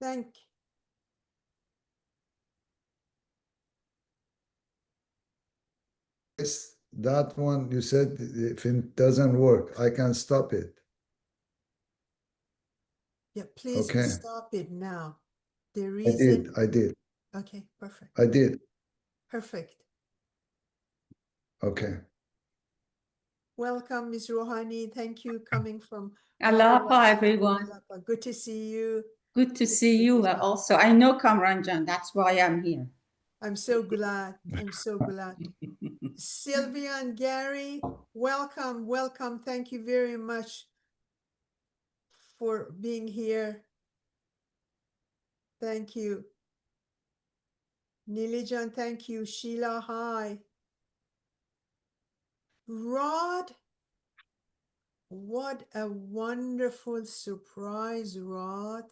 Thank that one you said if it doesn't work, I can stop it. Yeah, please Okay. stop it now. The I reason. did. I did. Okay, perfect. I did. Perfect. Okay. Welcome, Ms. Rouhani. Thank you coming from Aloha, everyone. Good to see you. Good to see you also. I know Kamran Jan, that's why I'm here. I'm so glad. I'm so glad. Sylvia and Gary, welcome, welcome. Thank you very much for being here. Thank you. Nilijan, thank you. Sheila, hi. Rod, what a wonderful surprise, Rod.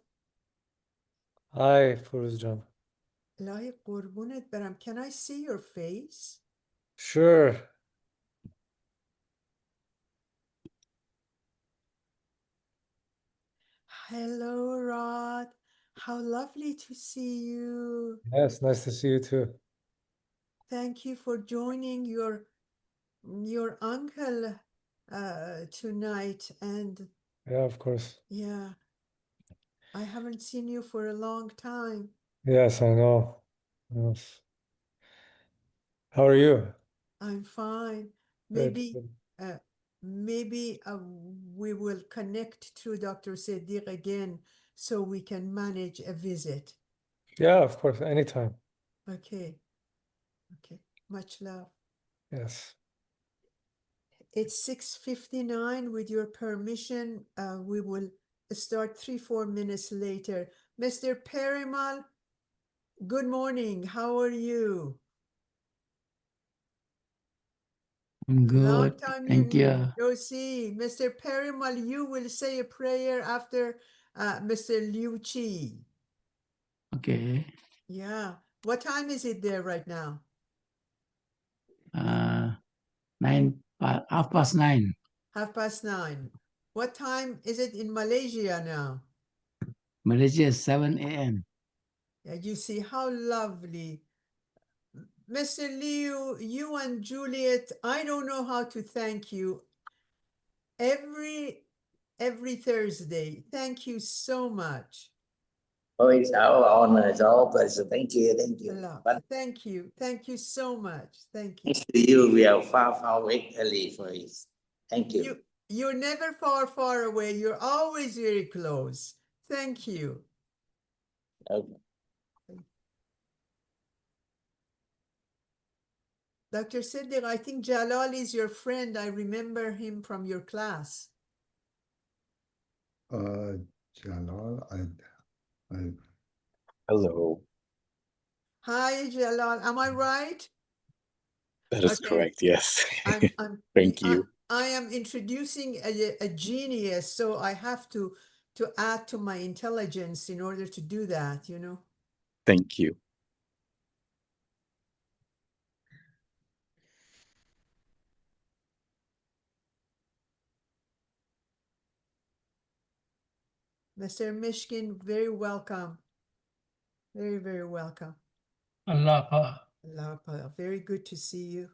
Hi, Firuzjan. Ilahi qurbunet beram. Can I see your face? Sure. Hello, Rod. How lovely to see you. Yes, nice to see you too. Thank you for joining your uncle tonight. And Yeah, of course. yeah, I haven't seen you for a long time. Yes, I know. Yes. How are you? I'm fine. Good, Maybe good. maybe we will connect through Dr. Sedig again so we can manage a visit. Yeah, of course, anytime. Okay. Okay. Much love. Yes. It's 6:59. With your permission, we will start 3-4 minutes later. Mr. Perimal, good morning. How are you? I'm Long good. time Thank you. no see. Mr. Perimal, you will say a prayer after Mr. Liu Chi. Okay. Yeah. What time is it there right now? 9:30. 9:30. What time is it in Malaysia now? Malaysia is 7 a.m. Yeah, you see how lovely. Mr. Liu, you and Juliet, I don't know how to thank you. Every Thursday. Thank you so much. Oh, it's our honor. It's our pleasure. Thank you. Thank you. Allah. But Thank you. Thank you so much. Thank you. thanks to you, we are far, far away early for it. Thank you. You're never far away. You're always very close. Thank you. Okay. Dr. Sedig, I think Jalal is your friend. I remember him from your class. Jalal, I Hello. Hi, Jalal. Am I right? That is correct, yes. Thank you. I am introducing a genius, so I have to add to my intelligence in order to do that, you know. Thank you. Mr. Mishkin, very welcome. Very, very welcome. Allah. Allah, very good to see you.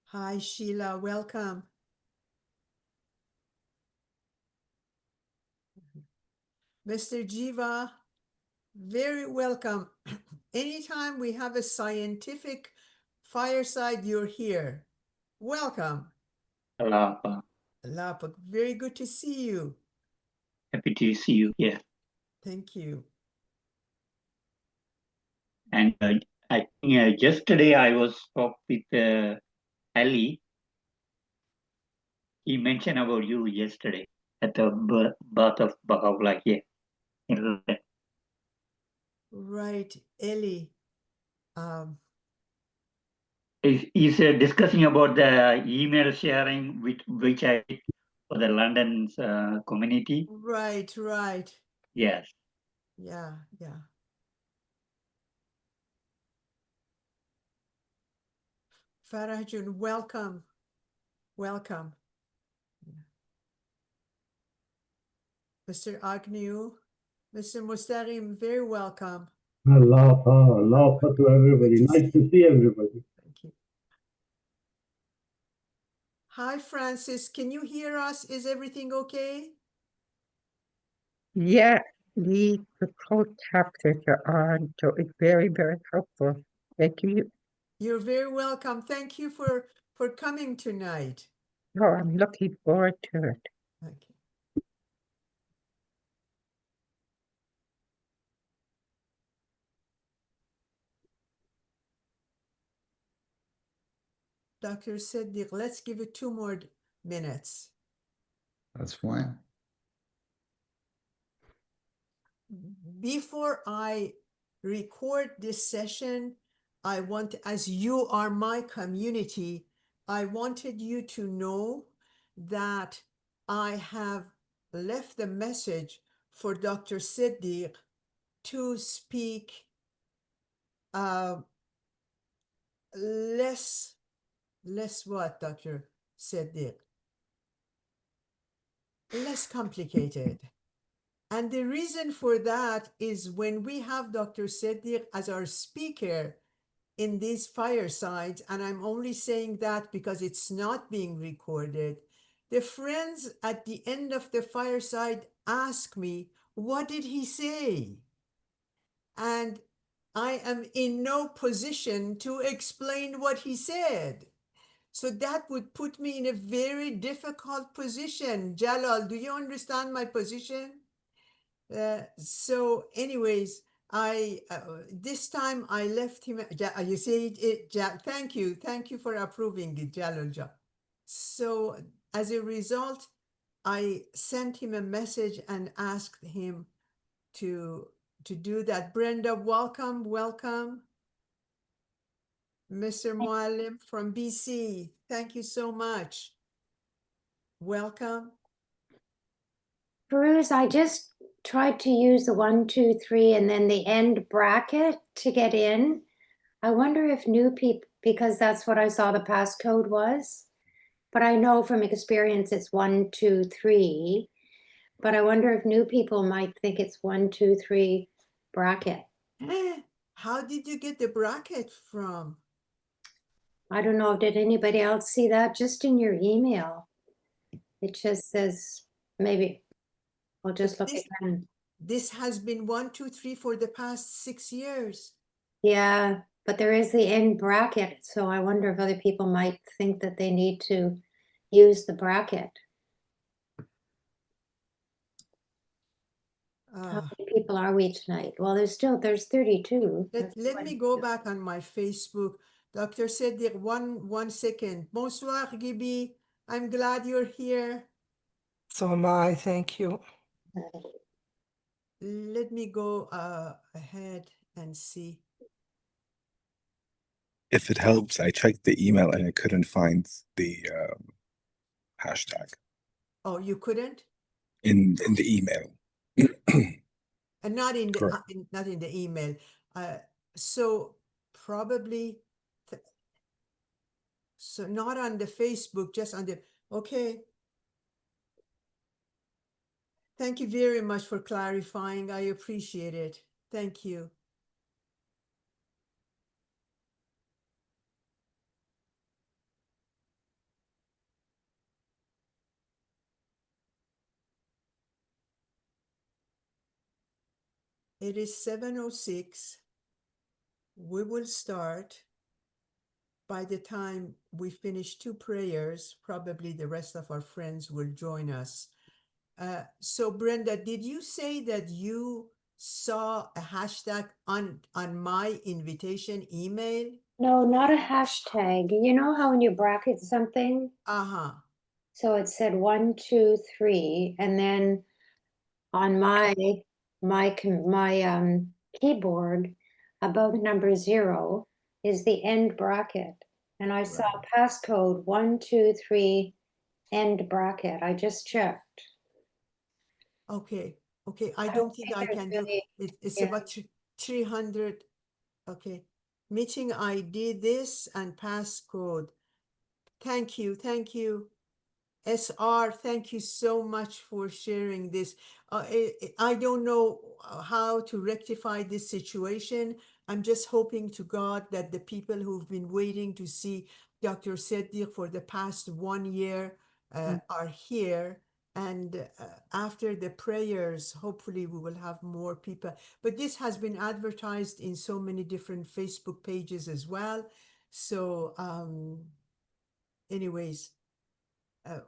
Hi, Sheila, welcome. Mr. Jiva, very welcome. Anytime we have a scientific fireside, you're here. Welcome. Allah. Allah, very good to see you. Happy to see you here. Thank you. And I think yesterday I was talked with Ali. He mentioned about you yesterday at the birth of Bahá'u'lláh here in London. Right, Ellie. He's discussing about the email sharing which I did for the London's community. Right. Yes. Yeah. Farajun, welcome. Welcome. Mr. Agnew, Mr. Mustaqim, very welcome. Allah to everybody. Good to Nice to see everybody. Thank you. Hi, Francis. Can you hear us? Is everything okay? Yeah, the co-chapters are on, so it's very, very helpful. Thank you. You're very welcome. Thank you for coming tonight. Oh, I'm looking forward to it. Okay. Dr. Sedig, let's give it 2 more minutes. That's fine. Before I record this session, I want, as you are my community, I wanted you to know that I have left a message for Dr. Siddiq to speak less what, Dr. Siddiq? Less complicated. And the reason for that is when we have Dr. Sedig as our speaker in these firesides, and I'm only saying that because it's not being recorded, the friends at the end of the fireside ask me, what did he say? And I am in no position to explain what he said. So that would put me in a very difficult position. Jalal, do you understand my position? So anyways, I this time I left him. You see it, thank you for approving it, Jalal. So as a result, I sent him a message and asked him to do that. Brenda, welcome. Mr. Muallim from B.Sc, thank you so much. Welcome. Bruce, I just tried to use the 1, 2, 3 and then the end bracket to get in. I wonder if new people, because that's what I saw the passcode was, but I know from experience it's 1, 2, 3. But I wonder if new people might think it's 1, 2, 3 bracket. How did you get the bracket from? I don't know. Did anybody else see that? Just in your email. It just says, maybe I'll just look again. This has been 1, 2, 3 for the past 6 years. Yeah, but there is the end bracket. So I wonder if other people might think that they need to use the bracket. How many people are we tonight? Well, there's 32. Let me go back on my Facebook. Dr. Sedig, one second. Bonsoir, Gibi. I'm glad you're here. So am I, thank you. Let me go ahead and see. If it helps, I checked the email and I couldn't find the hashtag Oh, you couldn't? in the email. And not in the Correct. not in the email. So probably so not on the Facebook, just on the okay. Thank you very much for clarifying. I appreciate it. Thank you. It is 7:06. We will start. By the time we finish 2 prayers, probably the rest of our friends will join us. So Brenda, did you say that you saw a hashtag on my invitation email? No, not a hashtag. You know how when you bracket something? Uh-huh. So it said 1, 2, 3, and then on my keyboard above the number 0 is the end bracket, and I saw passcode 1, 2, 3 end bracket. I just checked. Okay. I don't think I can do it. It's yeah. about 300. Okay. meeting ID this and passcode. Thank you. Thank you. SR, thank you so much for sharing this. I don't know how to rectify this situation. I'm just hoping to God that the people who've been waiting to see Dr. Sedig for the past 1 year are here. And after the prayers, hopefully we will have more people. But this has been advertised in so many different Facebook pages as well. So anyways,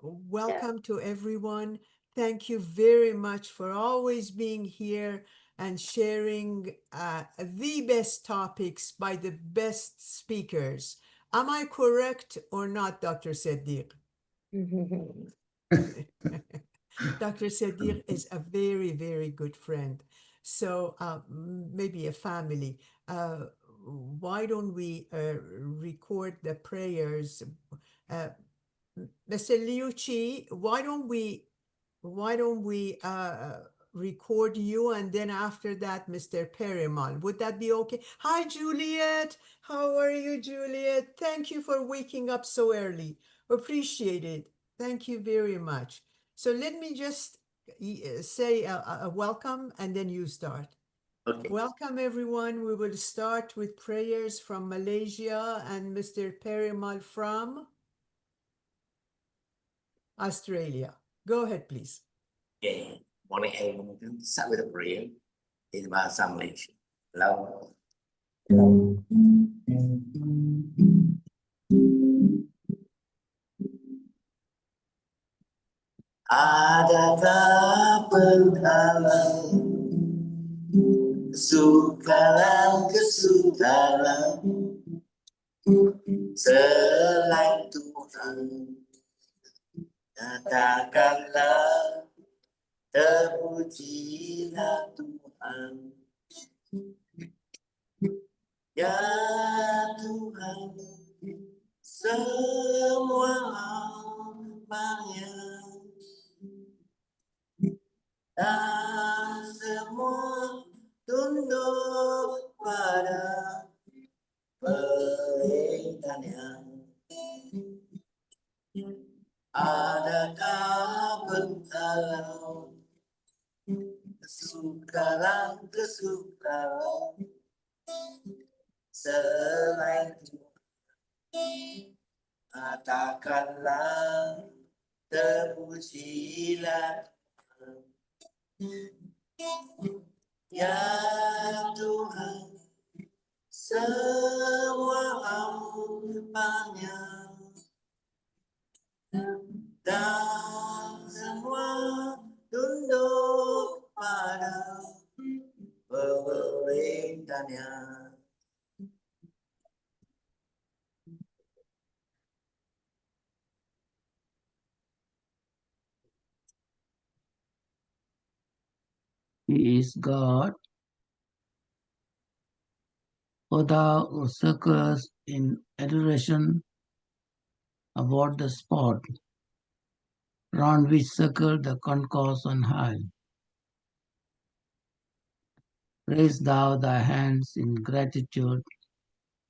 welcome to everyone. Thank you very much for always being here and sharing the best topics by the best speakers. Am I correct or not, Dr. Sedig? Dr. Sedig is a very, very good friend. So maybe a family. Why don't we record the prayers? Mr. Liu Chi, why don't we record you, and then after that, Mr. Perimal. Would that be okay? Hi, Juliet. How are you, Juliet? Thank you for waking up so early. Appreciate it. Thank you very much. So let me just say a welcome, and then you start. Okay. Welcome, everyone. We will start with prayers from Malaysia and Mr. Perimal from Australia. Go ahead, please. Okay. Morning, everyone. Start with a prayer in Bahasa Malaysia. Hello. Adakah penghalang kesukaran selain Tuhan? Katakanlah, terpujilah Tuhan. Ya Tuhan, semua hamba-Nya dan semua tunduk pada perintah-Nya. Adakah penghalang kesukaran selain Tuhan? Katakanlah, terpujilah Tuhan. Ya Tuhan, semua hamba-Nya dan semua tunduk pada perintah-Nya. He is God. O thou who circles in adoration about the spot, round which circle the concourse on high. Raise thou thy hands in gratitude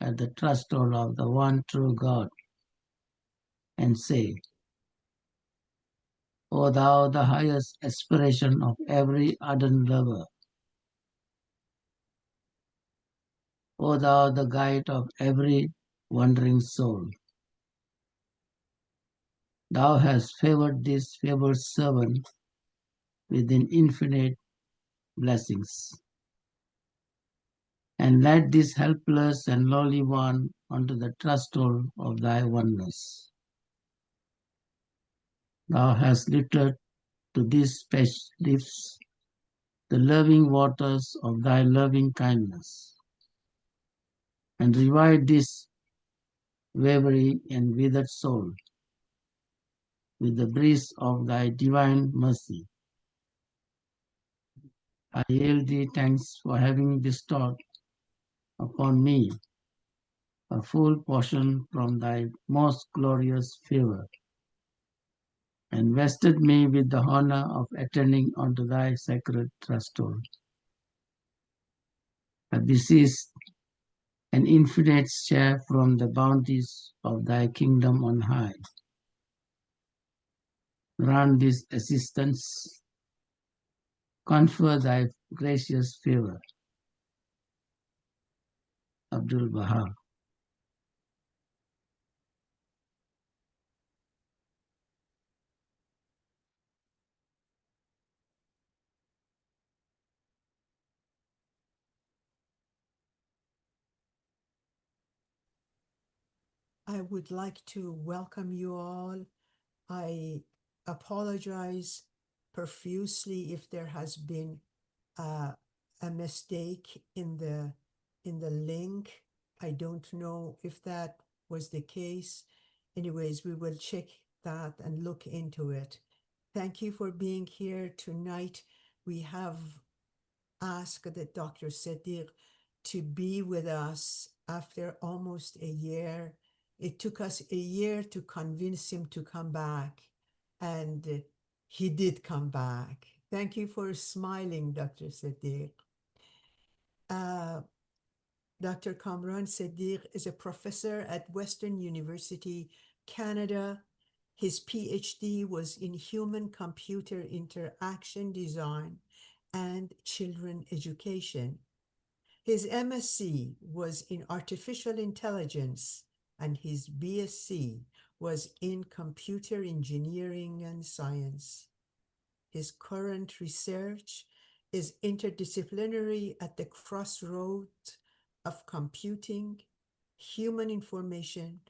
at the threshold of the one true God, and say, O thou the highest aspiration of every ardent lover, O thou the guide of every wandering soul, thou hast favored this favored servant with infinite blessings, and led this helpless and lowly one onto the threshold of thy oneness. Thou hast lifted to these lips the loving waters of thy loving kindness, and revived this wavering and withered soul with the breeze of thy divine mercy. I yield thee thanks for having bestowed upon me a full portion from thy most glorious favor, and vested me with the honor of attending unto thy sacred threshold. I beseech and infinite share from the bounties of thy kingdom on high. Grant this assistance, confer thy gracious favor. Abdul Baha. I would like to welcome you all. I apologize profusely if there has been a mistake in the link. I don't know if that was the case. Anyways, we will check that and look into it. Thank you for being here tonight. We have asked that Dr. Sedig to be with us after almost a year. It took us a year to convince him to come back, and he did come back. Thank you for smiling, Dr. Sedig. Dr. Kamran Sedig is a professor at Western University, Canada. His Ph.D. was in human-computer interaction design and children education. His M.Sc. was in artificial intelligence, and his B.Sc. was in computer engineering and science. His current research is interdisciplinary at the crossroads of computing, human information,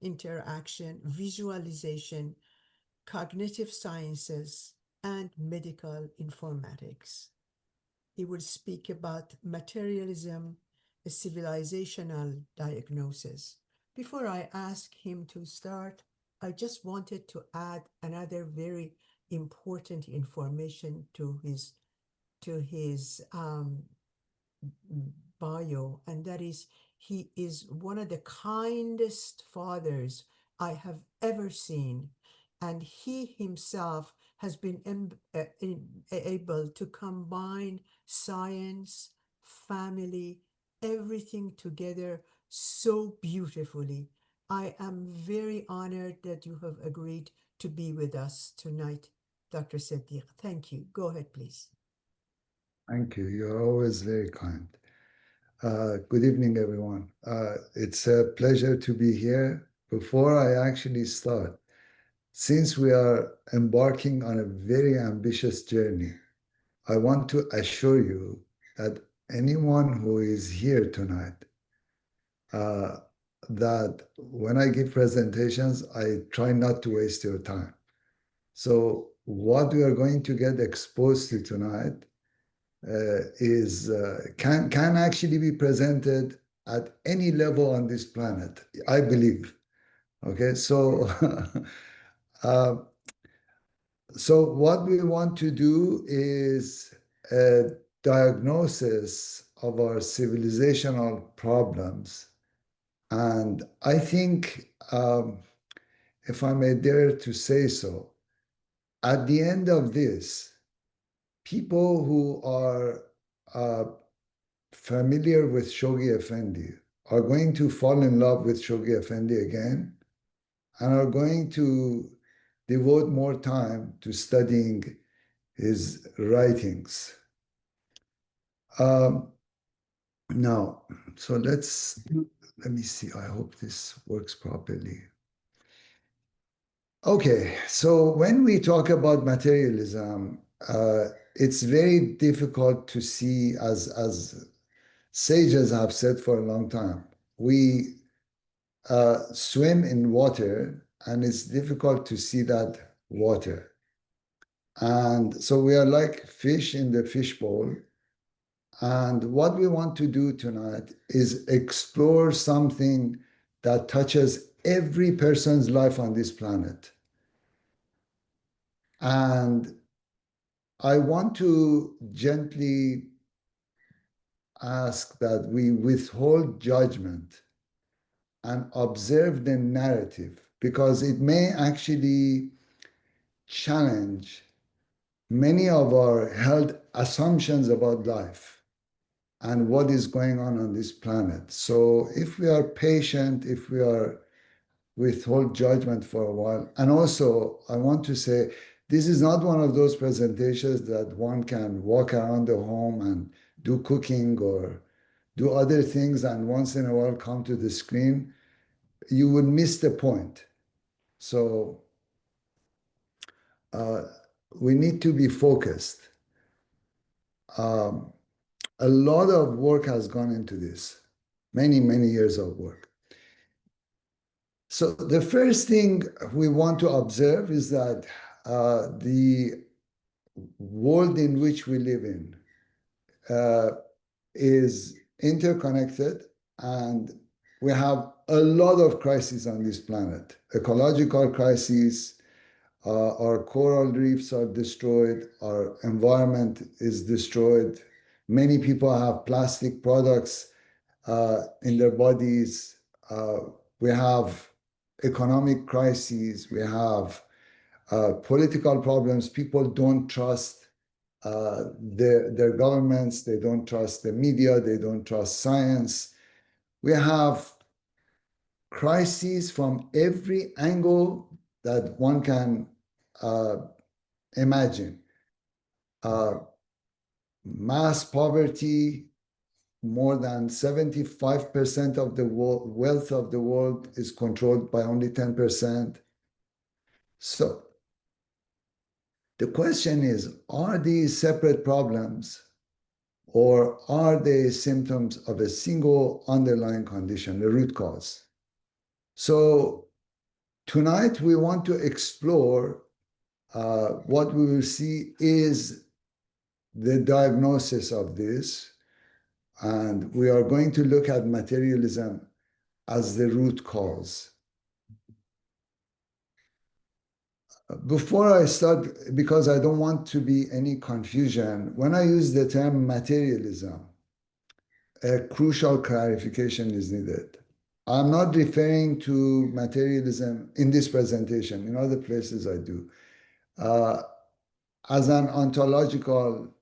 interaction, visualization, cognitive sciences, and medical informatics. He will speak about materialism, a civilizational diagnosis. Before I ask him to start, I just wanted to add another very important information to his bio, and that is he is one of the kindest fathers I have ever seen, and he himself has been able to combine science, family, everything together so beautifully. I am very honored that you have agreed to be with us tonight, Dr. Sedig. Thank you. Go ahead, please. Thank you. You're always very kind. Good evening, everyone. It's a pleasure to be here. Before I actually start, since we are embarking on a very ambitious journey, I want to assure you that anyone who is here tonight, that when I give presentations, I try not to waste your time. So what we are going to get exposed to tonight can actually be presented at any level on this planet, I believe. Okay, so so what we want to do is a diagnosis of our civilizational problems, and I think, if I may dare to say so, at the end of this, people who are familiar with Shoghi Effendi are going to fall in love with Shoghi Effendi again and are going to devote more time to studying his writings. Now, so let me see. I hope this works properly. Okay, so when we talk about materialism, it's very difficult to see, as sages have said for a long time. We swim in water, and it's difficult to see that water. And so we are like fish in the fishbowl. And what we want to do tonight is explore something that touches every person's life on this planet. And I want to gently ask that we withhold judgment and observe the narrative, because it may actually challenge many of our held assumptions about life. and what is going on this planet. So if we are patient, if we are withhold judgment for a while, and also I want to say, this is not one of those presentations that one can walk around the home and do cooking or do other things and once in a while come to the screen. You would miss the point. So we need to be focused. A lot of work has gone into this, many, many years of work. So the first thing we want to observe is that the world in which we live in is interconnected, and we have a lot of crises on this planet. Ecological crises, our coral reefs are destroyed, our environment is destroyed. Many people have plastic products in their bodies. We have economic crises, we have political problems. People don't trust their governments, they don't trust the media, they don't trust science. We have crises from every angle that one can imagine. Mass poverty, more than 75% of the wealth of the world is controlled by only 10%. So the question is, are these separate problems or are they symptoms of a single underlying condition, the root cause? So tonight we want to explore what we will see is the diagnosis of this, and we are going to look at materialism as the root cause. Before I start, because I don't want to be any confusion, when I use the term materialism, a crucial clarification is needed. I'm not referring to materialism in this presentation. In other places I do. As an ontological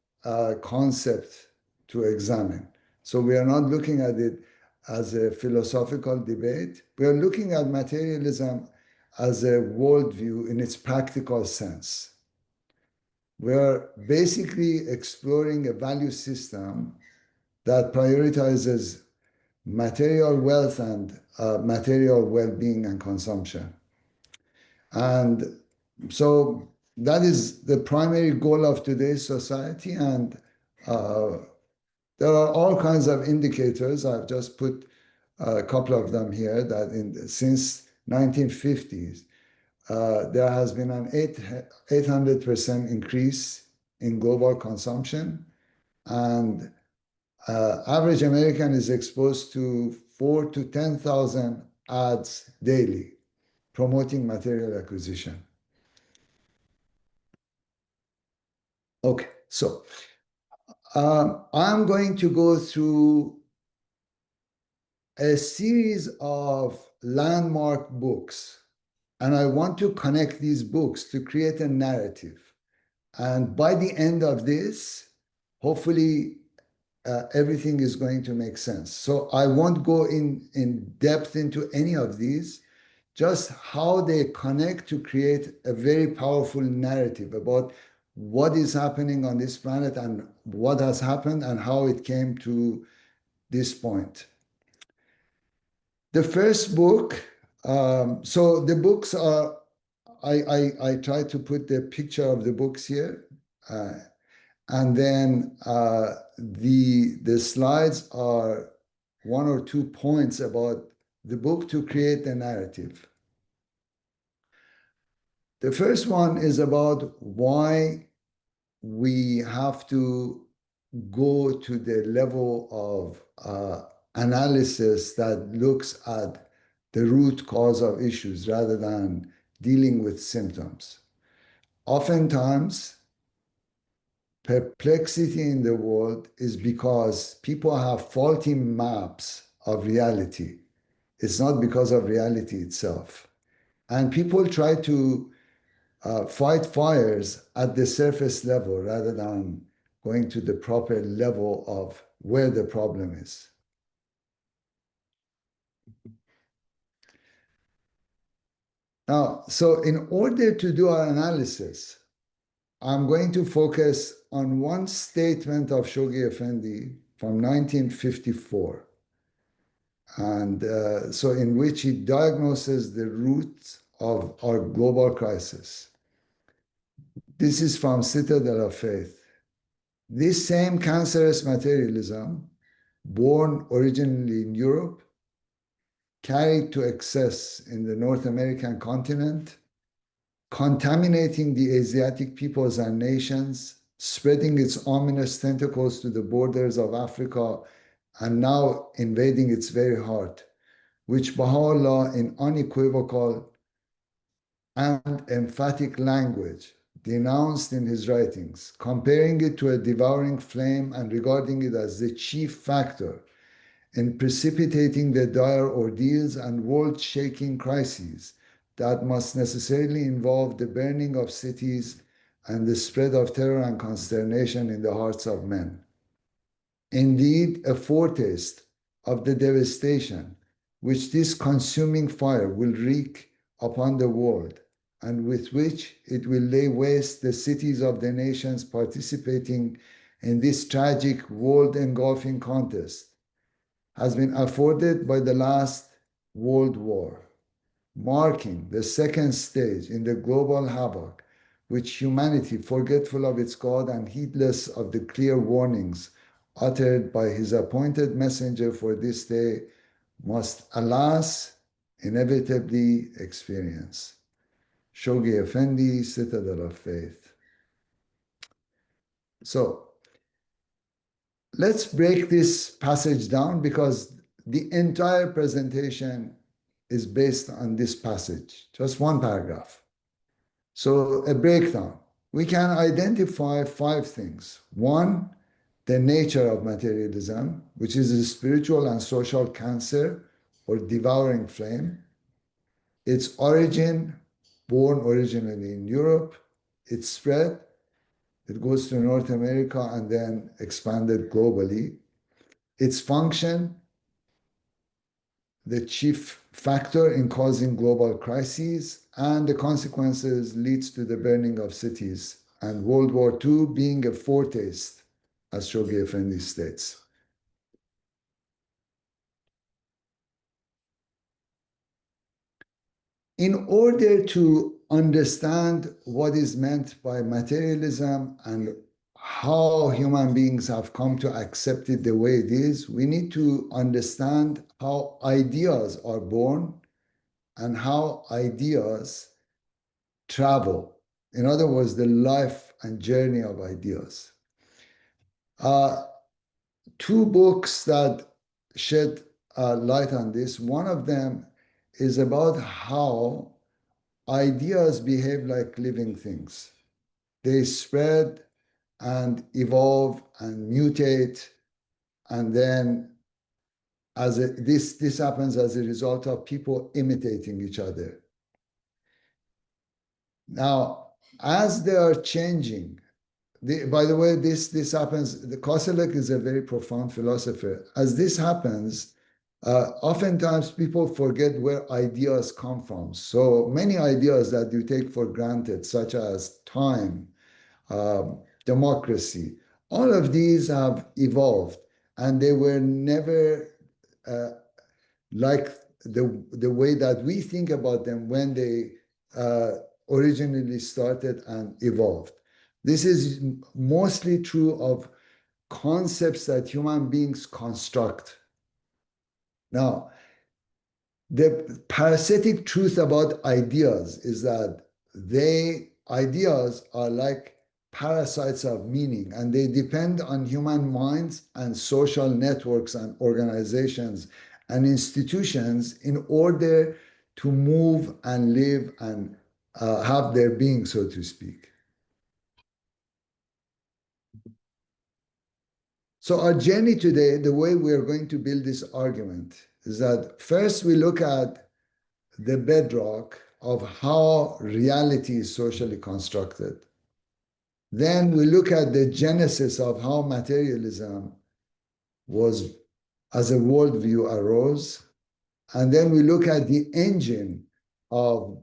concept to examine. So we are not looking at it as a philosophical debate. We are looking at materialism as a worldview in its practical sense. We are basically exploring a value system that prioritizes material wealth and material well-being and consumption. And so that is the primary goal of today's society, and there are all kinds of indicators. I've just put a couple of them here that since 1950s, there has been an 800% increase in global consumption, and average American is exposed to 4,000 to 10,000 ads daily promoting material acquisition. Okay, so I'm going to go through a series of landmark books, and I want to connect these books to create a narrative. And by the end of this, hopefully, everything is going to make sense. So I won't go in depth into any of these, just how they connect to create a very powerful narrative about what is happening on this planet and what has happened and how it came to this point. The first book, so the books are, I try to put the picture of the books here. And then the slides are one or two points about the book to create the narrative. The first one is about why we have to go to the level of analysis that looks at the root cause of issues rather than dealing with symptoms. Oftentimes, perplexity in the world is because people have faulty maps of reality. It's not because of reality itself. And people try to fight fires at the surface level rather than going to the proper level of where the problem is. Now, so in order to do our analysis, I'm going to focus on one statement of Shoghi Effendi from 1954, and so in which he diagnoses the roots of our global crisis. This is from Citadel of Faith. This same cancerous materialism, born originally in Europe, carried to excess in the North American continent, contaminating the Asiatic peoples and nations, spreading its ominous tentacles to the borders of Africa, and now invading its very heart, which Baha'u'lláh in unequivocal and emphatic language denounced in his writings, comparing it to a devouring flame and regarding it as the chief factor in precipitating the dire ordeals and world-shaking crises that must necessarily involve the burning of cities and the spread of terror and consternation in the hearts of men. Indeed, a foretaste of the devastation which this consuming fire will wreak upon the world, and with which it will lay waste the cities of the nations participating in this tragic world-engulfing contest, has been afforded by the last World War, marking the second stage in the global havoc which humanity, forgetful of its God and heedless of the clear warnings uttered by his appointed messenger for this day, must, alas, inevitably experience. Shoghi Effendi, Citadel of Faith. So, let's break this passage down because the entire presentation is based on this passage, just one paragraph. So a breakdown. We can identify 5 things. 1, the nature of materialism, which is a spiritual and social cancer or devouring flame. Its origin, born originally in Europe, its spread, it goes to North America and then expanded globally. Its function, the chief factor in causing global crises, and the consequences leads to the burning of cities, and World War II being a foretaste, as Shoghi Effendi states. In order to understand what is meant by materialism and how human beings have come to accept it the way it is, we need to understand how ideas are born and how ideas travel. In other words, the life and journey of ideas. 2 books that shed light on this. One of them is about how ideas behave like living things. They spread and evolve and mutate, and then this happens as a result of people imitating each other. Now, as they are changing, by the way, this happens, the Koselleck is a very profound philosopher. As this happens, oftentimes people forget where ideas come from. So many ideas that you take for granted, such as time, democracy, all of these have evolved, and they were never like the way that we think about them when they originally started and evolved. This is mostly true of concepts that human beings construct. Now, the parasitic truth about ideas is that ideas are like parasites of meaning, and they depend on human minds and social networks and organizations and institutions in order to move and live and have their being, so to speak. So our journey today, the way we are going to build this argument is that first we look at the bedrock of how reality is socially constructed. Then we look at the genesis of how materialism was as a worldview arose. And then we look at the engine of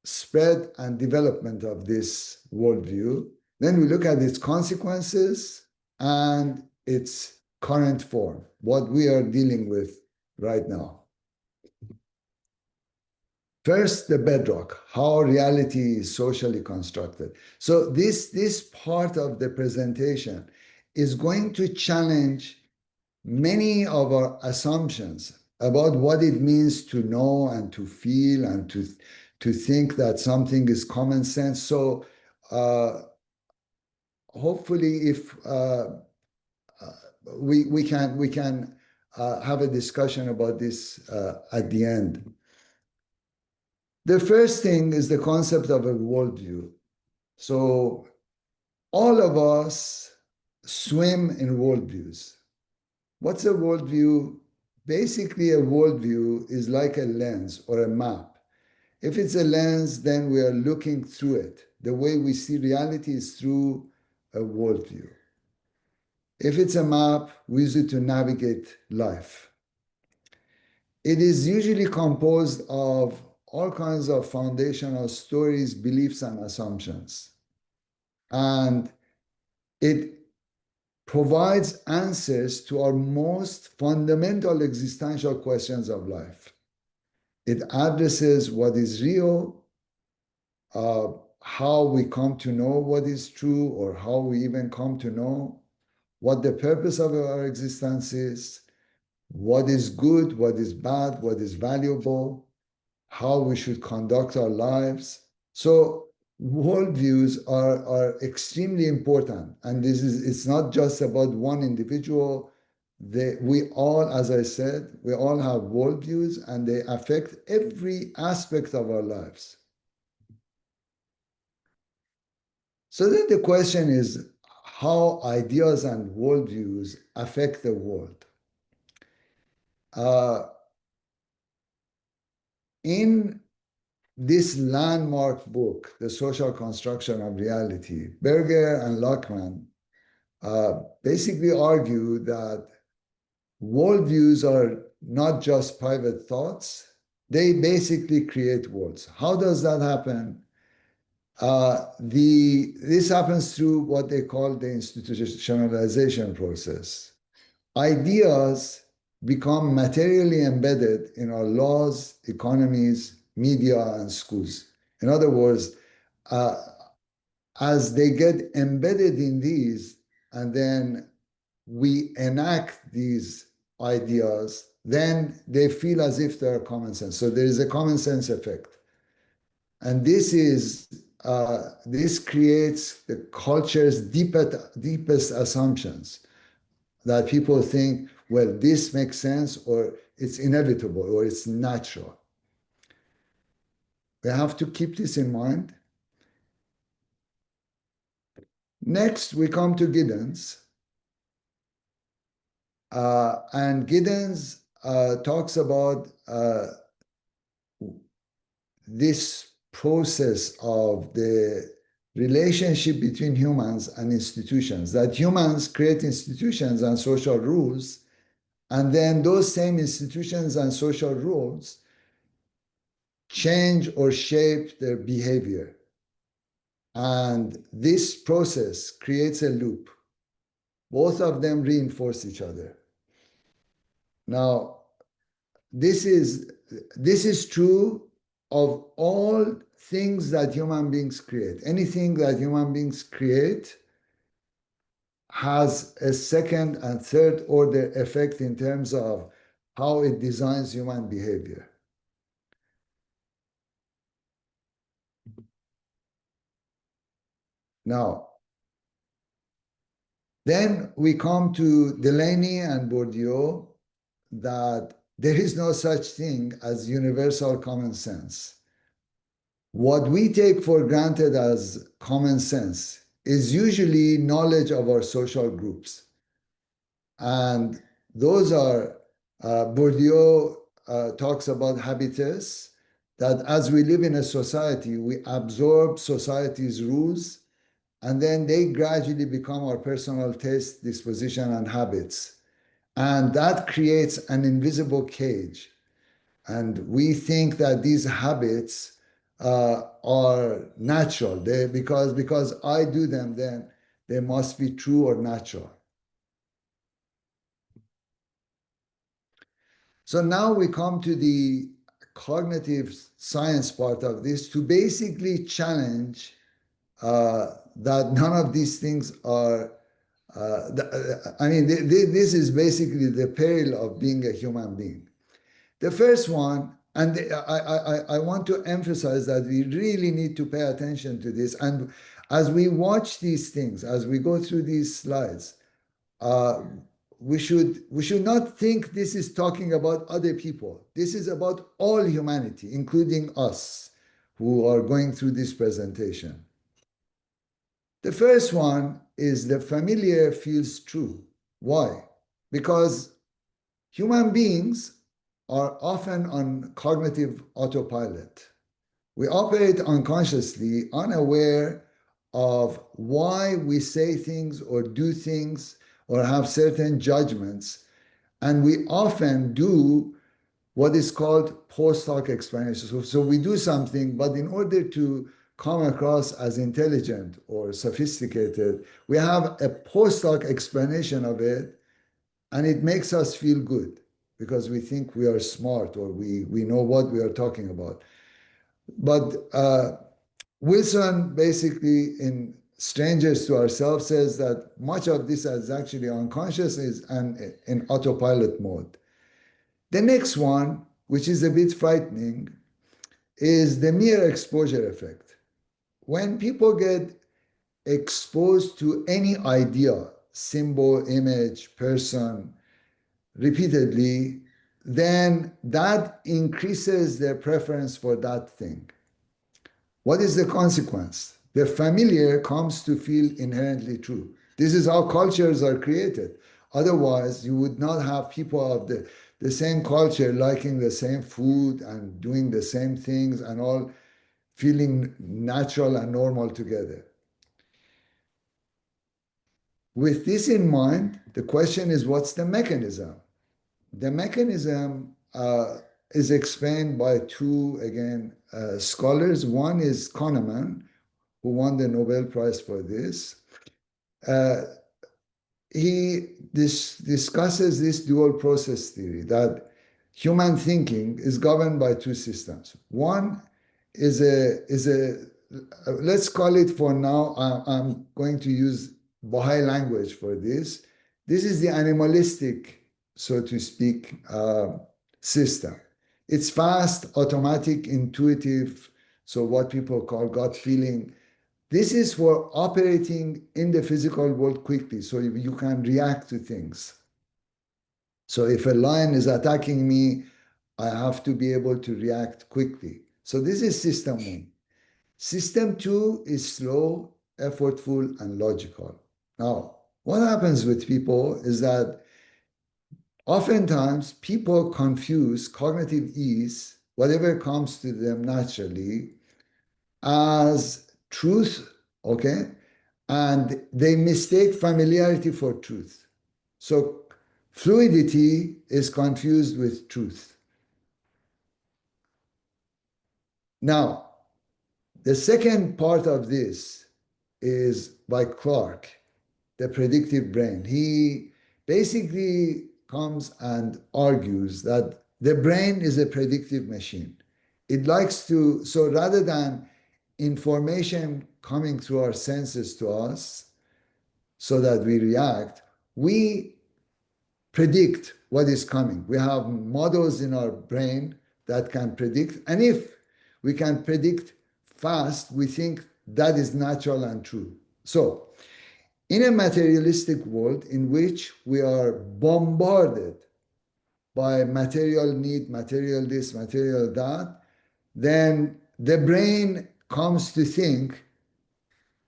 spread and development of this worldview. Then we look at its consequences and its current form, what we are dealing with right now. First, the bedrock, how reality is socially constructed. So this part of the presentation is going to challenge many of our assumptions about what it means to know and to feel and to think that something is common sense. So hopefully if we can have a discussion about this at the end. The first thing is the concept of a worldview. So all of us swim in worldviews. What's a worldview? Basically, a worldview is like a lens or a map. If it's a lens, then we are looking through it. The way we see reality is through a worldview. If it's a map, we use it to navigate life. It is usually composed of all kinds of foundational stories, beliefs, and assumptions. And it provides answers to our most fundamental existential questions of life. It addresses what is real, how we come to know what is true, or how we even come to know what the purpose of our existence is, what is good, what is bad, what is valuable, how we should conduct our lives. So worldviews are extremely important. And it's not just about one individual. We all, as I said, we all have worldviews and they affect every aspect of our lives. So then the question is how ideas and worldviews affect the world. In this landmark book, The Social Construction of Reality, Berger and Lachman basically argue that worldviews are not just private thoughts, they basically create worlds. How does that happen? This happens through what they call the institutionalization process. Ideas become materially embedded in our laws, economies, media, and schools. In other words, as they get embedded in these, and then we enact these ideas, then they feel as if they are common sense. So there is a common sense effect. And this creates the culture's deepest assumptions, that people think, well, this makes sense, or it's inevitable, or it's natural. We have to keep this in mind. Next, we come to Giddens. And Giddens talks about this process of the relationship between humans and institutions, that humans create institutions and social rules, and then those same institutions and social rules change or shape their behavior. And this process creates a loop. Both of them reinforce each other. Now, this is true of all things that human beings create. Anything that human beings create has a second and third order effect in terms of how it designs human behavior. Now, then we come to Delaney and Bourdieu, that there is no such thing as universal common sense. What we take for granted as common sense is usually knowledge of our social groups. And those are, Bourdieu talks about habitus, that as we live in a society, we absorb society's rules and then they gradually become our personal taste, disposition, and habits. And that creates an invisible cage. And we think that these habits are natural. Because I do them, then they must be true or natural. So now we come to the cognitive science part of this to basically challenge that none of these things are. This is basically the peril of being a human being. The first one, and I want to emphasize that we really need to pay attention to this. And as we watch these things, as we go through these slides, we should not think this is talking about other people. This is about all humanity, including us who are going through this presentation. The first one is the familiar feels true. Why? Because human beings are often on cognitive autopilot. We operate unconsciously, unaware of why we say things or do things or have certain judgments. And we often do what is called post hoc explanation. So we do something, but in order to come across as intelligent or sophisticated, we have a post hoc explanation of it, and it makes us feel good because we think we are smart or we know what we are talking about. But Wilson basically in Strangers to Ourselves says that much of this is actually unconscious, is in autopilot mode. The next one, which is a bit frightening, is the mere exposure effect. When people get exposed to any idea, symbol, image, person, repeatedly, then that increases their preference for that thing. What is the consequence? The familiar comes to feel inherently true. This is how cultures are created. Otherwise, you would not have people of the same culture liking the same food and doing the same things and all feeling natural and normal together. With this in mind, the question is, what's the mechanism? The mechanism is explained by two, again, scholars. One is Kahneman, who won the Nobel Prize for this. He discusses this dual process theory, that human thinking is governed by two systems. One is let's call it for now, I'm going to use Baha'i language for this. This is the animalistic, so to speak, system. It's fast, automatic, intuitive, so what people call gut feeling. This is for operating in the physical world quickly, so you can react to things. So if a lion is attacking me, I have to be able to react quickly. So this is system one. System two is slow, effortful, and logical. Now, what happens with people is that oftentimes people confuse cognitive ease, whatever comes to them naturally, as truth, okay? And they mistake familiarity for truth. So fluidity is confused with truth. Now, the second part of this is by Clark, the predictive brain. He basically comes and argues that the brain is a predictive machine. It likes to, so rather than information coming through our senses to us so that we react, we predict what is coming. We have models in our brain that can predict, and if we can predict fast, we think that is natural and true. So, in a materialistic world in which we are bombarded by material need, material this, material that, then the brain comes to think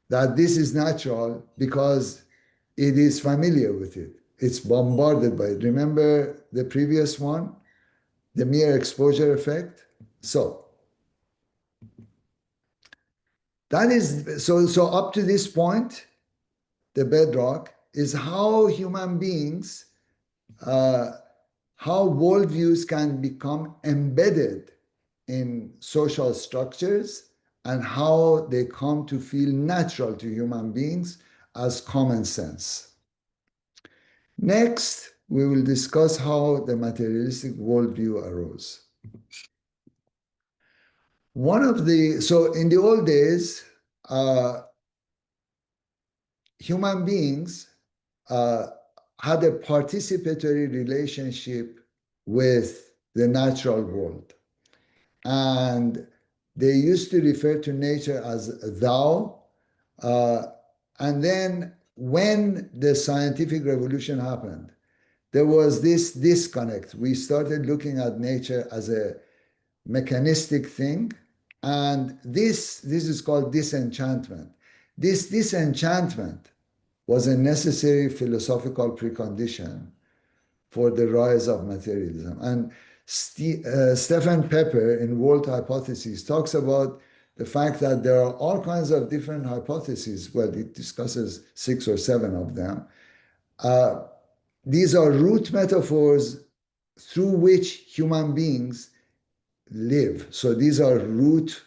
that this is natural because it is familiar with it. It's bombarded by it. Remember the previous one, the mere exposure effect? So, That is, so up to this point, the bedrock is how human beings, how worldviews can become embedded in social structures and how they come to feel natural to human beings as common sense. Next, we will discuss how the materialistic worldview arose. So in the old days, human beings had a participatory relationship with the natural world. And they used to refer to nature as thou. And then when the scientific revolution happened, there was this disconnect. We started looking at nature as a mechanistic thing. And this is called disenchantment. This disenchantment was a necessary philosophical precondition for the rise of materialism. And Stephen Pepper in World Hypotheses talks about the fact that there are all kinds of different hypotheses. Well, he discusses 6 or 7 of them. These are root metaphors through which human beings live. So these are root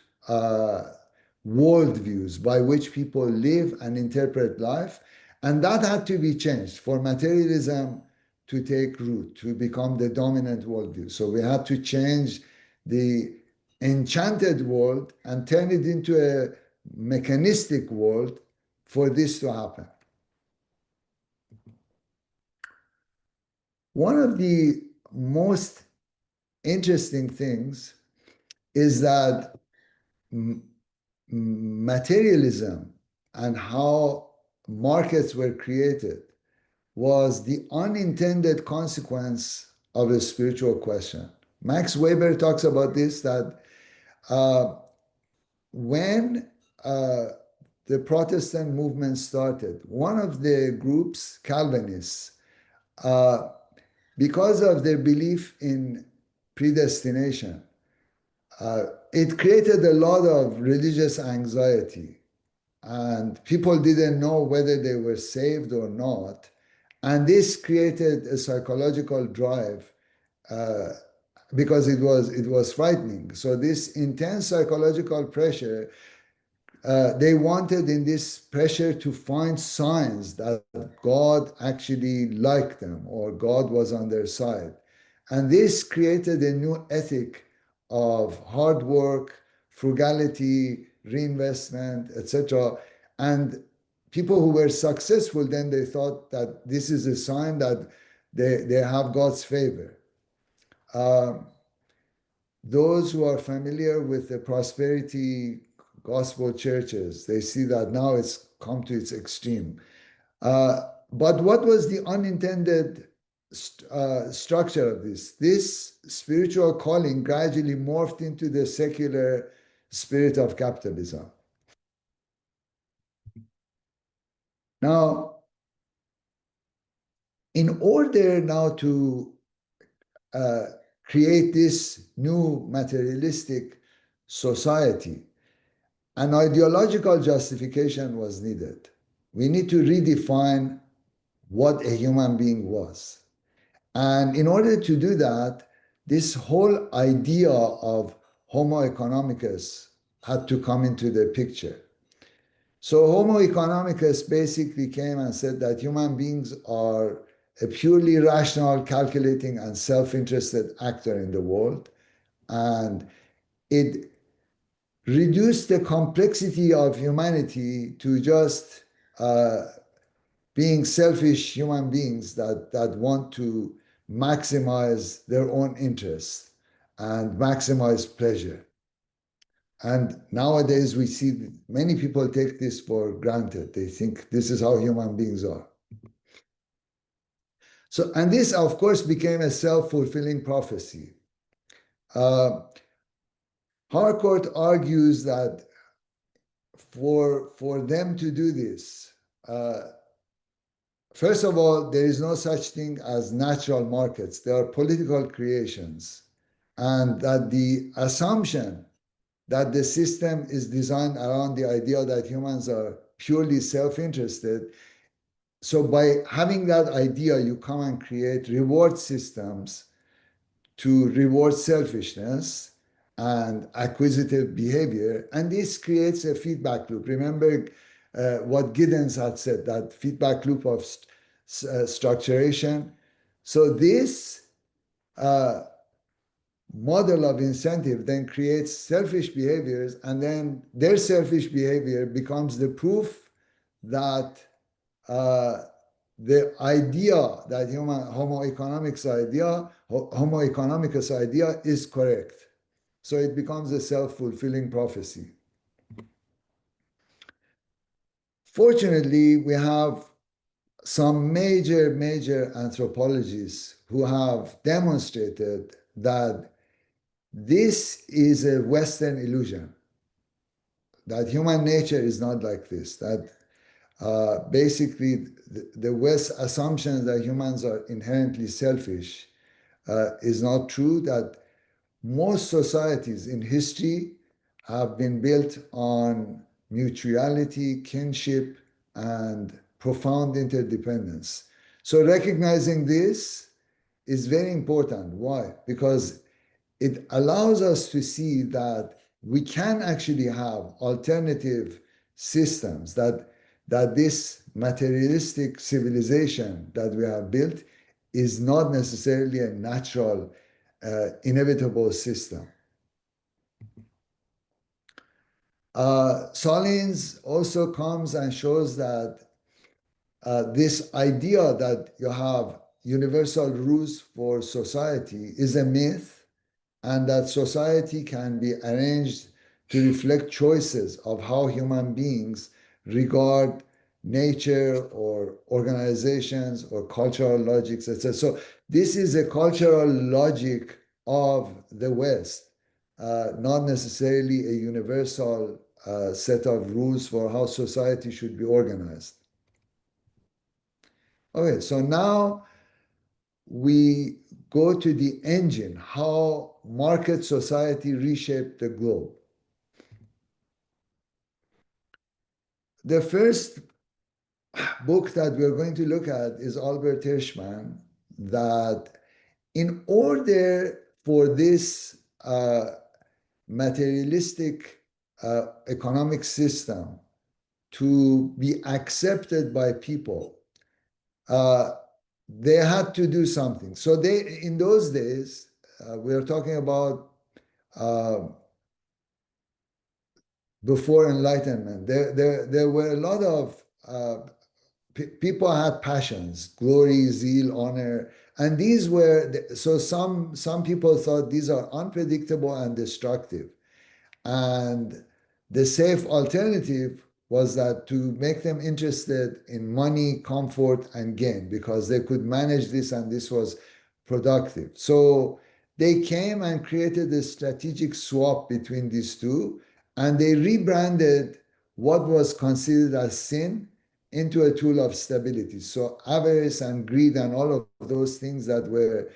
worldviews by which people live and interpret life. And that had to be changed for materialism to take root, to become the dominant worldview. So we had to change the enchanted world and turn it into a mechanistic world for this to happen. One of the most interesting things is that materialism and how markets were created was the unintended consequence of a spiritual question. Max Weber talks about this, that when the Protestant movement started, one of the groups, Calvinists, because of their belief in predestination, it created a lot of religious anxiety, and people didn't know whether they were saved or not. And this created a psychological drive because it was frightening. So this intense psychological pressure, they wanted in this pressure to find signs that God actually liked them or God was on their side. And this created a new ethic of hard work, frugality, reinvestment, etc. And people who were successful, then they thought that this is a sign that they have God's favor. Those who are familiar with the prosperity gospel churches, they see that now it's come to its extreme. But what was the unintended structure of this? This spiritual calling gradually morphed into the secular spirit of capitalism. Now, in order now to create this new materialistic society, an ideological justification was needed. We need to redefine what a human being was. And in order to do that, this whole idea of Homo economicus had to come into the picture. So Homo economicus basically came and said that human beings are a purely rational, calculating, and self-interested actor in the world. And it reduced the complexity of humanity to just being selfish human beings that want to maximize their own interests and maximize pleasure. And nowadays we see many people take this for granted. They think this is how human beings are. So, and this, of course, became a self-fulfilling prophecy. Harcourt argues that for them to do this, first of all, there is no such thing as natural markets. They are political creations. And that the assumption that the system is designed around the idea that humans are purely self-interested. So by having that idea, you come and create reward systems to reward selfishness and acquisitive behavior. And this creates a feedback loop. Remember what Giddens had said, that feedback loop of structuration. So this model of incentive then creates selfish behaviors, and then their selfish behavior becomes the proof that the idea that Homo economicus idea is correct. So it becomes a self-fulfilling prophecy. Fortunately, we have some major anthropologists who have demonstrated that this is a Western illusion, that human nature is not like this, that basically the West assumption that humans are inherently selfish is not true, that most societies in history have been built on mutuality, kinship, and profound interdependence. So recognizing this is very important. Why? Because it allows us to see that we can actually have alternative systems, that this materialistic civilization that we have built is not necessarily a natural, inevitable system. Salins also comes and shows that this idea that you have universal rules for society is a myth, and that society can be arranged to reflect choices of how human beings regard nature or organizations or cultural logics, etc. So this is a cultural logic of the West, not necessarily a universal set of rules for how society should be organized. Okay, so now we go to the engine, how market society reshaped the globe. The first book that we're going to look at is Albert Hirschman, that in order for this materialistic economic system to be accepted by people, they had to do something. So they, in those days, we're talking about before Enlightenment, there were a lot of people had passions, glory, zeal, honor, and these were, so some people thought these are unpredictable and destructive. And the safe alternative was that to make them interested in money, comfort, and gain, because they could manage this and this was productive. So they came and created a strategic swap between these two, and they rebranded what was considered as sin into a tool of stability. So avarice and greed and all of those things that were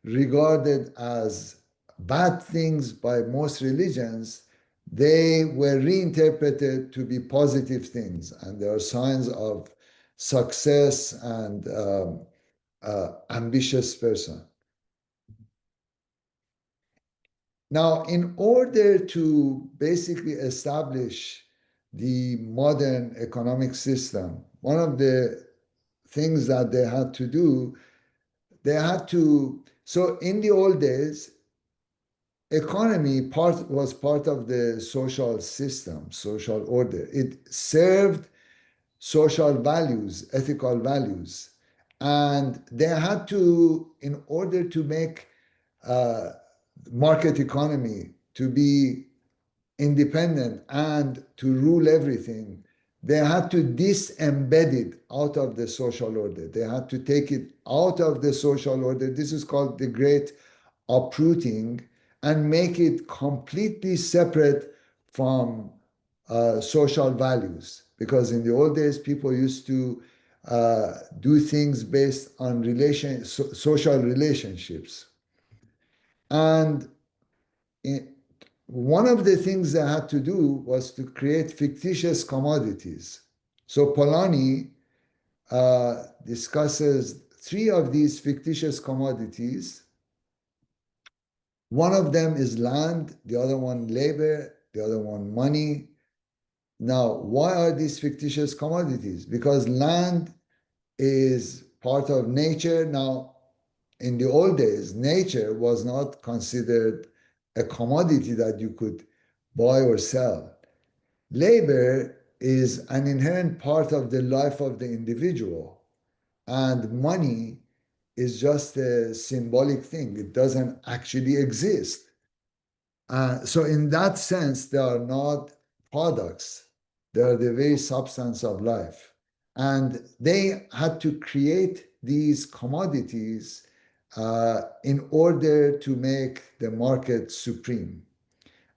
regarded as bad things by most religions, they were reinterpreted to be positive things, and there are signs of success and ambitious person. Now, in order to basically establish the modern economic system, one of the things that they had to do, so in the old days, economy was part of the social system, social order. It served social values, ethical values. And they had to, in order to make market economy to be independent and to rule everything, they had to disembed it out of the social order. They had to take it out of the social order. This is called the great uprooting, and make it completely separate from social values. Because in the old days, people used to do things based on social relationships. And one of the things they had to do was to create fictitious commodities. So Polanyi discusses three of these fictitious commodities. One of them is land, the other one labor, the other one money. Now, why are these fictitious commodities? Because land is part of nature. Now, in the old days, nature was not considered a commodity that you could buy or sell. Labor is an inherent part of the life of the individual, and money is just a symbolic thing. It doesn't actually exist. So in that sense, they are not products. They are the very substance of life. And they had to create these commodities in order to make the market supreme.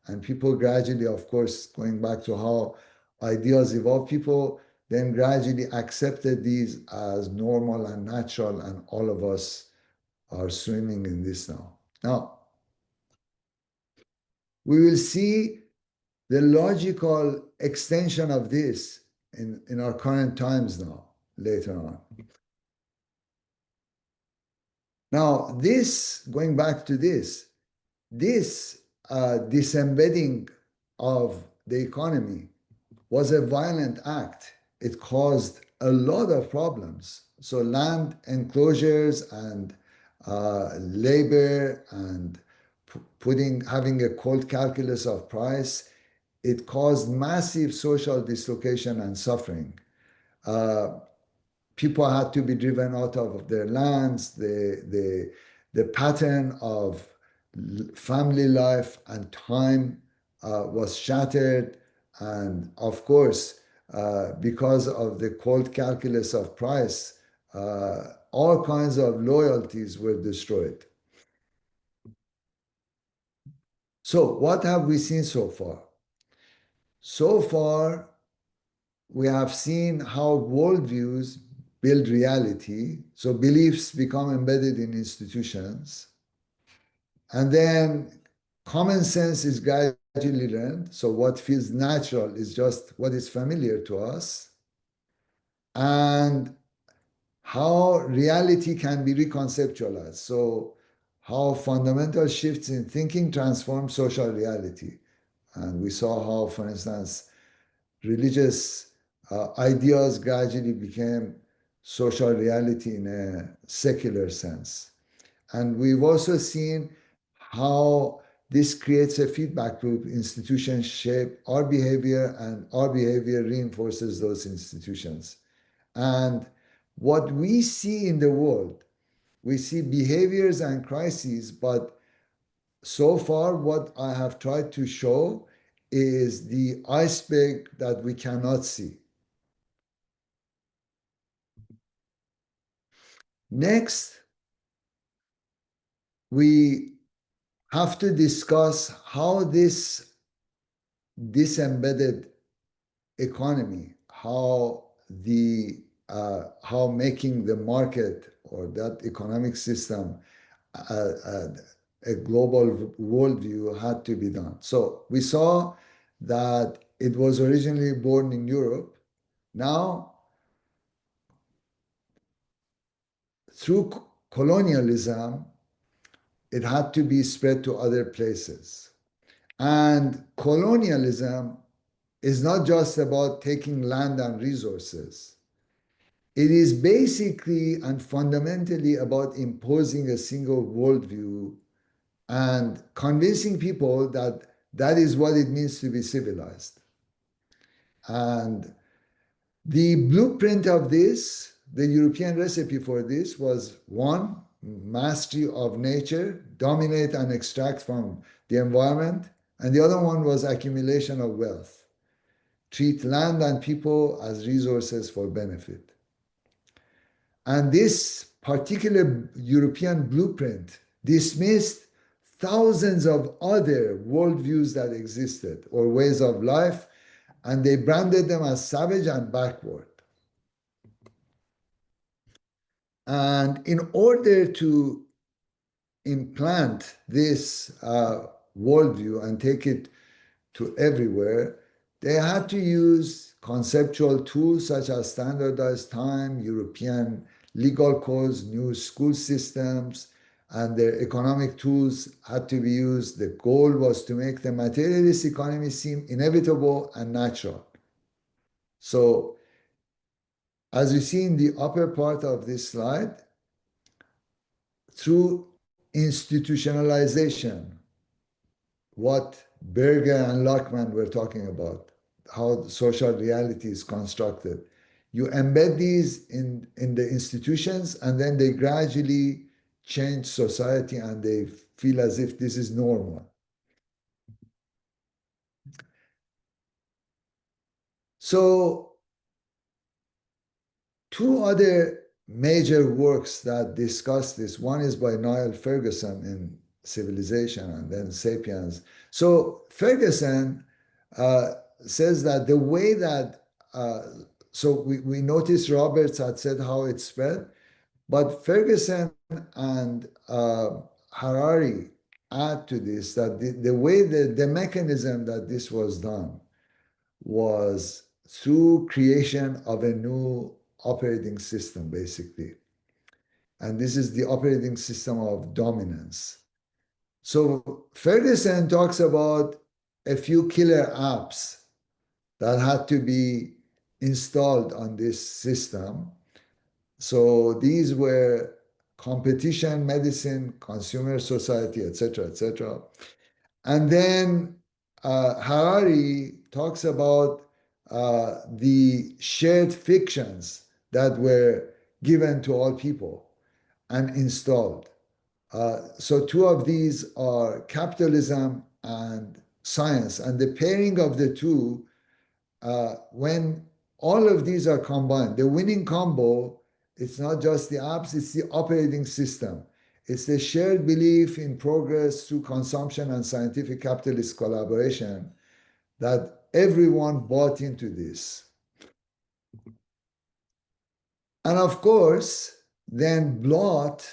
And people gradually, of course, going back to how ideas evolve, people then gradually accepted these as normal and natural, and all of us are swimming in this now. Now, we will see the logical extension of this in our current times now, later on. Now, this, going back to this disembedding of the economy was a violent act. It caused a lot of problems. So land enclosures and labor and having a cold calculus of price, it caused massive social dislocation and suffering. People had to be driven out of their lands. The pattern of family life and time was shattered. And of course, because of the cold calculus of price, all kinds of loyalties were destroyed. So what have we seen so far? So far, we have seen how worldviews build reality. So beliefs become embedded in institutions. And then common sense is gradually learned. So what feels natural is just what is familiar to us. And how reality can be reconceptualized. So how fundamental shifts in thinking transform social reality. And we saw how, for instance, religious ideas gradually became social reality in a secular sense. And we've also seen how this creates a feedback loop. Institutions shape our behavior, and our behavior reinforces those institutions. And what we see in the world, we see behaviors and crises, but so far what I have tried to show is the iceberg that we cannot see. Next, we have to discuss how this disembedded economy, how making the market or that economic system a global worldview had to be done. So we saw that it was originally born in Europe. Now, through colonialism, it had to be spread to other places. And colonialism is not just about taking land and resources. It is basically and fundamentally about imposing a single worldview and convincing people that that is what it means to be civilized. And the blueprint of this, the European recipe for this, was one, mastery of nature, dominate and extract from the environment. And the other one was accumulation of wealth, treat land and people as resources for benefit. And this particular European blueprint dismissed thousands of other worldviews that existed or ways of life, and they branded them as savage and backward. And in order to implant this worldview and take it to everywhere, they had to use conceptual tools such as standardized time, European legal codes, new school systems, and their economic tools had to be used. The goal was to make the materialist economy seem inevitable and natural. So, as you see in the upper part of this slide, through institutionalization, what Berger and Lockman were talking about, how social reality is constructed. You embed these in the institutions, and then they gradually change society and they feel as if this is normal. So, two other major works that discuss this, one is by Niall Ferguson in Civilization and then Sapiens. So Ferguson says that the way that, so we noticed Roberts had said how it spread, but Ferguson and Harari add to this that the way the mechanism that this was done was through creation of a new operating system, basically. And this is the operating system of dominance. So Ferguson talks about a few killer apps that had to be installed on this system. So these were competition, medicine, consumer society, etc., etc. And then Harari talks about the shared fictions that were given to all people and installed. So two of these are capitalism and science, and the pairing of the two, when all of these are combined, the winning combo, it's not just the apps, it's the operating system. It's the shared belief in progress through consumption and scientific capitalist collaboration that everyone bought into this. And of course, then Blot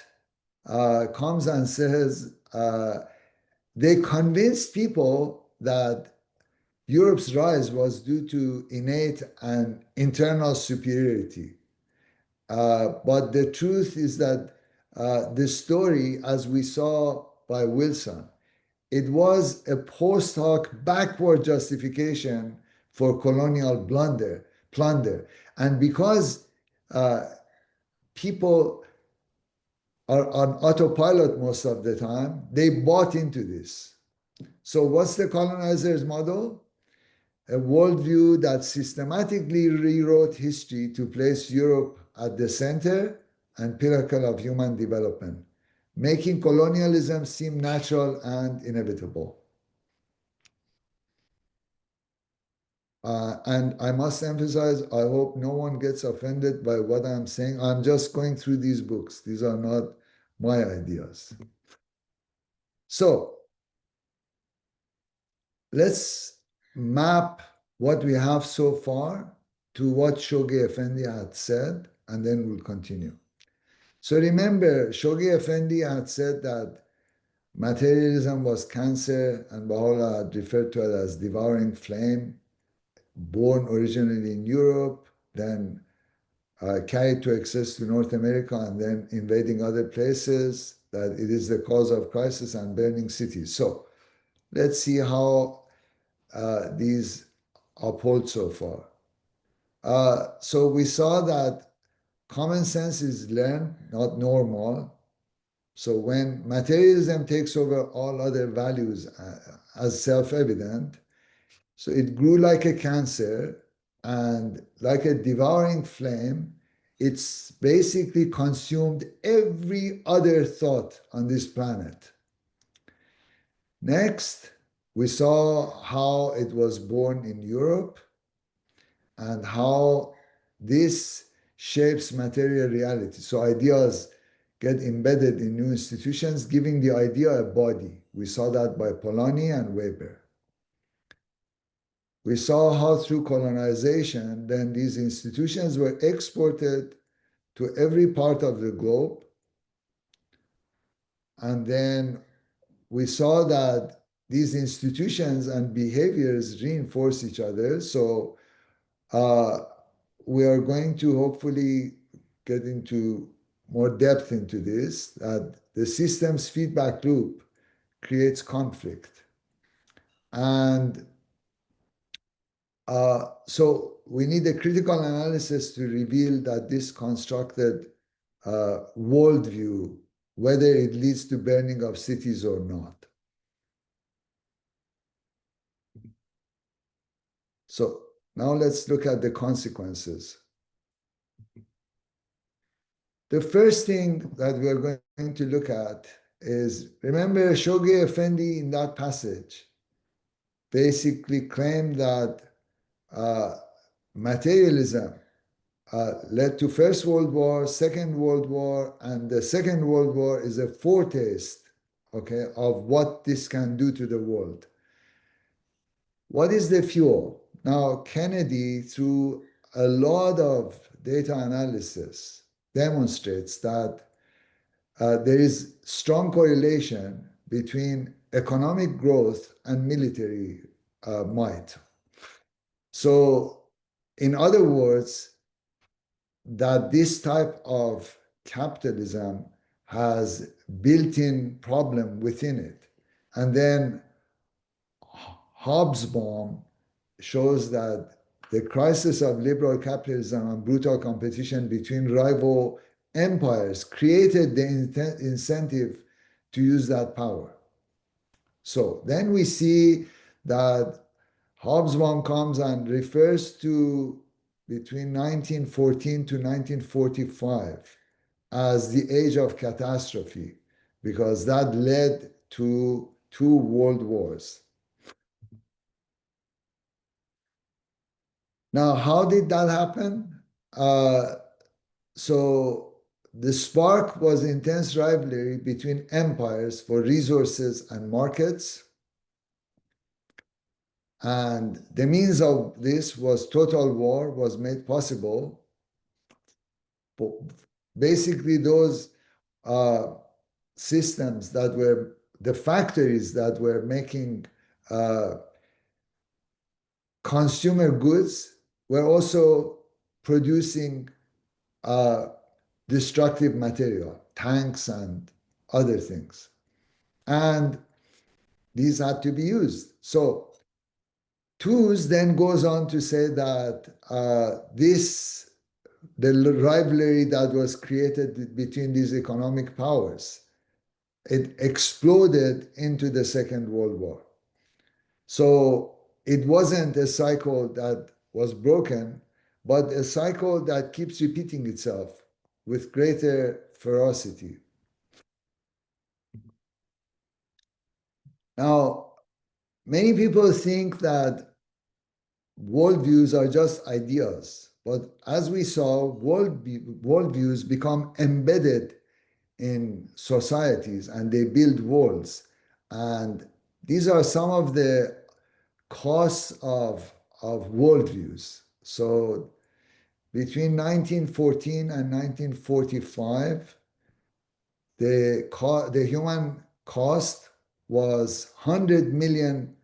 comes and says they convinced people that Europe's rise was due to innate and internal superiority. But the truth is that the story, as we saw by Wilson, it was a post hoc backward justification for colonial plunder. And because people are on autopilot most of the time, they bought into this. So what's the colonizer's model? A worldview that systematically rewrote history to place Europe at the center and pinnacle of human development, making colonialism seem natural and inevitable. And I must emphasize, I hope no one gets offended by what I'm saying. I'm just going through these books. These are not my ideas. So let's map what we have so far to what Shoghi Effendi had said, and then we'll continue. So remember, Shoghi Effendi had said that materialism was cancer, and Baha'u'lláh had referred to it as devouring flame, born originally in Europe, then carried to excess to North America, and then invading other places, that it is the cause of crisis and burning cities. So let's see how these uphold so far. So we saw that common sense is learned, not normal. So when materialism takes over all other values as self-evident, so it grew like a cancer, and like a devouring flame, it's basically consumed every other thought on this planet. Next, we saw how it was born in Europe and how this shapes material reality. So ideas get embedded in new institutions, giving the idea a body. We saw that by Polanyi and Weber. We saw how through colonization, then these institutions were exported to every part of the globe. And then we saw that these institutions and behaviors reinforce each other. So we are going to hopefully get into more depth into this, that the system's feedback loop creates conflict. And so we need a critical analysis to reveal that this constructed worldview, whether it leads to burning of cities or not. So now let's look at the consequences. The first thing that we are going to look at is, remember Shoghi Effendi in that passage basically claimed that materialism led to First World War, Second World War, and the Second World War is a foretaste, okay, of what this can do to the world. What is the fuel? Now, Kennedy, through a lot of data analysis, demonstrates that there is strong correlation between economic growth and military might. So, in other words, that this type of capitalism has built-in problem within it. And then Hobsbawm shows that the crisis of liberal capitalism and brutal competition between rival empires created the incentive to use that power. So then we see that Hobsbawm comes and refers to between 1914 to 1945 as the age of catastrophe, because that led to 2 world wars. Now, how did that happen? So the spark was intense rivalry between empires for resources and markets. And the means of this was total war was made possible. Basically, those systems that were the factories that were making consumer goods were also producing destructive material, tanks and other things. And these had to be used. So Tooze then goes on to say that the rivalry that was created between these economic powers, it exploded into the Second World War. So it wasn't a cycle that was broken, but a cycle that keeps repeating itself with greater ferocity. Now, many people think that worldviews are just ideas, but as we saw, worldviews become embedded in societies and they build worlds. And these are some of the costs of worldviews. So between 1914 and 1945, the human cost was 100 million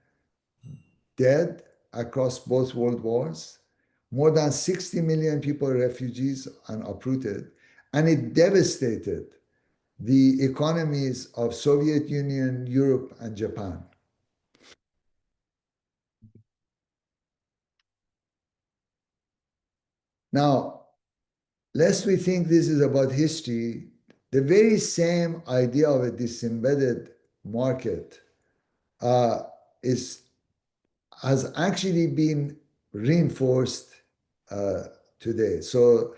dead across both world wars, more than 60 million people refugees and uprooted, and it devastated the economies of Soviet Union, Europe, and Japan. Now, lest we think this is about history, the very same idea of a disembedded market has actually been reinforced today. So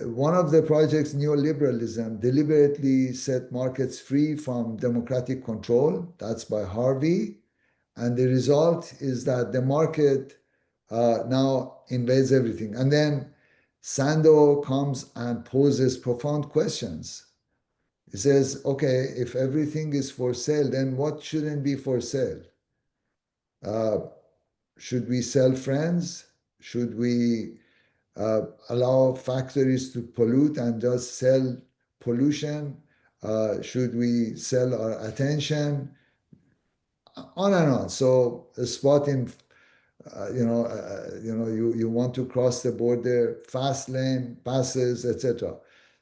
one of the projects, neoliberalism, deliberately set markets free from democratic control. That's by Harvey. And the result is that the market now invades everything. And then Sando comes and poses profound questions. He says, okay, if everything is for sale, then what shouldn't be for sale? Should we sell friends? Should we allow factories to pollute and just sell pollution? Should we sell our attention? on and on. So a spot in, you want to cross the border, fast lane, passes, etc.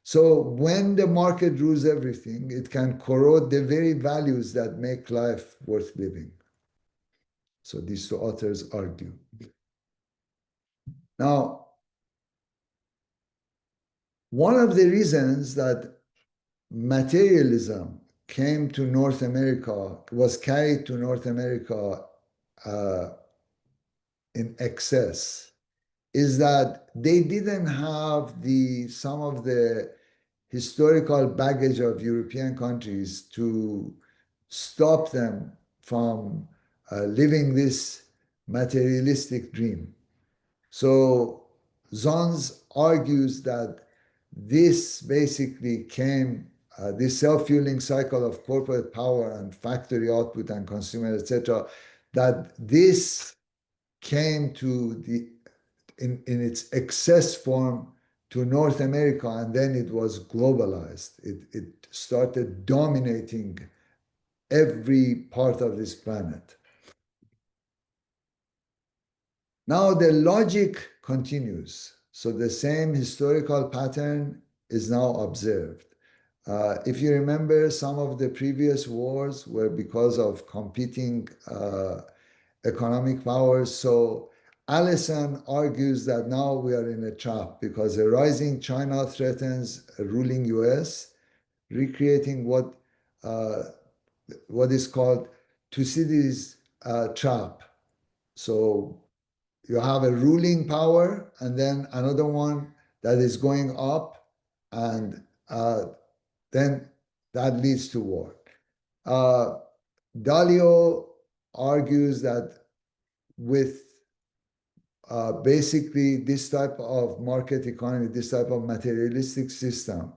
So when the market rules everything, it can corrode the very values that make life worth living. So these two authors argue. Now, one of the reasons that materialism came to North America, was carried to North America in excess, is that they didn't have some of the historical baggage of European countries to stop them from living this materialistic dream. So Zons argues that this basically came, this self-fueling cycle of corporate power and factory output and consumer, etc., that this came to in its excess form to North America, and then it was globalized. It started dominating every part of this planet. Now the logic continues. So the same historical pattern is now observed. If you remember, some of the previous wars were because of competing economic powers. So Allison argues that now we are in a trap because a rising China threatens a ruling US, recreating what is called Thucydides' trap. So you have a ruling power and then another one that is going up, and then that leads to war. Dalio argues that with basically this type of market economy, this type of materialistic system,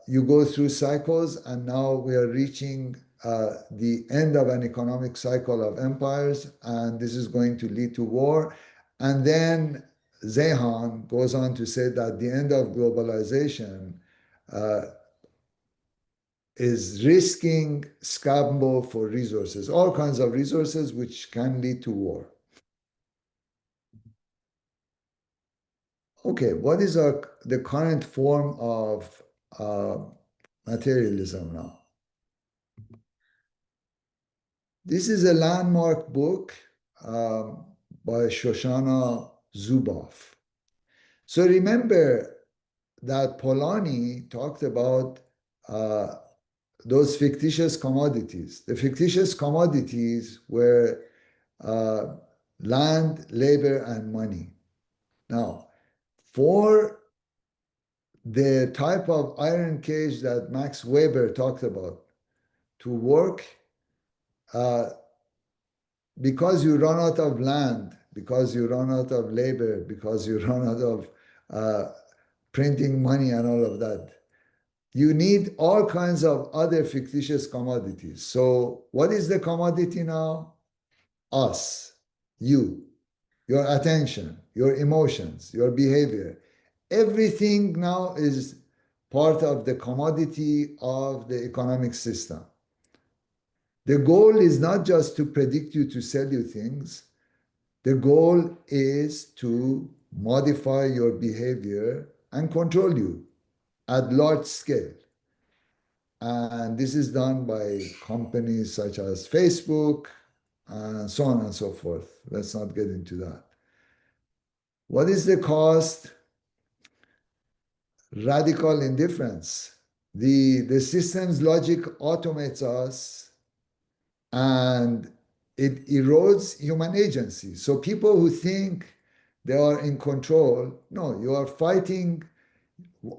you go through cycles, and now we are reaching the end of an economic cycle of empires, and this is going to lead to war. And then Zehan goes on to say that the end of globalization is risking scramble for resources, all kinds of resources, which can lead to war. Okay, what is the current form of materialism now? This is a landmark book by Shoshana Zuboff. So remember that Polanyi talked about those fictitious commodities. The fictitious commodities were land, labor, and money. Now, for the type of iron cage that Max Weber talked about to work, because you run out of land, because you run out of labor, because you run out of printing money and all of that, you need all kinds of other fictitious commodities. So what is the commodity now? Us, you, your attention, your emotions, your behavior. Everything now is part of the commodity of the economic system. The goal is not just to predict you, to sell you things. The goal is to modify your behavior and control you at large scale. And this is done by companies such as Facebook and so on and so forth. Let's not get into that. What is the cost? Radical indifference. The system's logic automates us, and it erodes human agency. So people who think they are in control, no, you are fighting,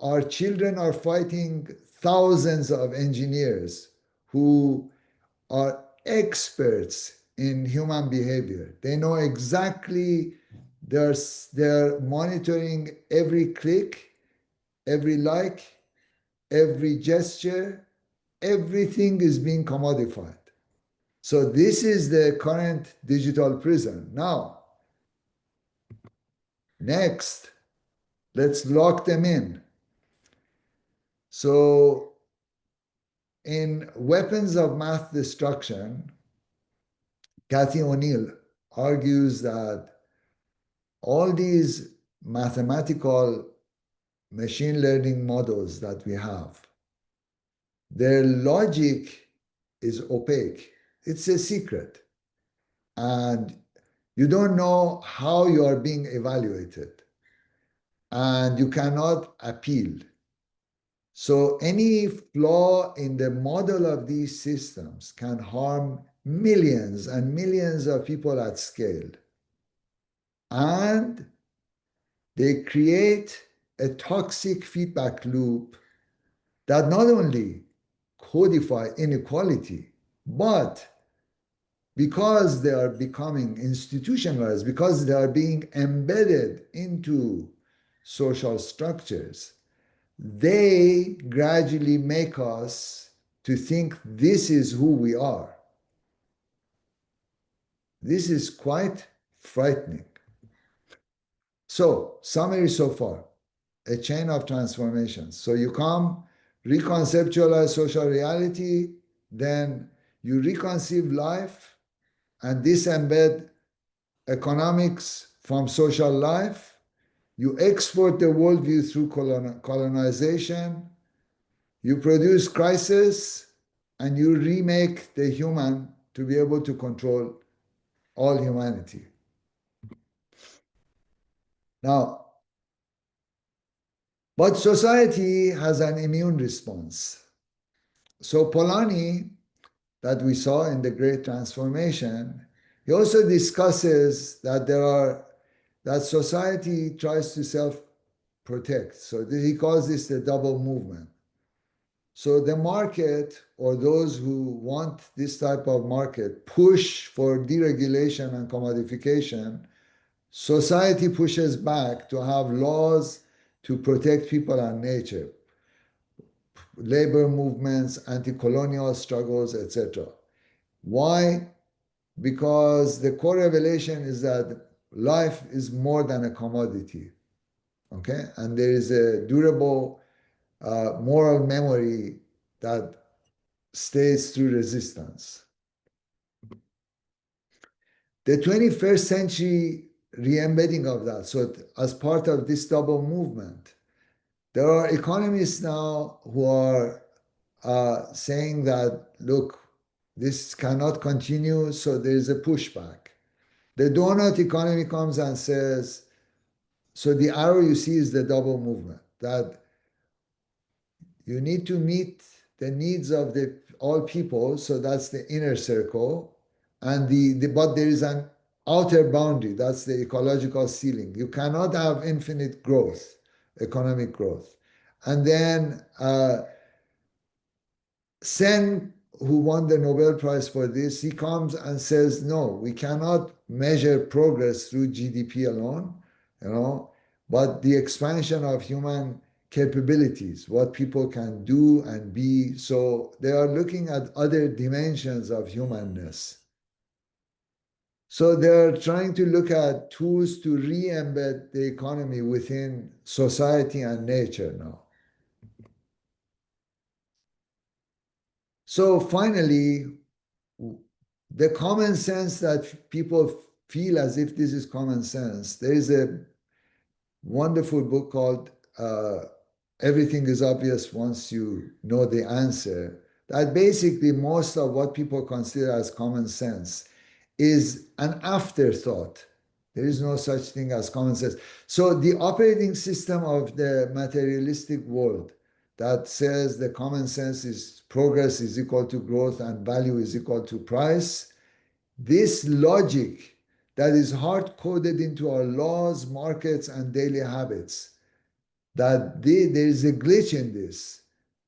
our children are fighting thousands of engineers who are experts in human behavior. They know exactly, they're monitoring every click, every like, every gesture, everything is being commodified. So this is the current digital prison. Now, next, let's lock them in. So in weapons of mass destruction, Cathy O'Neill argues that all these mathematical machine learning models that we have, their logic is opaque. It's a secret. And you don't know how you are being evaluated. And you cannot appeal. So any flaw in the model of these systems can harm millions and millions of people at scale. And they create a toxic feedback loop that not only codify inequality, but because they are becoming institutionalized, because they are being embedded into social structures, they gradually make us to think this is who we are. This is quite frightening. So, summary so far, a chain of transformations. So you come, reconceptualize social reality, then you reconceive life and disembed economics from social life. You export the worldview through colonization. You produce crisis, and you remake the human to be able to control all humanity. Now, but society has an immune response. So Polanyi, that we saw in the Great Transformation, he also discusses that that society tries to self-protect. So he calls this the double movement. So the market, or those who want this type of market, push for deregulation and commodification. Society pushes back to have laws to protect people and nature, labor movements, anti-colonial struggles, etc. Why? Because the core revelation is that life is more than a commodity, okay? And there is a durable moral memory that stays through resistance. The 21st century re-embedding of that, so as part of this double movement, there are economists now who are saying that, look, this cannot continue, so there is a pushback. The donut economy comes and says, so the arrow you see is the double movement, that you need to meet the needs of all people, so that's the inner circle, and but there is an outer boundary, that's the ecological ceiling. You cannot have infinite growth, economic growth. And then Sen, who won the Nobel Prize for this, he comes and says, no, we cannot measure progress through GDP alone, but the expansion of human capabilities, what people can do and be. So they are looking at other dimensions of humanness. So they're trying to look at tools to re-embed the economy within society and nature now. So finally, the common sense that people feel as if this is common sense, there is a wonderful book called Everything is Obvious Once You Know the Answer, that basically most of what people consider as common sense is an afterthought. There is no such thing as common sense. So the operating system of the materialistic world that says the common sense is progress is equal to growth and value is equal to price, this logic that is hard-coded into our laws, markets, and daily habits, that there is a glitch in this.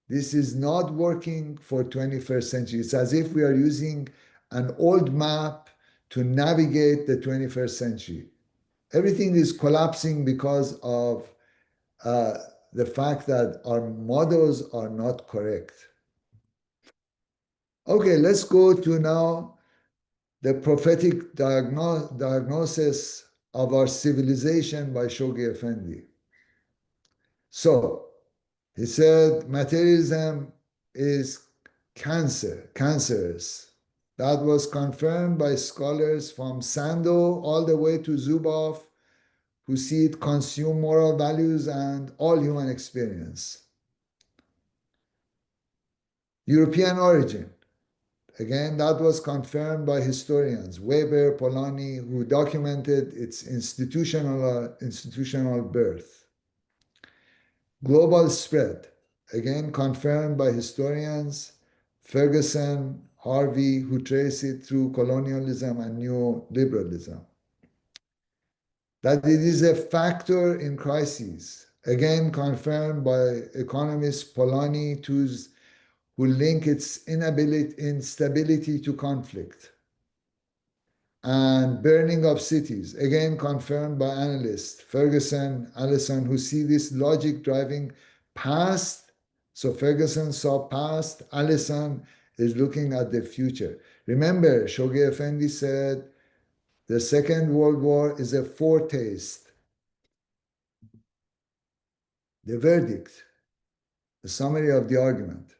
This is not working for 21st century. It's as if we are using an old map to navigate the 21st century. Everything is collapsing because of the fact that our models are not correct. Okay, let's go to now the prophetic diagnosis of our civilization by Shoghi Effendi. So, he said materialism is cancerous. That was confirmed by scholars from Sandow all the way to Zuboff, who see it consume moral values and all human experience. European origin. Again, that was confirmed by historians, Weber, Polanyi, who documented its institutional birth. Global spread. Again, confirmed by historians, Ferguson, Harvey, who trace it through colonialism and neoliberalism. That it is a factor in crises, again confirmed by economist Polanyi, who link its instability to conflict. And burning of cities, again confirmed by analysts Ferguson, Allison, who see this logic driving past. So Ferguson saw past, Allison is looking at the future. Remember, Shoghi Effendi said, the Second World War is a foretaste. The verdict, the summary of the argument.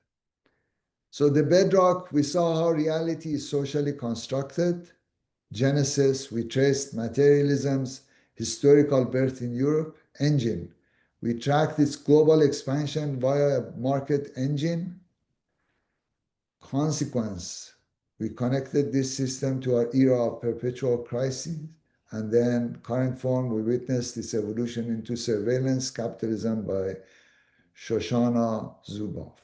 So the bedrock, we saw how reality is socially constructed. Genesis, we traced materialism's historical birth in Europe. Engine, we tracked its global expansion via a market engine. Consequence, we connected this system to our era of perpetual crises. And then current form, we witnessed its evolution into surveillance capitalism by Shoshana Zuboff.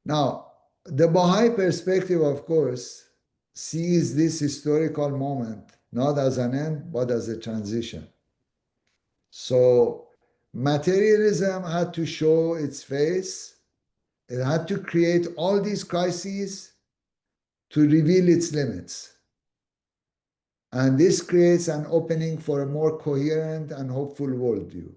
Now, the Baha'i perspective, of course, sees this historical moment not as an end, but as a transition. So materialism had to show its face. It had to create all these crises to reveal its limits. And this creates an opening for a more coherent and hopeful worldview.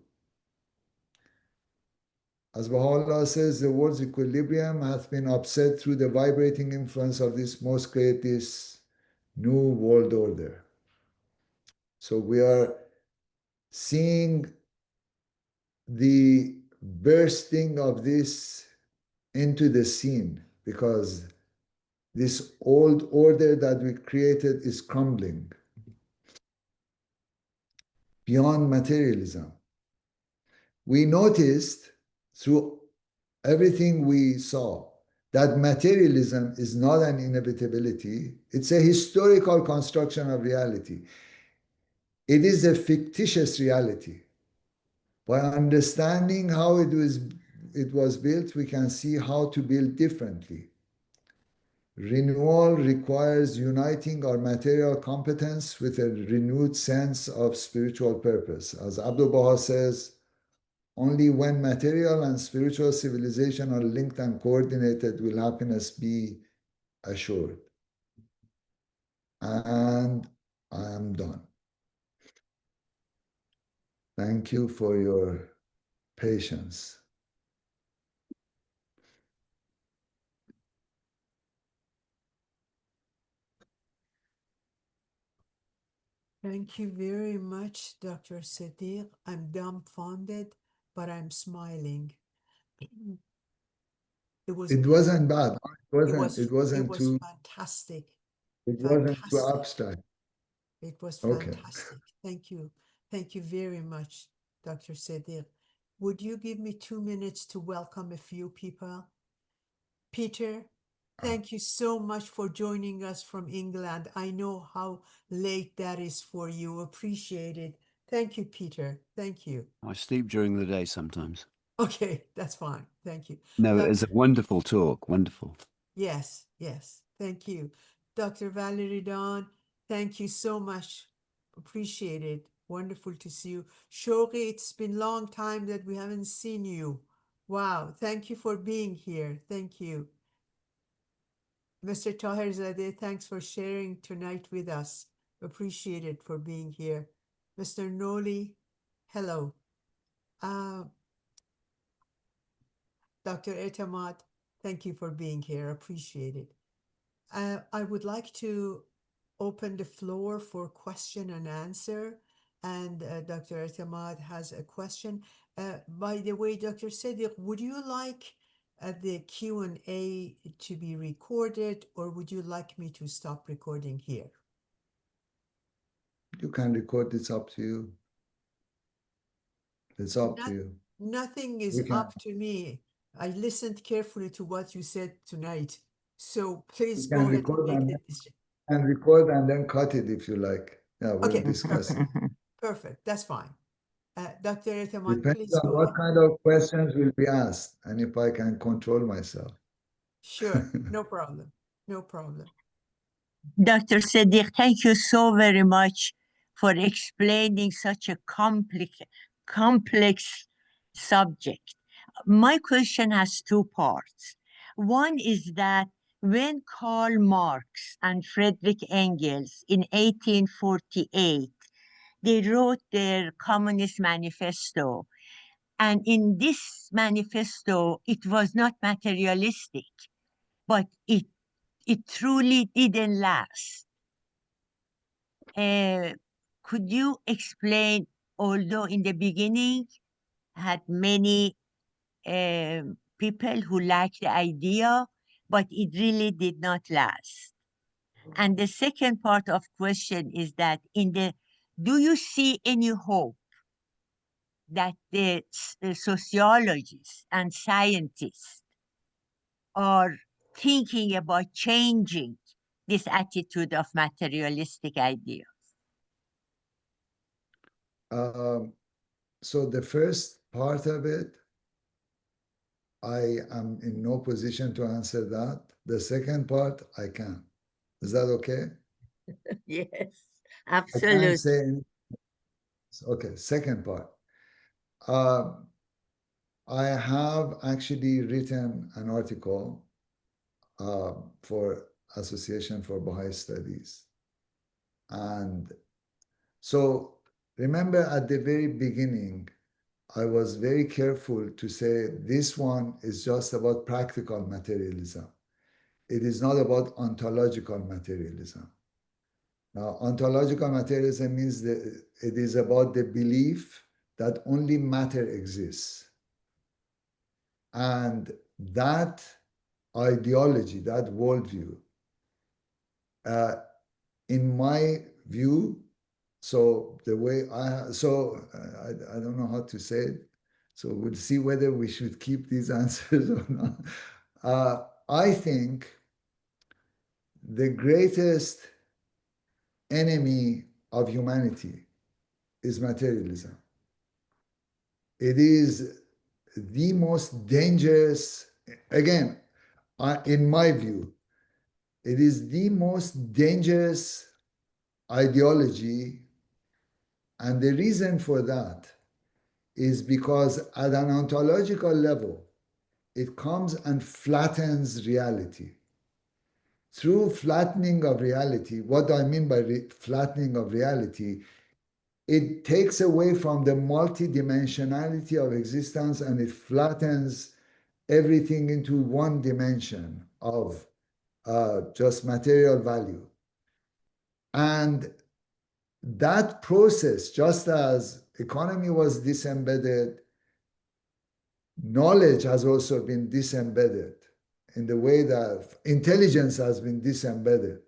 As Baha'u'lláh says, the world's equilibrium hath been upset through the vibrating influence of this most great, this new world order. So we are seeing the bursting of this into the scene, because this old order that we created is crumbling beyond materialism. We noticed through everything we saw that materialism is not an inevitability. It's a historical construction of reality. It is a fictitious reality. By understanding how it was built, we can see how to build differently. Renewal requires uniting our material competence with a renewed sense of spiritual purpose. As Abdul Baha says, only when material and spiritual civilization are linked and coordinated will happiness be assured. And I am done. Thank you for your patience. Thank you very much, Dr. Sedig. I'm dumbfounded, but I'm smiling. It wasn't bad. It wasn't too fantastic. It wasn't too Fantastic. abstract. It was Okay. fantastic. Thank you. Thank you very much, Dr. Sedig. Would you give me 2 minutes to welcome a few people? Peter, thank you so much for joining us from England. I know how late that is for you. Appreciate it. Thank you, Peter. Thank you. I sleep during the day sometimes. Okay, that's fine. Thank you. No, it was a wonderful talk. Wonderful. Yes, yes. Thank you. Dr. Valerie Dawn, thank you so much. Appreciate it. Wonderful to see you. Shoghi, it's been a long time that we haven't seen you. Wow. Thank you for being here. Thank you. Mr. Taherzadeh, thanks for sharing tonight with us. Appreciate it for being here. Mr. Noli, hello. Dr. Etamad, thank you for being here. Appreciate it. I would like to open the floor for question and answer. And Dr. Etamad has a question. By the way, Dr. Sedig, would you like the Q&A to be recorded, or would you like me to stop recording here? You can record, it's up to you. It's up to you. Nothing is We can- up to me. I listened carefully to what you said tonight. So please You go can ahead and record make and, the decision. and record and then cut it if you like. Yeah, we'll Okay, discuss it. Perfect. That's fine. Dr. Eteman, Depends please on go what ahead. kind of questions will be asked and if I can control myself. Sure, no problem. No problem. Dr. Sedig, thank you so very much for explaining such a complex subject. My question has two parts. One is that when Karl Marx and Friedrich Engels in 1848, they wrote their Communist Manifesto, and in this manifesto, it was not materialistic, but it truly didn't last. Could you explain, although in the beginning had many people who liked the idea, but it really did not last? And the second part of question is that do you see any hope that the sociologists and scientists are thinking about changing this attitude of materialistic ideas? So the first part of it, I am in no position to answer that. The second part, I can. Is that okay? Yes, I absolutely. can't say anything. Okay, second part. I have actually written an article for Association for Baha'i Studies. And so remember at the very beginning, I was very careful to say this one is just about practical materialism. It is not about ontological materialism. Now, ontological materialism means that it is about the belief that only matter exists. And that ideology, that worldview, in my view, so the way I don't know how to say it. So we'll see whether we should keep these answers or not. I think the greatest enemy of humanity is materialism. It is the most dangerous, again, in my view, it is the most dangerous ideology. And the reason for that is because at an ontological level, it comes and flattens reality. Through flattening of reality, what do I mean by flattening of reality? It takes away from the multidimensionality of existence and it flattens everything into one dimension of just material value. And that process, just as economy was disembedded, knowledge has also been disembedded in the way that intelligence has been disembedded.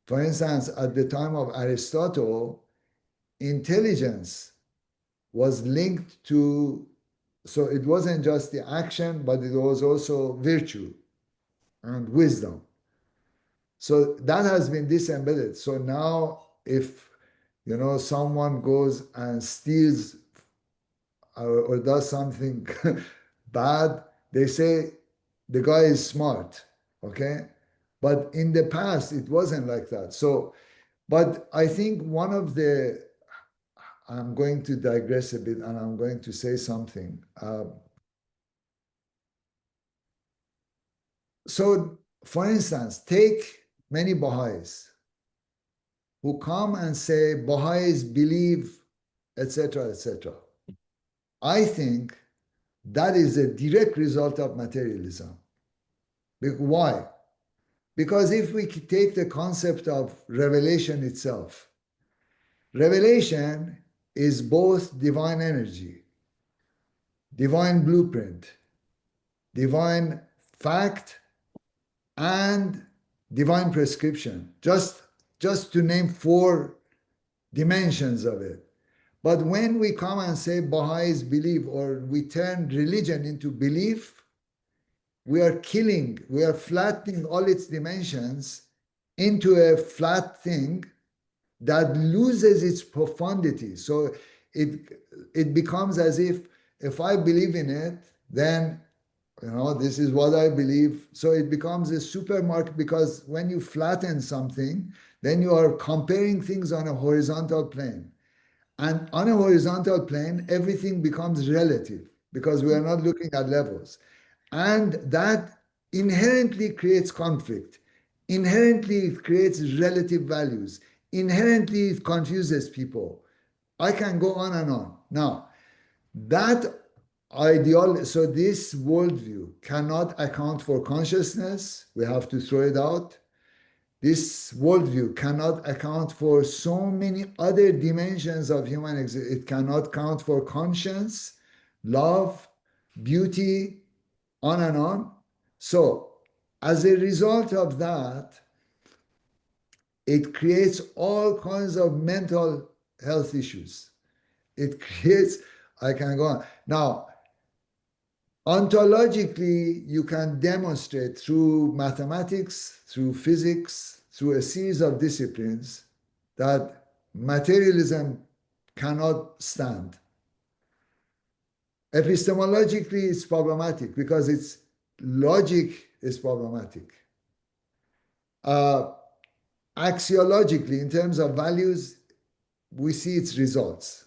For instance, at the time of Aristotle, intelligence was linked to, so it wasn't just the action, but it was also virtue and wisdom. So that has been disembedded. So now if someone goes and steals or does something bad, they say the guy is smart, okay? But in the past, it wasn't like that. So, but I think I'm going to digress a bit and I'm going to say something. So, for instance, take many Baha'is who come and say Baha'is believe, etc., etc. I think that is a direct result of materialism. Why? Because if we take the concept of revelation itself, revelation is both divine energy, divine blueprint, divine fact, and divine prescription, just to name 4 dimensions of it. But when we come and say Baha'is believe, or we turn religion into belief, we are killing, we are flattening all its dimensions into a flat thing that loses its profundity. So it becomes as if I believe in it, then this is what I believe. So it becomes a supermarket, because when you flatten something, then you are comparing things on a horizontal plane. And on a horizontal plane, everything becomes relative, because we are not looking at levels. And that inherently creates conflict. Inherently, it creates relative values. Inherently, it confuses people. I can go on and on. Now, that ideology, so this worldview cannot account for consciousness. We have to throw it out. This worldview cannot account for so many other dimensions of human existence. It cannot count for conscience, love, beauty, on and on. So, as a result of that, it creates all kinds of mental health issues. It creates, I can go on. Now, ontologically, you can demonstrate through mathematics, through physics, through a series of disciplines that materialism cannot stand. Epistemologically, it's problematic because its logic is problematic. Axiologically, in terms of values, we see its results.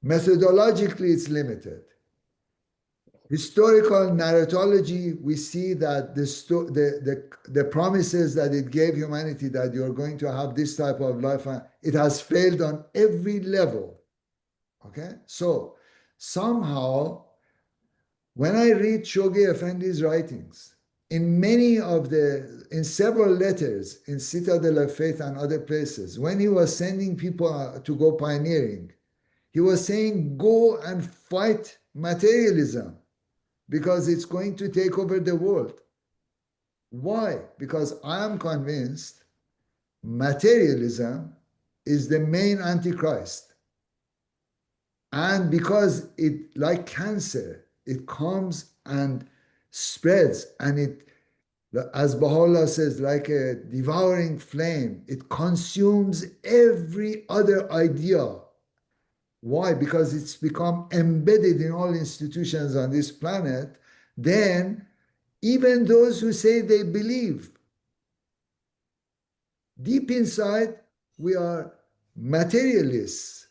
Methodologically, it's limited. Historical narratology, we see that the promises that it gave humanity, that you're going to have this type of life, it has failed on every level. Okay? So somehow, when I read Shoghi Effendi's writings, in several letters in Citadel of Faith and other places, when he was sending people to go pioneering, he was saying, go and fight materialism, because it's going to take over the world. Why? Because I am convinced materialism is the main antichrist. And because it, like cancer, it comes and spreads, and it, as Baha'u'lláh says, like a devouring flame, it consumes every other idea. Why? Because it's become embedded in all institutions on this planet. Then, even those who say they believe, deep inside, we are materialists,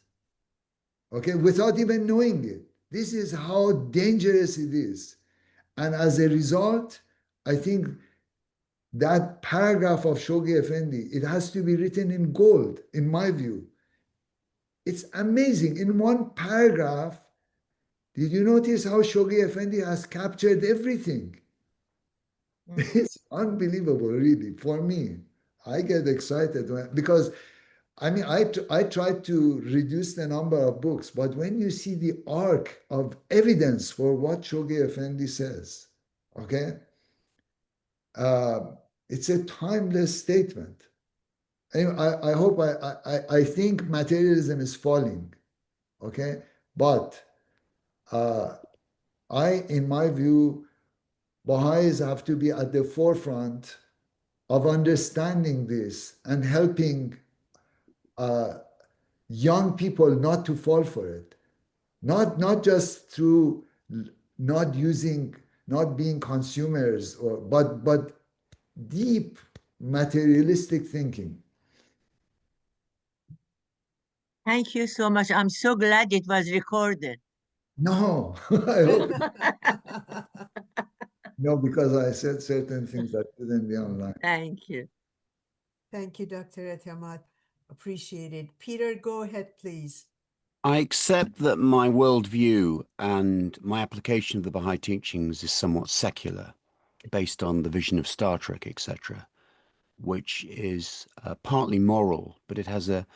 okay, without even knowing it. This is how dangerous it is. And as a result, I think that paragraph of Shoghi Effendi, it has to be written in gold, in my view. It's amazing. In one paragraph, did you notice how Shoghi Effendi has captured everything? It's unbelievable, really, for me. I get excited because, I mean, I try to reduce the number of books, but when you see the arc of evidence for what Shoghi Effendi says, okay, it's a timeless statement. Anyway, I think materialism is falling, okay, but in my view, Baha'is have to be at the forefront of understanding this and helping young people not to fall for it. Not just through not being consumers, but deep materialistic thinking. Thank you so much. I'm so glad it was recorded. No, I hope no, because I said certain things that shouldn't be online. Thank you. Thank you, Dr. Etiamat. Appreciate it. Peter, go ahead, please. I accept that my worldview and my application of the Baha'i teachings is somewhat secular, based on the vision of Star Trek, etc., which is partly moral, but it has a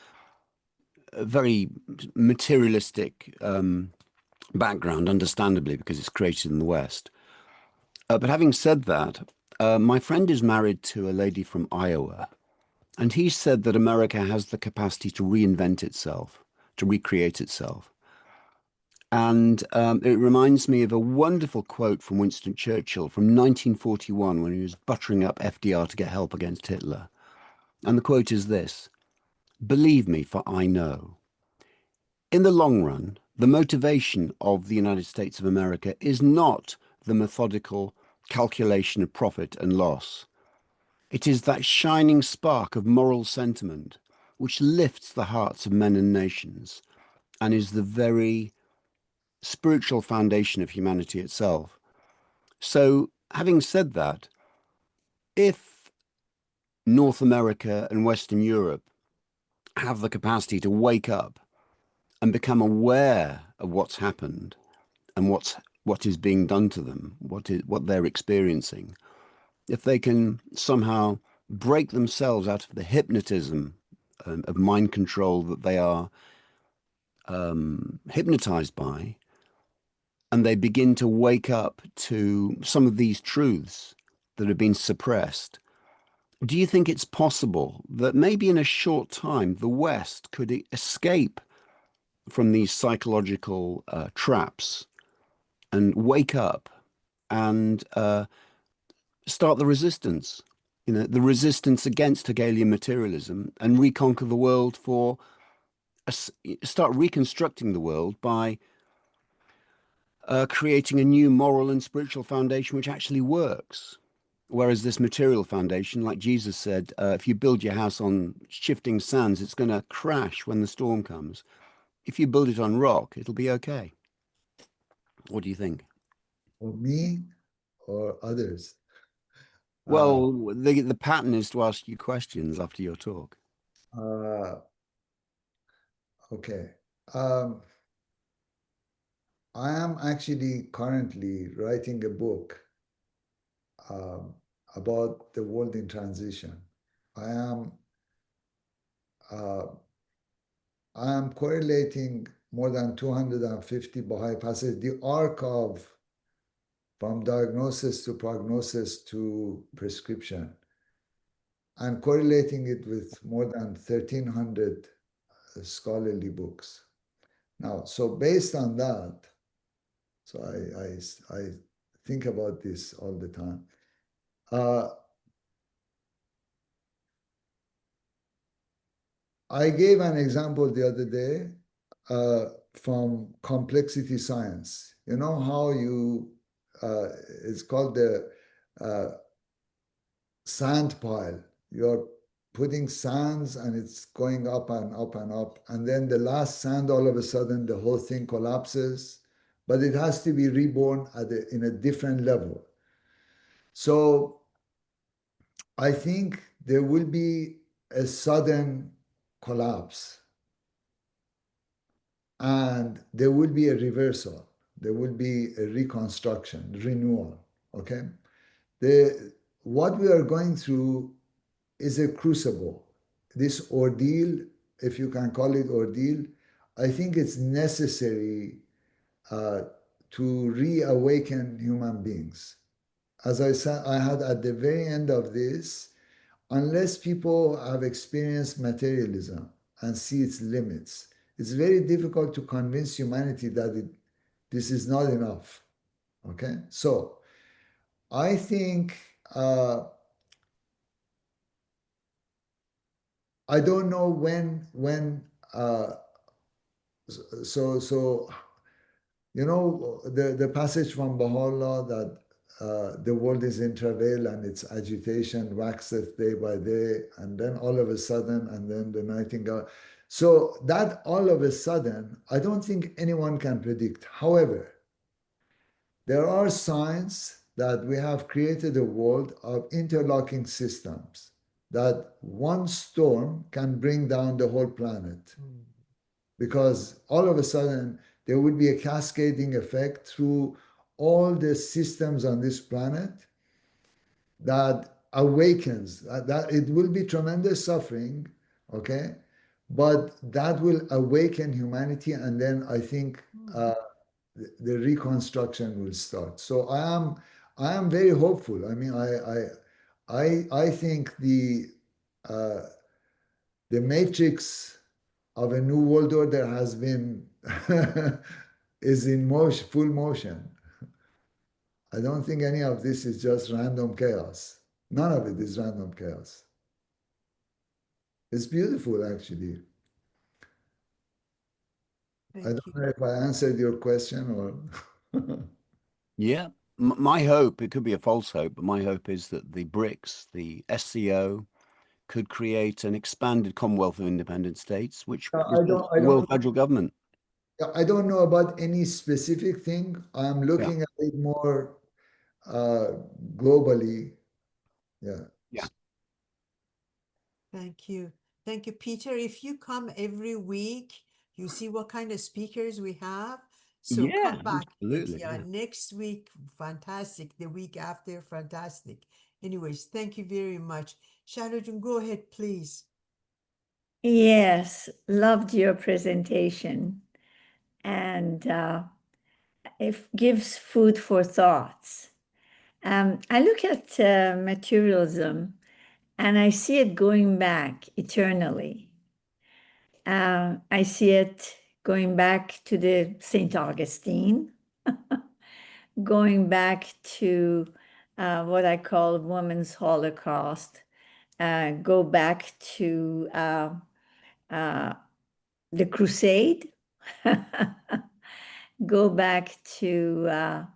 very materialistic background, understandably, because it's created in the West. But having said that, my friend is married to a lady from Iowa, and he said that America has the capacity to reinvent itself, to recreate itself. And it reminds me of a wonderful quote from Winston Churchill from 1941 when he was buttering up FDR to get help against Hitler. And the quote is this: "Believe me, for I know. In the long run, the motivation of the United States of America is not the methodical calculation of profit and loss. It is that shining spark of moral sentiment which lifts the hearts of men and nations and is the very spiritual foundation of humanity itself." So, having said that, if North America and Western Europe have the capacity to wake up and become aware of what's happened and what is being done to them, what they're experiencing, if they can somehow break themselves out of the hypnotism of mind control that they are hypnotized by, and they begin to wake up to some of these truths that have been suppressed, do you think it's possible that maybe in a short time the West could escape from these psychological traps and wake up and start the resistance, the resistance against Hegelian materialism, and reconquer the world start reconstructing the world by creating a new moral and spiritual foundation which actually works? Whereas this material foundation, like Jesus said, if you build your house on shifting sands, it's going to crash when the storm comes. If you build it on rock, it'll be okay. What do you think? Or me or others? Well, the pattern is to ask you questions after your talk. Okay. I am actually currently writing a book about the world in transition. I am correlating more than 250 Baha'i passages, the arc of from diagnosis to prognosis to prescription, and correlating it with more than 1,300 scholarly books. Now, so based on that, so I think about this all the time. I gave an example the other day from complexity science. You know how it's called the sand pile. You're putting sands and it's going up and up and up. And then the last sand, all of a sudden, the whole thing collapses. But it has to be reborn in a different level. So I think there will be a sudden collapse. And there will be a reversal. There will be a reconstruction, renewal, okay? What we are going through is a crucible. This ordeal, if you can call it ordeal, I think it's necessary to reawaken human beings. As I said, I had at the very end of this, unless people have experienced materialism and see its limits, it's very difficult to convince humanity that this is not enough. Okay, so I think I don't know when. So you know the passage from Bahá'u'lláh that the world is in travail and its agitation waxeth day by day, and then all of a sudden, and then the nightingale. So that all of a sudden, I don't think anyone can predict. However, there are signs that we have created a world of interlocking systems, that one storm can bring down the whole planet. Because all of a sudden, there will be a cascading effect through all the systems on this planet that awakens, that it will be tremendous suffering, okay? But that will awaken humanity, and then I think the reconstruction will start. So I am very hopeful. I mean, I think the matrix of a new world order has been is in motion, full motion. I don't think any of this is just random chaos. None of it is random chaos. It's beautiful, actually. I don't know if I answered your question or. Yeah. My hope, it could be a false hope, but my hope is that the BRICS, the SCO, could create an expanded Commonwealth of Independent States, which represents the world federal government. I don't know about any specific thing. I'm looking at it more globally. Yeah. Yeah. Thank you. Thank you, Peter. If you come every week, you see what kind of speakers we have. So Yeah, come back. absolutely, Yeah, yeah. next week, fantastic. The week after, fantastic. Anyways, thank you very much. Shadowjun, go ahead, please. Yes, loved your presentation, and it gives food for thoughts. I look at materialism, and I see it going back eternally. I see it going back to the St. Augustine, going back to what I call women's Holocaust, go back to the crusade, go back to,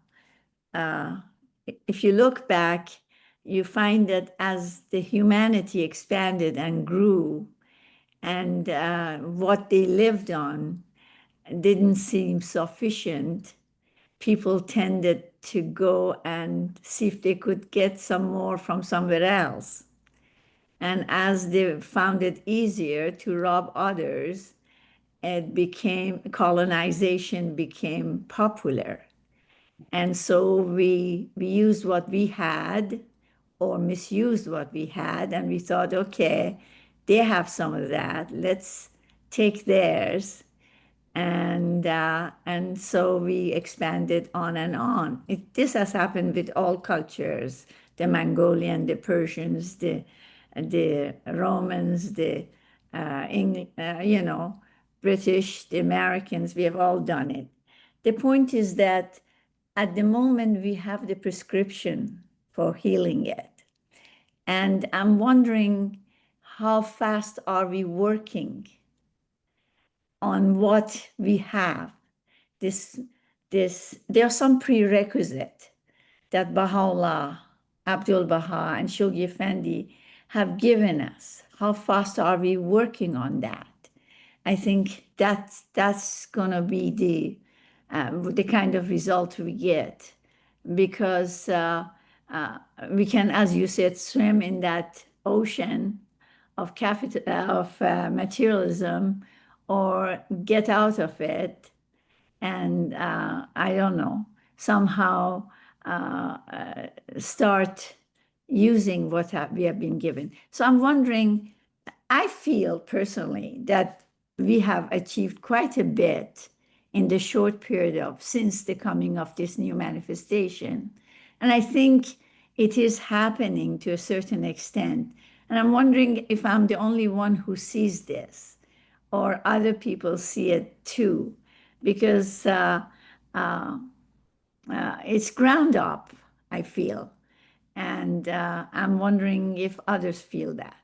if you look back, you find that as the humanity expanded and grew, and what they lived on didn't seem sufficient, people tended to go and see if they could get some more from somewhere else. And as they found it easier to rob others, colonization became popular. And so we used what we had or misused what we had, and we thought, okay, they have some of that, let's take theirs. And so we expanded on and on. This has happened with all cultures, the Mongolian, the Persians, the Romans, the British, the Americans, we have all done it. The point is that at the moment we have the prescription for healing it. And I'm wondering, how fast are we working on what we have? There are some prerequisites that Baha'u'lláh, Abdul Baha, and Shoghi Effendi have given us. How fast are we working on that? I think that's going to be the kind of result we get, because we can, as you said, swim in that ocean of materialism, or get out of it and I don't know, somehow start using what we have been given. So I'm wondering, I feel personally that we have achieved quite a bit in the short period since the coming of this new manifestation. And I think it is happening to a certain extent. And I'm wondering if I'm the only one who sees this, or other people see it too, because it's ground up, I feel. And I'm wondering if others feel that.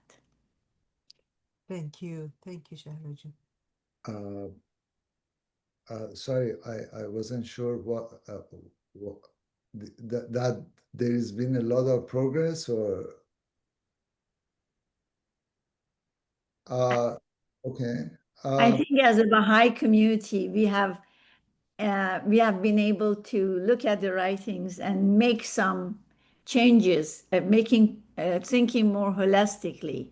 Thank you. Thank you, Shadowjun. Sorry, I wasn't sure what that there has been a lot of progress, or okay. I think as a Baha'i community, we have been able to look at the writings and make some changes, thinking more holistically,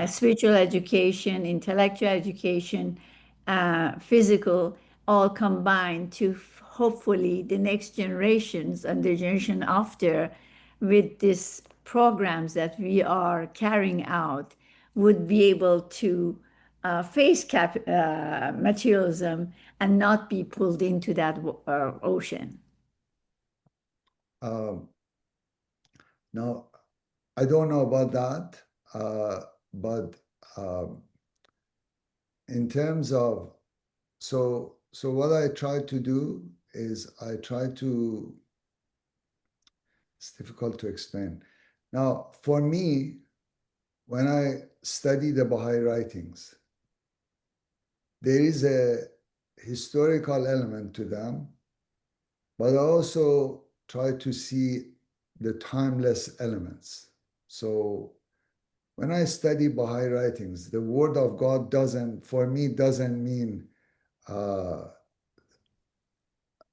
spiritual education, intellectual education, physical, all combined to hopefully the next generations and the generation after, with these programs that we are carrying out, would be able to face materialism and not be pulled into that ocean? Now, I don't know about that, but in terms of, so what I try to do is it's difficult to explain. Now, for me, when I study the Baha'i writings, there is a historical element to them, but I also try to see the timeless elements. So when I study Baha'i writings, the word of God for me, doesn't mean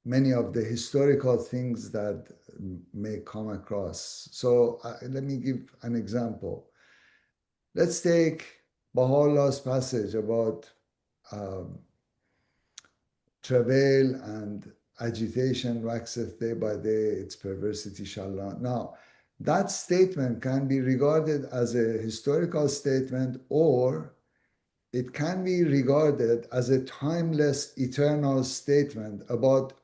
many of the historical things that may come across. So let me give an example. Let's take Baha'u'llah's passage about travail and agitation waxeth day by day, its perversity shall not. Now, that statement can be regarded as a historical statement, or it can be regarded as a timeless, eternal statement about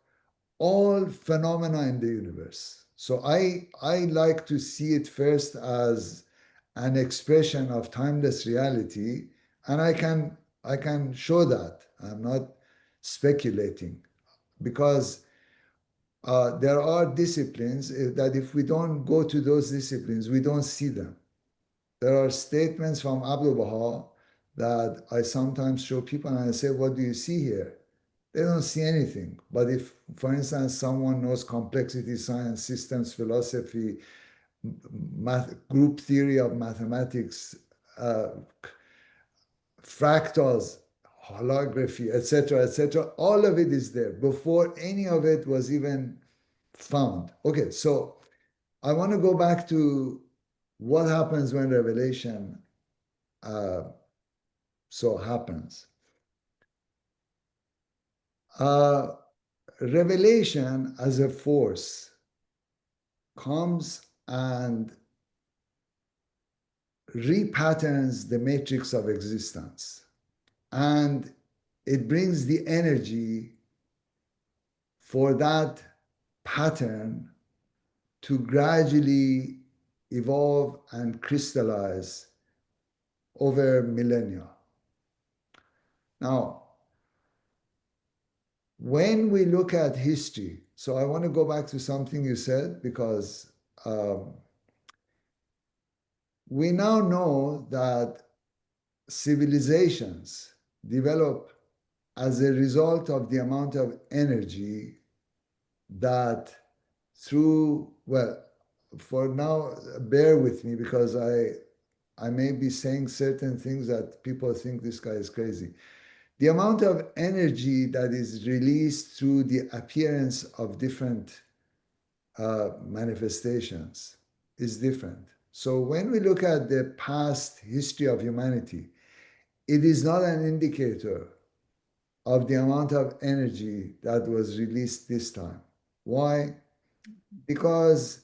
all phenomena in the universe. So I like to see it first as an expression of timeless reality, and I can show that. I'm not speculating, because there are disciplines that if we don't go to those disciplines, we don't see them. There are statements from Abdul Baha that I sometimes show people and I say, what do you see here? They don't see anything. But if, for instance, someone knows complexity science, systems philosophy, group theory of mathematics, fractals, holography, etc., all of it is there before any of it was even found. Okay, so I want to go back to what happens when revelation happens. Revelation as a force comes and repatterns the matrix of existence, and it brings the energy for that pattern to gradually evolve and crystallize over millennia. Now, when we look at history, so I want to go back to something you said, because we now know that civilizations develop as a result of the amount of energy that for now, bear with me, because I may be saying certain things that people think this guy is crazy. The amount of energy that is released through the appearance of different manifestations is different. So when we look at the past history of humanity, it is not an indicator of the amount of energy that was released this time. Why? Because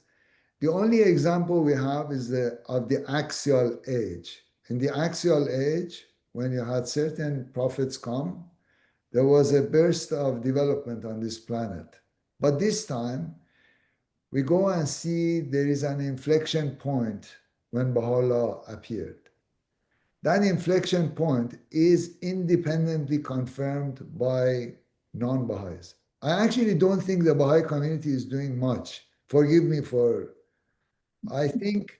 the only example we have is of the axial age. In the axial age, when you had certain prophets come, there was a burst of development on this planet. But this time, we go and see there is an inflection point when Baha'u'lláh appeared. That inflection point is independently confirmed by non-Baha'is. I actually don't think the Baha'i community is doing much. Forgive me I think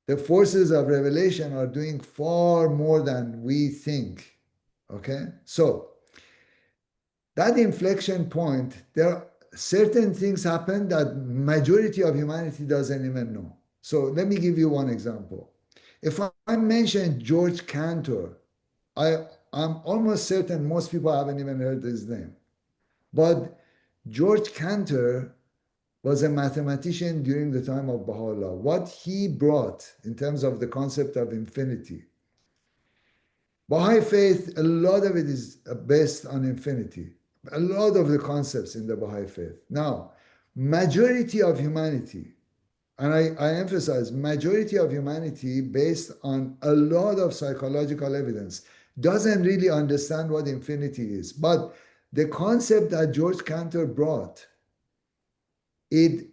the forces of revelation are doing far more than we think. Okay? So, that inflection point, there are certain things happen that majority of humanity doesn't even know. So let me give you one example. If I mention George Cantor, I'm almost certain most people haven't even heard his name. But George Cantor was a mathematician during the time of Baha'u'lláh. What he brought in terms of the concept of infinity, Baha'i faith, a lot of it is based on infinity. A lot of the concepts in the Baha'i faith. Now, majority of humanity, and I emphasize majority of humanity based on a lot of psychological evidence, doesn't really understand what infinity is. But the concept that George Cantor brought, it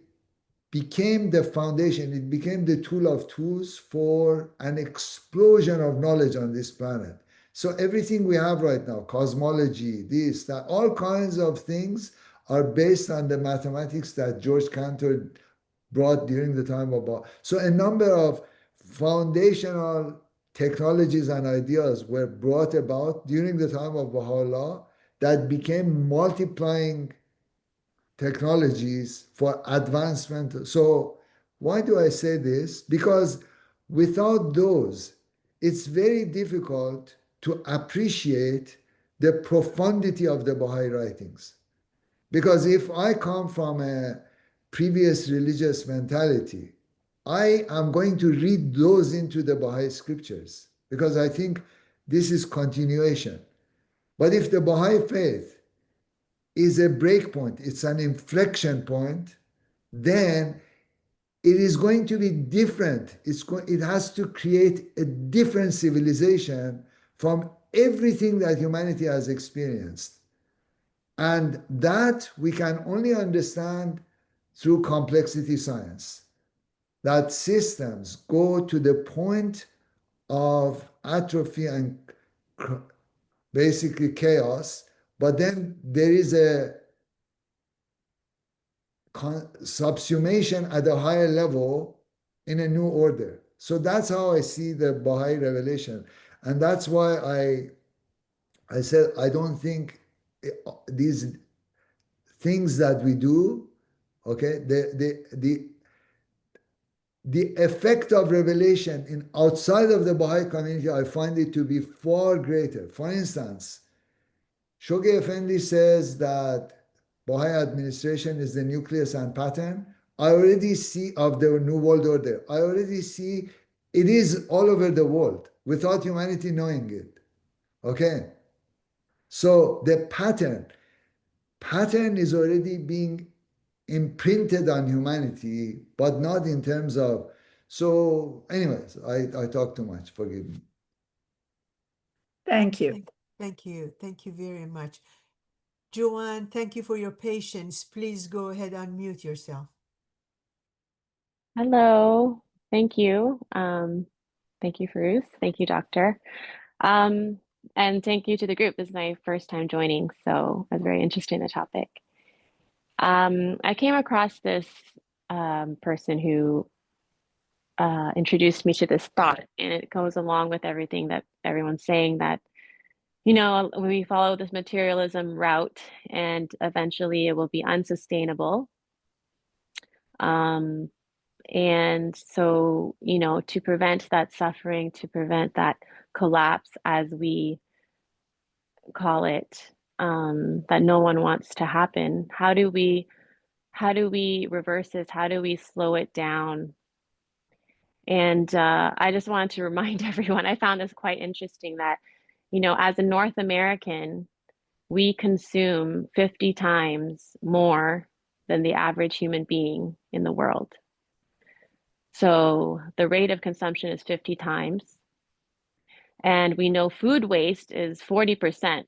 became the foundation, it became the tool of tools for an explosion of knowledge on this planet. So everything we have right now, cosmology, this, that, all kinds of things are based on the mathematics that George Cantor brought during the time of Baha'u'lláh. So a number of foundational technologies and ideas were brought about during the time of Baha'u'lláh that became multiplying technologies for advancement. So why do I say this? Because without those, it's very difficult to appreciate the profundity of the Baha'i writings. Because if I come from a previous religious mentality, I am going to read those into the Baha'i scriptures because I think this is continuation. But if the Baha'i faith is a breakpoint, it's an inflection point, then it is going to be different. It has to create a different civilization from everything that humanity has experienced. And that we can only understand through complexity science, that systems go to the point of atrophy and basically chaos, but then there is a subsumation at a higher level in a new order. So that's how I see the Baha'i revelation. And that's why I said I don't think these things that we do, okay, the effect of revelation in outside of the Baha'i community, I find it to be far greater. For instance, Shoghi Effendi says that Baha'i administration is the nucleus and pattern. I already see of the New World Order. I already see it is all over the world without humanity knowing it. Okay? So the pattern is already being imprinted on humanity, but not in terms of. So, anyways, I talk too much. Forgive me. Thank you. Thank you. Thank you very much. Joanne, thank you for your patience. Please go ahead and unmute yourself. Hello. Thank you. Thank you, Farouz. Thank you, Doctor. And thank you to the group. This is my first time joining, so I was very interested in the topic. I came across this person who introduced me to this thought, and it goes along with everything that everyone's saying, that we follow this materialism route and eventually it will be unsustainable. And so, to prevent that suffering, to prevent that collapse, as we call it, that no one wants to happen, how do we reverse this? How do we slow it down? And I just wanted to remind everyone, I found this quite interesting, that as a North American, we consume 50 times more than the average human being in the world. So the rate of consumption is 50 times. And we know food waste is 40%.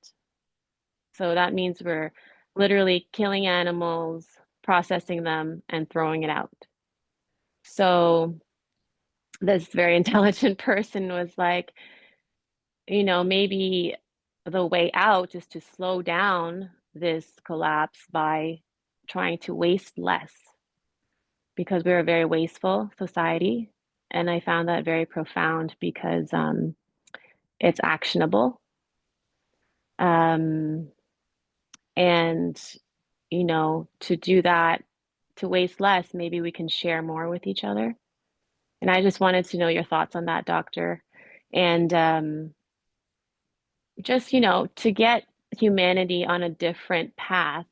So that means we're literally killing animals, processing them, and throwing it out. So this very intelligent person was like, maybe the way out is to slow down this collapse by trying to waste less, because we're a very wasteful society. And I found that very profound because it's actionable. And, to do that, to waste less, maybe we can share more with each other. And I just wanted to know your thoughts on that, Doctor. And just, to get humanity on a different path,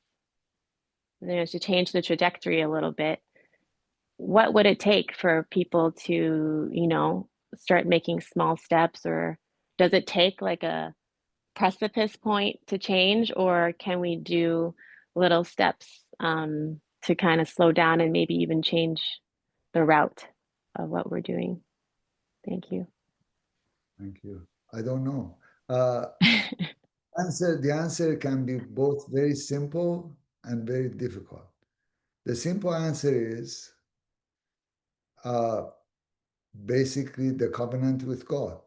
to change the trajectory a little bit, what would it take for people to, start making small steps? Or does it take like a precipice point to change, or can we do little steps to kind of slow down and maybe even change the route of what we're doing? Thank you. Thank you. I don't know. Uh, the answer can be both very simple and very difficult. The simple answer is basically the covenant with God.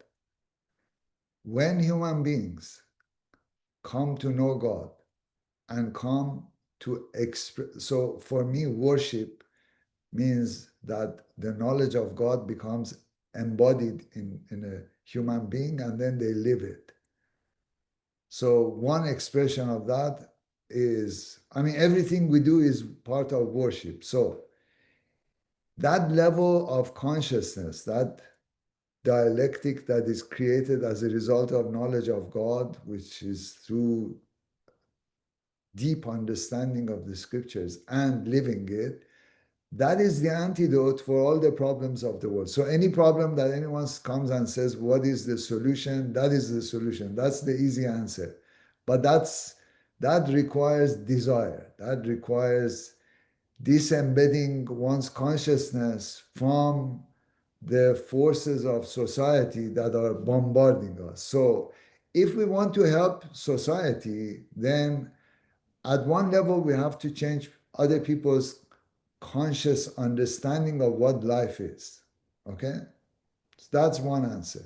When human beings come to know God and come to express, so for me, worship means that the knowledge of God becomes embodied in a human being and then they live it. So one expression of that is, I mean, everything we do is part of worship. So that level of consciousness, that dialectic that is created as a result of knowledge of God, which is through deep understanding of the scriptures and living it, that is the antidote for all the problems of the world. So any problem that anyone comes and says, what is the solution? That is the solution. That's the easy answer. But that requires desire. That requires disembedding one's consciousness from the forces of society that are bombarding us. So if we want to help society, then at one level we have to change other people's conscious understanding of what life is. Okay? So that's one answer.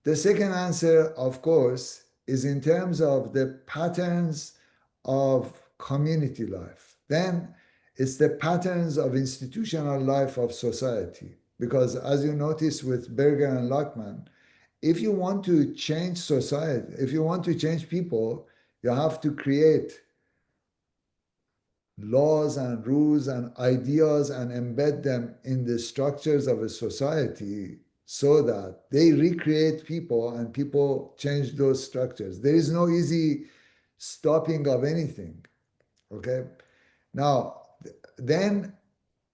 The second answer, of course, is in terms of the patterns of community life. Then it's the patterns of institutional life of society. Because as you notice with Berger and Lachman, if you want to change society, if you want to change people, you have to create laws and rules and ideas and embed them in the structures of a society so that they recreate people and people change those structures. There is no easy stopping of anything. Okay? Now, then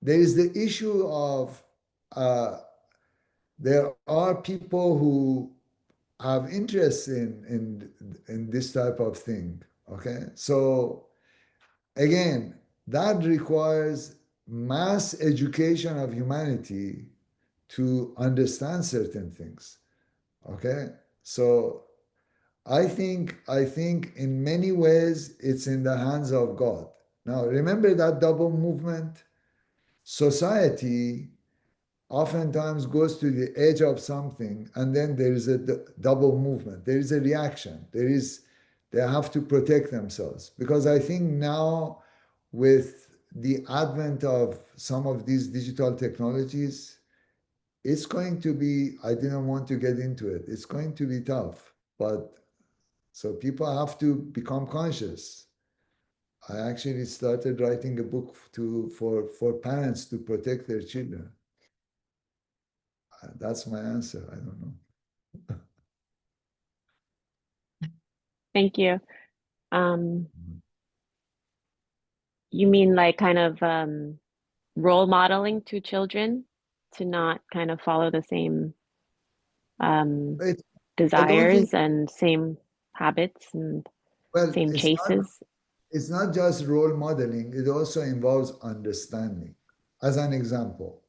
there is the issue of there are people who have interest in this type of thing. Okay? So again, that requires mass education of humanity to understand certain things. Okay? So I think in many ways it's in the hands of God. Now remember that double movement? Society oftentimes goes to the edge of something and then there is a double movement. There is a reaction. They have to protect themselves. Because I think now with the advent of some of these digital technologies, it's going to be, I didn't want to get into it. It's going to be tough. But so people have to become conscious. I actually started writing a book for parents to protect their children. That's my answer. I don't know. Thank you. You mean like kind of role modeling to children to not kind of follow the same desires and same habits and same chases? It's not just role modeling, it also involves understanding. As an example,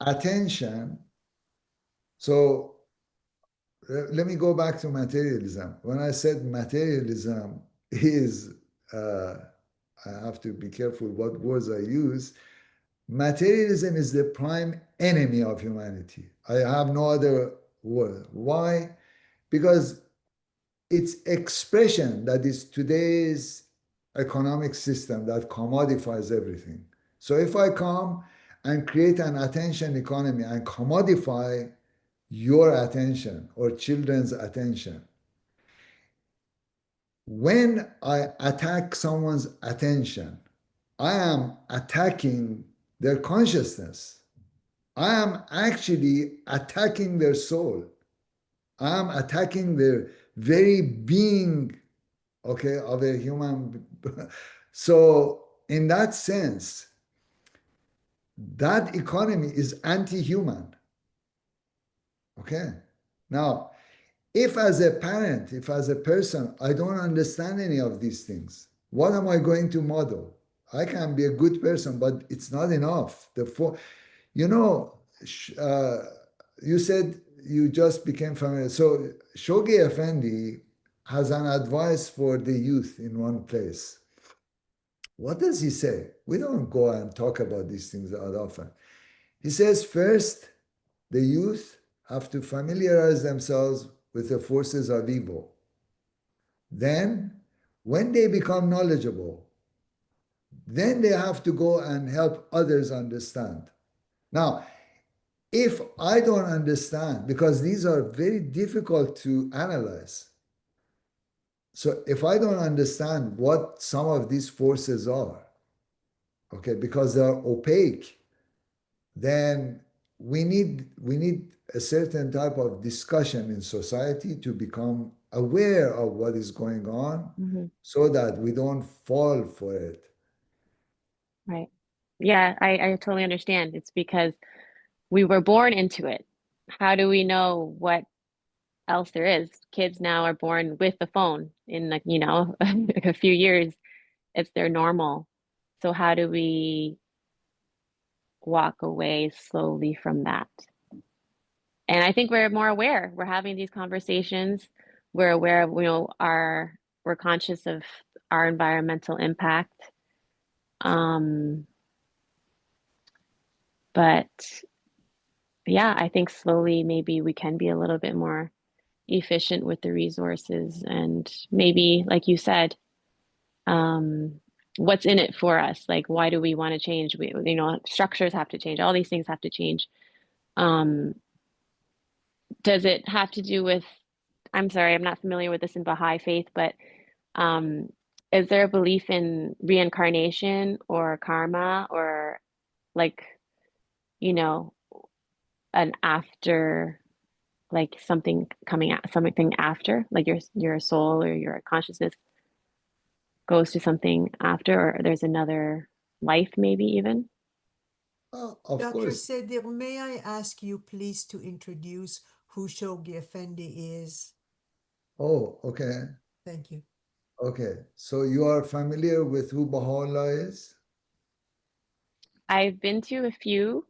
attention. So let me go back to materialism. When I said materialism is, I have to be careful what words I use. Materialism is the prime enemy of humanity. I have no other word. Why? Because it's expression that is today's economic system that commodifies everything. So if I come and create an attention economy and commodify your attention or children's attention, when I attack someone's attention, I am attacking their consciousness. I am actually attacking their soul. I am attacking their very being, okay, of a human. So in that sense, that economy is anti-human. Okay. Now, if as a parent, if as a person, I don't understand any of these things, what am I going to model? I can be a good person, but it's not enough. You said you just became familiar. So Shoghi Effendi has an advice for the youth in one place. What does he say? We don't go and talk about these things that often. He says, first, the youth have to familiarize themselves with the forces of evil. Then, when they become knowledgeable, then they have to go and help others understand. Now, if I don't understand, because these are very difficult to analyze, so if I don't understand what some of these forces are, okay, because they're opaque, then we need a certain type of discussion in society to become aware of what is going on so that we don't fall for it. Right. Yeah, I totally understand. It's because we were born into it. How do we know what else there is? Kids now are born with the phone in like, you know, like a few years, it's their normal. So how do we walk away slowly from that? And I think we're more aware. We're having these conversations. We're aware of, you know, we're conscious of our environmental impact. But yeah, I think slowly maybe we can be a little bit more efficient with the resources and maybe, like you said, what's in it for us? Like, why do we want to change? We, you know, structures have to change. All these things have to change. Does it have to do with, I'm sorry, I'm not familiar with this in Baha'i faith, but is there a belief in reincarnation or karma or like, you know, an after, like something coming out, something after, like your soul or your consciousness goes to something after, or there's another life maybe even? Of Dr. course. Sedig, may I ask you please to introduce who Shoghi Effendi is? Oh, okay. Thank you. Okay. So you are familiar with who Baha'u'lláh is? I've been to a few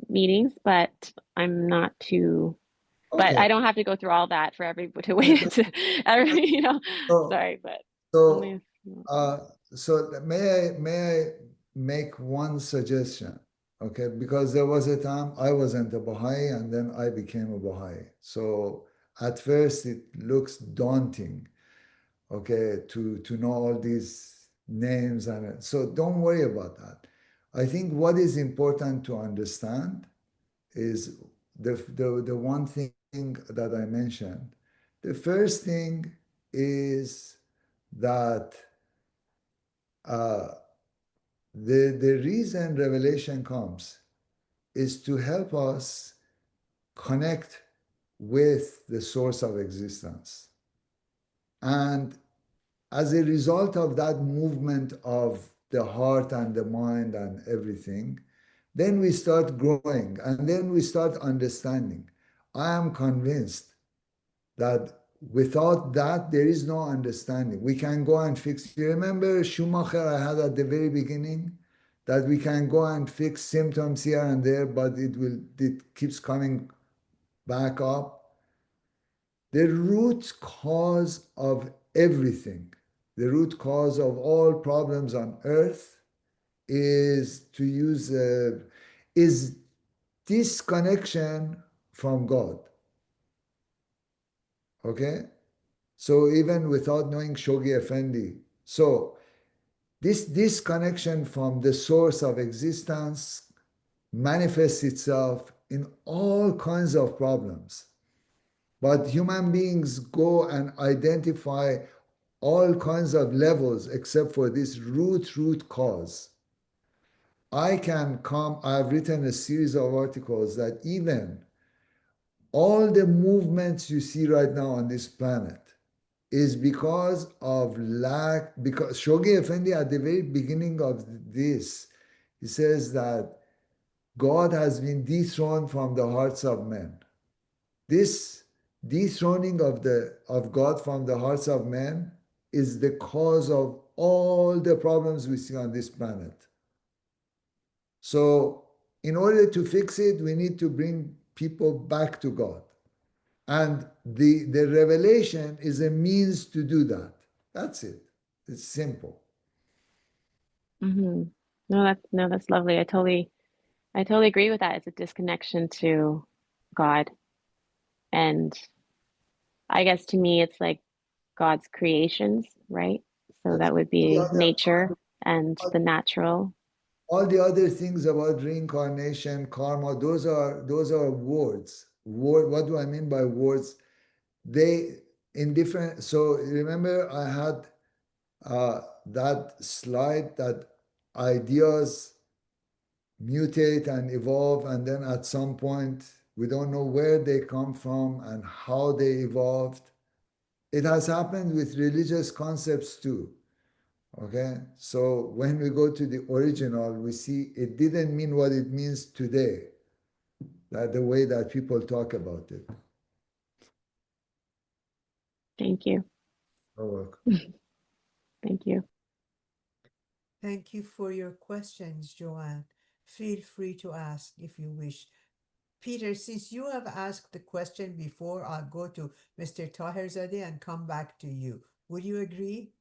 meetings, but I'm not too, but I Okay. don't have to go through all that for everybody to wait to every, you know, sorry, but only a few. So may I make one suggestion? Okay, because there was a time I wasn't a Baha'i and then I became a Baha'i. So at first it looks daunting, okay, to know all these names and so don't worry about that. I think what is important to understand is the one thing that I mentioned. The first thing is that the reason revelation comes is to help us connect with the source of existence. And as a result of that movement of the heart and the mind and everything, then we start growing and then we start understanding. I am convinced that without that, there is no understanding. We can go and fix. You remember Schumacher I had at the very beginning? That we can go and fix symptoms here and there, but it keeps coming back up. The root cause of everything, the root cause of all problems on earth is is disconnection from God. Okay? So even without knowing Shoghi Effendi, so this disconnection from the source of existence manifests itself in all kinds of problems. But human beings go and identify all kinds of levels except for this root cause. I've written a series of articles that even all the movements you see right now on this planet is because of lack, because Shoghi Effendi at the very beginning of this, he says that God has been dethroned from the hearts of men. This dethroning of God from the hearts of men is the cause of all the problems we see on this planet. So in order to fix it, we need to bring people back to God. And the revelation is a means to do that. That's it. It's simple. Mm-hmm. No, that's lovely. I totally agree with that. It's a disconnection to God. And I guess to me, it's like God's creations, right? So that would be nature and the natural. All the other things about reincarnation, karma, those are words. What do I mean by words? They in different. So remember, I had that slide that ideas mutate and evolve, and then at some point we don't know where they come from and how they evolved. It has happened with religious concepts too. Okay, so when we go to the original, we see it didn't mean what it means today, that the way that people talk about it. Thank you. You're welcome. Thank you. Thank you for your questions, Joanne. Feel free to ask if you wish. Peter, since you have asked the question before, I'll go to Mr. Taherzadeh and come back to you. Would you agree?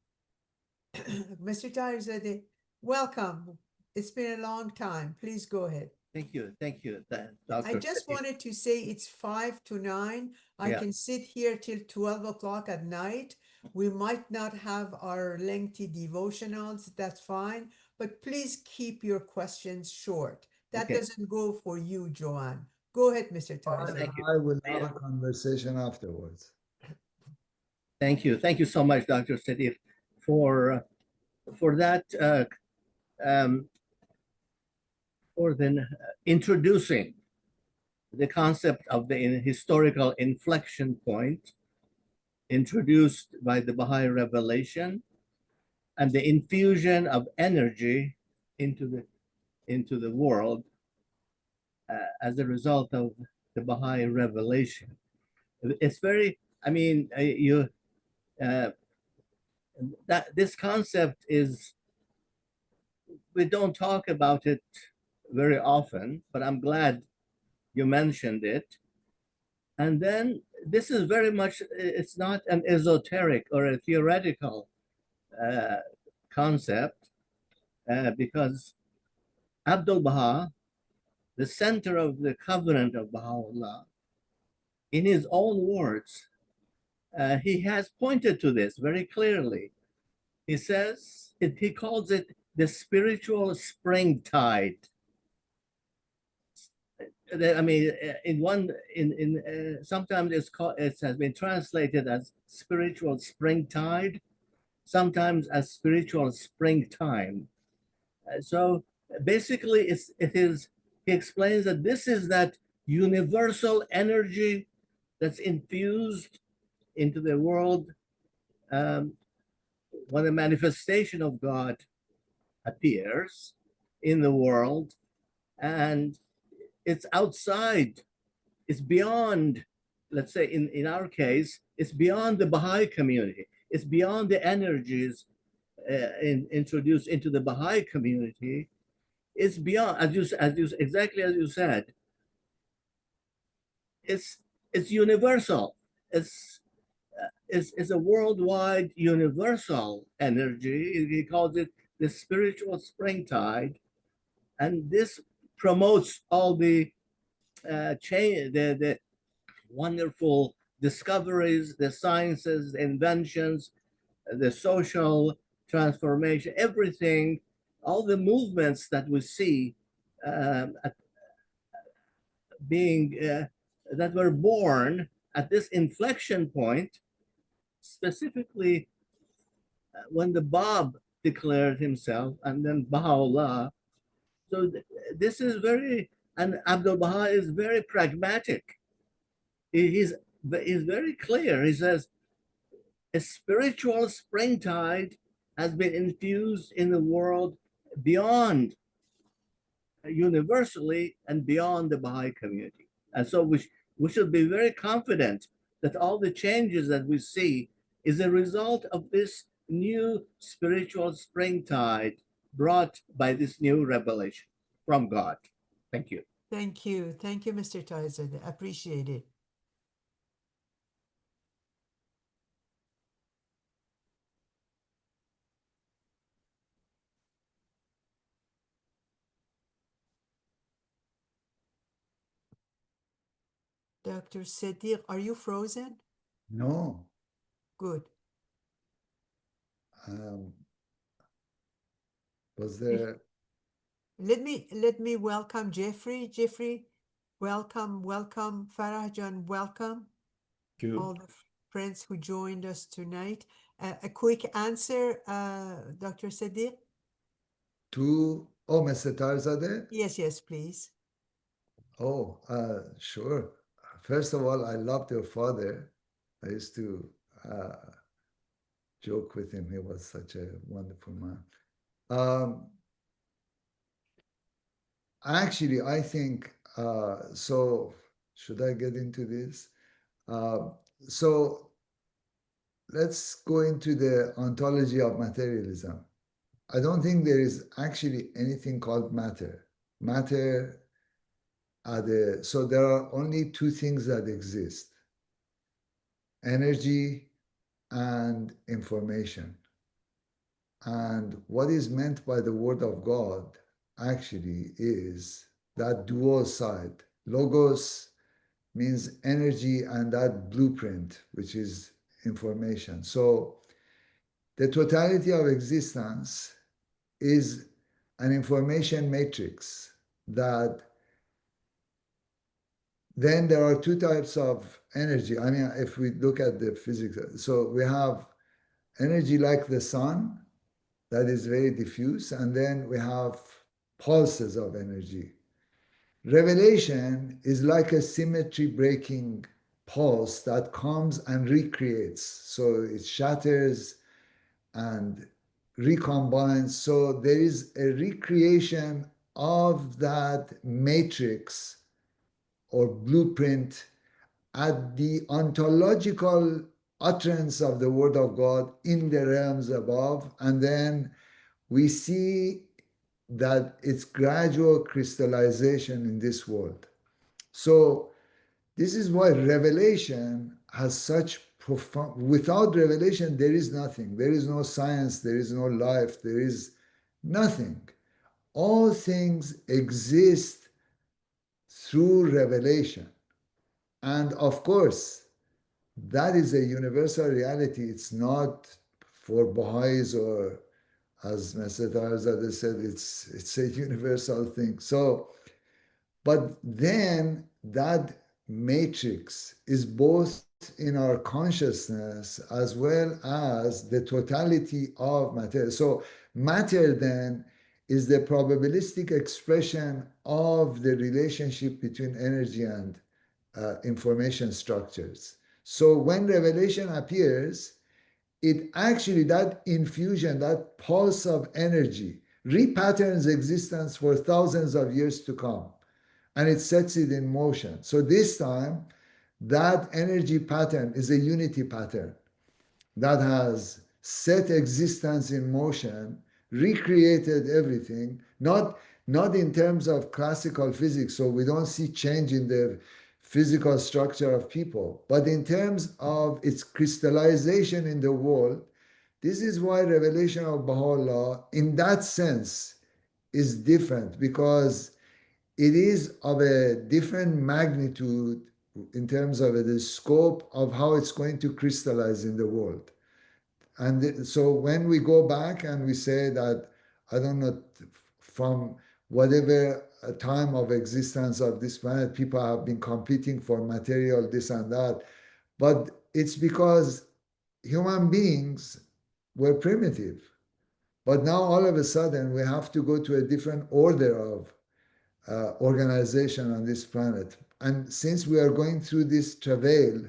Mr. Taherzadeh, welcome. It's been a long time. Please go ahead. Thank you, Dr. I just Sedig. wanted to say it's 5 to 9. I Yeah. can sit here till 12 o'clock at night. We might not have our lengthy devotionals, that's fine, but please keep your questions short. That Okay. doesn't go for you, Joanne. Go ahead, Mr. Tarzan. Thank you. I will have a conversation afterwards. Thank you so much, Dr. Sedig, for that for then introducing the concept of the historical inflection point introduced by the Baha'i revelation and the infusion of energy into the world as a result of the Baha'i revelation. It's very, I mean, that this concept is, we don't talk about it very often, but I'm glad you mentioned it. And then this is very much, it's not an esoteric or a theoretical concept, because Abdu'l-Baha, the center of the covenant of Baha'u'lláh, in his own words, he has pointed to this very clearly. He says, he calls it the spiritual spring tide. I mean, sometimes it has been translated as spiritual springtide, sometimes as spiritual springtime. So basically, he explains that this is that universal energy that's infused into the world when a manifestation of God appears in the world, and it's outside, it's beyond, let's say in our case, it's beyond the Baha'i community, it's beyond the energies introduced into the Baha'i community. It's beyond, exactly as you said, it's universal. It's a worldwide universal energy. He calls it the spiritual springtide, and this promotes all the the wonderful discoveries, the sciences, the inventions, the social transformation, everything, all the movements that we see being that were born at this inflection point, specifically when the Bab declared himself, and then Baha'u'lláh. So this is very, and Abdu'l-Baha is very pragmatic. He's very clear. He says, a spiritual springtide has been infused in the world beyond, universally, and beyond the Baha'i community. And so we should be very confident that all the changes that we see is a result of this new spiritual springtide brought by this new revelation from God. Thank you. Thank you. Thank you, Mr. Taizadeh. Appreciate it. Dr. Sedig, are you frozen? No. Good. Was there? Let me welcome Jeffrey. Jeffrey, welcome. Farahjan, welcome. All the friends who joined us tonight. A quick answer, Dr. Sadiq? Mr. Tarzadeh? Yes, please. Oh, sure. First of all, I loved your father. I used to joke with him. He was such a wonderful man. Actually, I think, so should I get into this? So let's go into the ontology of materialism. I don't think there is actually anything called matter. Matter so there are only two things that exist: energy and information. And what is meant by the word of God actually is that dual side. Logos means energy, and that blueprint, which is information. So the totality of existence is an information matrix that then there are two types of energy. I mean, if we look at the physics, so we have energy like the sun that is very diffuse, and then we have pulses of energy. Revelation is like a symmetry breaking pulse that comes and recreates. So it shatters and recombines. So there is a recreation of that matrix or blueprint at the ontological utterance of the Word of God in the realms above. And then we see that it's gradual crystallization in this world. So this is why revelation has such profound, without revelation, there is nothing. There is no science, there is no life, there is nothing. All things exist through revelation. And of course, that is a universal reality. It's not for Baha'is, or as Mr. Tarzadeh said, it's a universal thing. So, but then that matrix is both in our consciousness as well as the totality of matter. So matter then is the probabilistic expression of the relationship between energy and information structures. So when revelation appears, it actually, that infusion, that pulse of energy, repatterns existence for thousands of years to come, and it sets it in motion. So this time, that energy pattern is a unity pattern that has set existence in motion, recreated everything, not in terms of classical physics, so we don't see change in the physical structure of people, but in terms of its crystallization in the world. This is why revelation of Baha'u'lláh, in that sense, is different, because it is of a different magnitude in terms of the scope of how it's going to crystallize in the world. And so when we go back and we say that, I don't know, from whatever time of existence of this planet, people have been competing for material, this and that, but it's because human beings were primitive. But now all of a sudden we have to go to a different order of organization on this planet. And since we are going through this travail,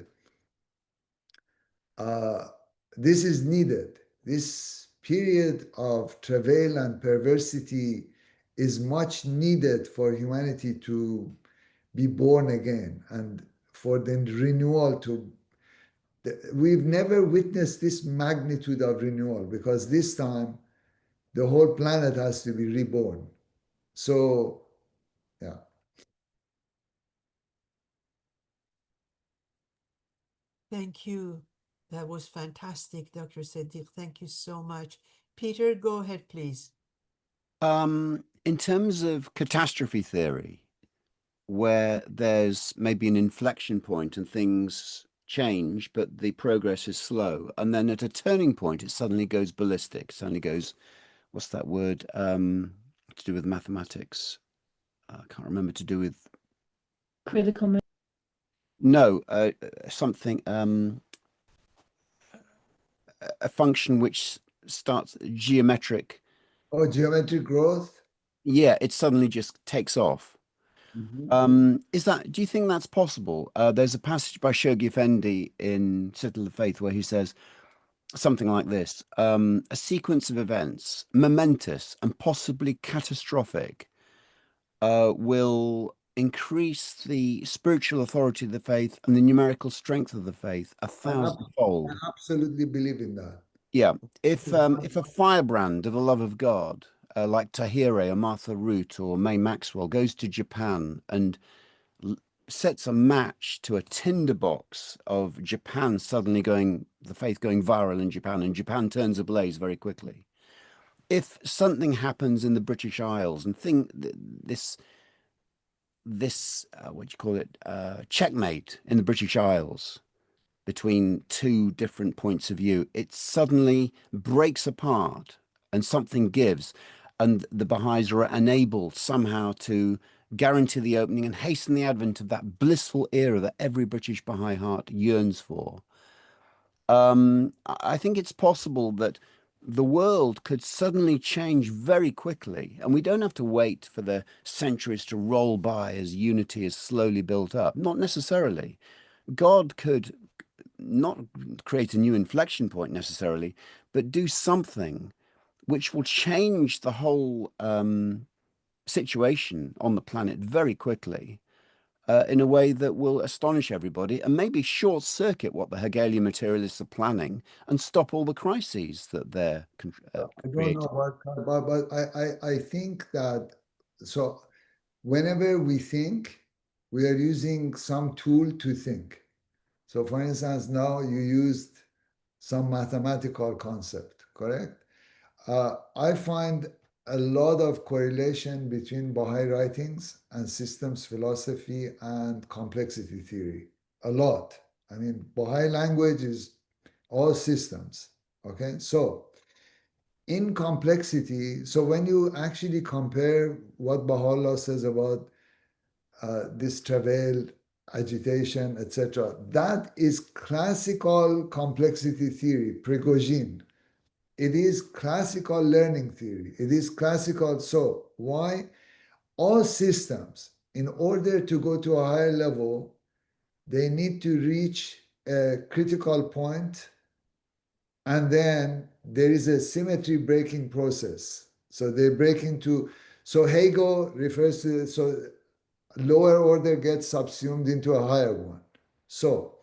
this is needed. This period of travail and perversity is much needed for humanity to be born again, and for the renewal to. We've never witnessed this magnitude of renewal, because this time the whole planet has to be reborn. So, yeah. Thank you. That was fantastic, Dr. Sedig. Thank you so much. Peter, go ahead, please. In terms of catastrophe theory, where there's maybe an inflection point and things change, but the progress is slow, and then at a turning point, it suddenly goes ballistic. It suddenly goes, what's that word? To do with mathematics. I can't remember. To do with Critical. no, something. A function which starts geometric. Oh, geometric growth. Yeah, it suddenly just takes off. Mhm. Do you think that's possible? There's a passage by Shoghi Effendi in Citadel of Faith where he says something like this: a sequence of events, momentous and possibly catastrophic, will increase the spiritual authority of the faith and the numerical strength of the faith a thousandfold. I absolutely believe in that. Yeah, if a firebrand of the love of God, like Tahire or Martha Root or May Maxwell, goes to Japan and sets a match to a tinderbox of Japan suddenly going, the faith going viral in Japan, and Japan turns ablaze very quickly. If something happens in the British Isles and this what do you call it, checkmate in the British Isles between two different points of view, it suddenly breaks apart and something gives, and the Baha'is are enabled somehow to guarantee the opening and hasten the advent of that blissful era that every British Baha'i heart yearns for. I think it's possible that the world could suddenly change very quickly, and we don't have to wait for the centuries to roll by as unity is slowly built up. Not necessarily. God could not create a new inflection point necessarily, but do something which will change the whole situation on the planet very quickly, in a way that will astonish everybody and maybe short circuit what the Hegelian materialists are planning and stop all the crises that they're I don't creating. know but I think that, so whenever we think, we are using some tool to think. So for instance, now you used some mathematical concept, correct? I find a lot of correlation between Baha'i writings and systems philosophy and complexity theory. A lot. I mean, Baha'i language is all systems. Okay, so in complexity, so when you actually compare what Baha'u'lláh says about this travail, agitation, etc., that is classical complexity theory, Prigogine. It is classical learning theory. It is classical. So why? All systems, in order to go to a higher level, they need to reach a critical point, and then there is a symmetry breaking process. So they break into, so Hegel refers to, so lower order gets subsumed into a higher one. So,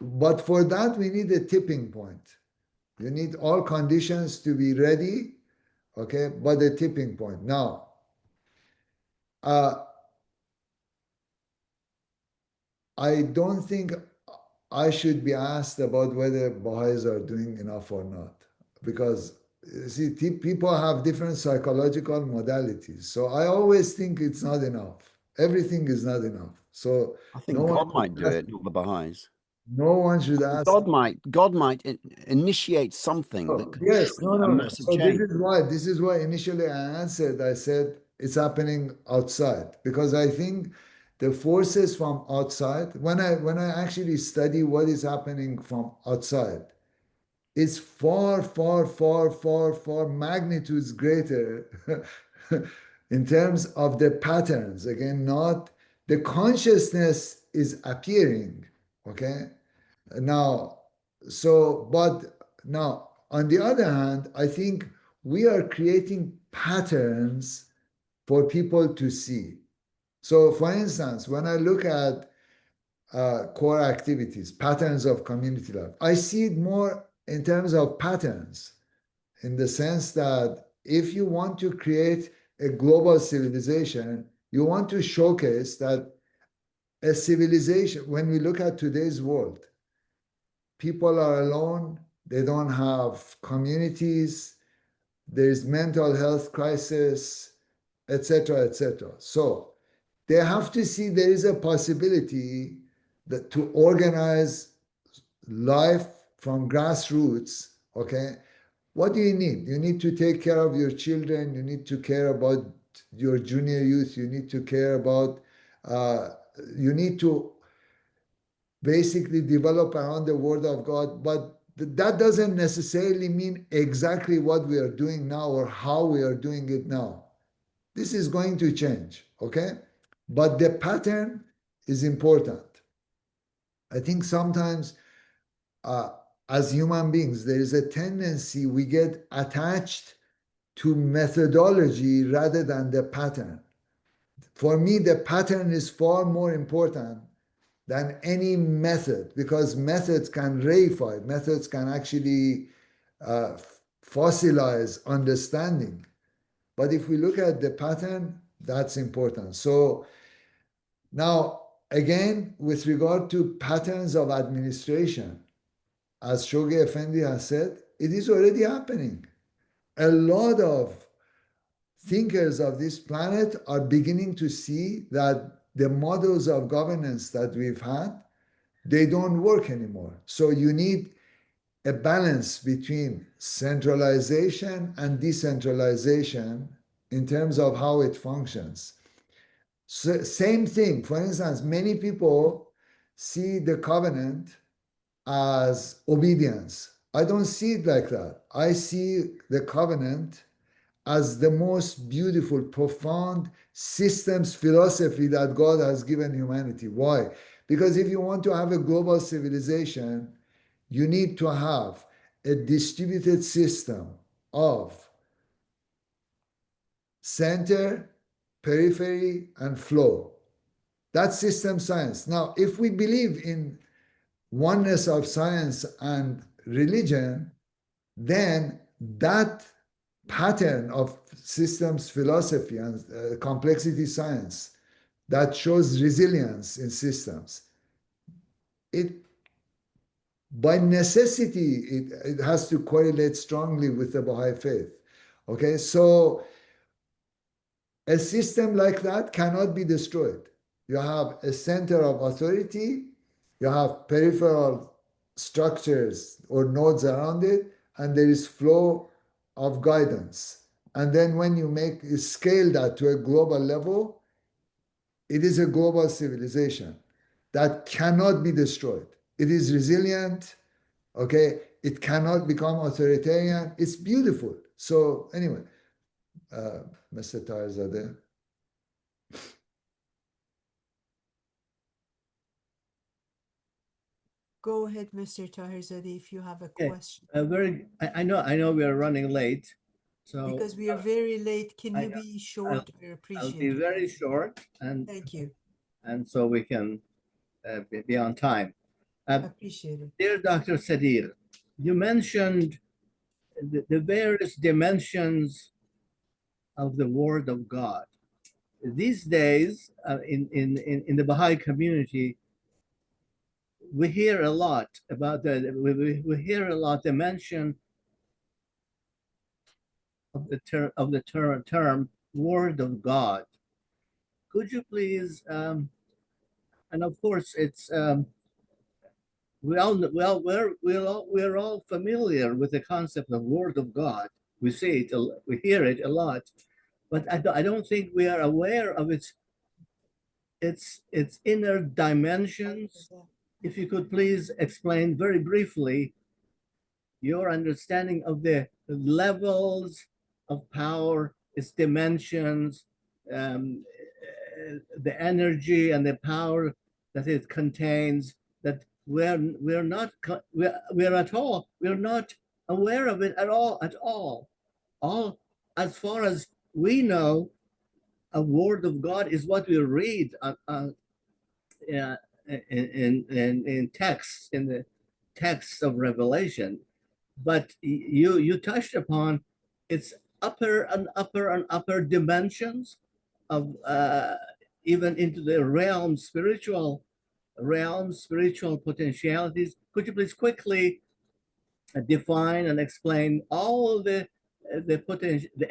but for that, we need a tipping point. You need all conditions to be ready, okay, but a tipping point. Now, I don't think I should be asked about whether Baha'is are doing enough or not, because you see, people have different psychological modalities. So I always think it's not enough. Everything is not enough. So I think God might do it, not the Baha'is. No one should ask. God might initiate something that could yes, no, a no. massive So change. this is why initially I answered. I said it's happening outside, because I think the forces from outside. When I actually study what is happening from outside, it's far, far, far, far, far magnitudes greater in terms of the patterns. Again, not the consciousness is appearing. Okay. Now, but now, on the other hand, I think we are creating patterns for people to see. So, for instance, when I look at core activities, patterns of community life, I see it more in terms of patterns, in the sense that if you want to create a global civilization, you want to showcase that a civilization, when we look at today's world, people are alone, they don't have communities, there's mental health crisis, etc., etc. So they have to see there is a possibility that to organize life from grassroots, okay? What do you need? You need to take care of your children. You need to care about your junior youth. You need to care about, you need to basically develop around the word of God. But that doesn't necessarily mean exactly what we are doing now or how we are doing it now. This is going to change, okay? But the pattern is important. I think sometimes as human beings, there is a tendency we get attached to methodology rather than the pattern. For me, the pattern is far more important than any method because methods can reify, methods can actually fossilize understanding. But if we look at the pattern, that's important. So now, again, with regard to patterns of administration, as Shoghi Effendi has said, it is already happening. A lot of thinkers of this planet are beginning to see that the models of governance that we've had, they don't work anymore. So you need a balance between centralization and decentralization in terms of how it functions. So, same thing. For instance, many people see the covenant as obedience. I don't see it like that. I see the covenant as the most beautiful, profound systems philosophy that God has given humanity. Why? Because if you want to have a global civilization, you need to have a distributed system of center, periphery, and flow. That's system science. Now, if we believe in oneness of science and religion, then that pattern of systems philosophy and complexity science that shows resilience in systems, it by necessity it has to correlate strongly with the Baha'i faith. Okay, so a system like that cannot be destroyed. You have a center of authority, you have peripheral structures or nodes around it, and there is flow of guidance. And then when you scale that to a global level, it is a global civilization that cannot be destroyed. It is resilient, okay? It cannot become authoritarian. It's beautiful. So anyway, Mr. Tarzadeh. Go ahead, Mr. Taherzadeh, if you have a Okay. question. I know we are running late, so Because we are very late, can you I- be short? I I'll appreciate be it. very short, and Thank you. so we can be on time. Appreciate it. Dear Dr. Sedig, you mentioned the various dimensions of the Word of God. These days, in the Baha'i community, we hear a lot about we hear a lot the mention of the term Word of God. Could you please, and of course, it's we're all familiar with the concept of Word of God. We see it, we hear it a lot, but I don't think we are aware of its inner dimensions. If you could please explain very briefly your understanding of the levels of power, its dimensions, the energy and the power that it contains, that we're not aware of it at all. All as far as we know, a word of God is what we read in texts, in the texts of Revelation. But you touched upon its upper and upper dimensions of even into the realm spiritual realms, spiritual potentialities. Could you please quickly define and explain all the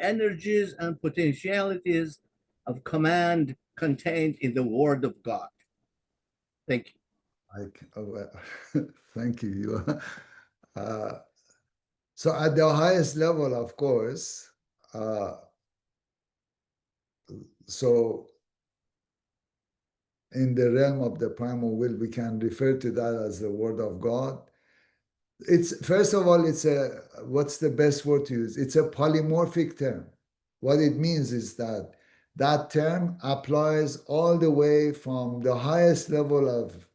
energies and potentialities of command contained in the Word of God? Thank you. Thank you. So at the highest level, of course, so in the realm of the primal will, we can refer to that as the Word of God. It's, first of all, it's a, what's the best word to use? It's a polymorphic term. What it means is that that term applies all the way from the highest level of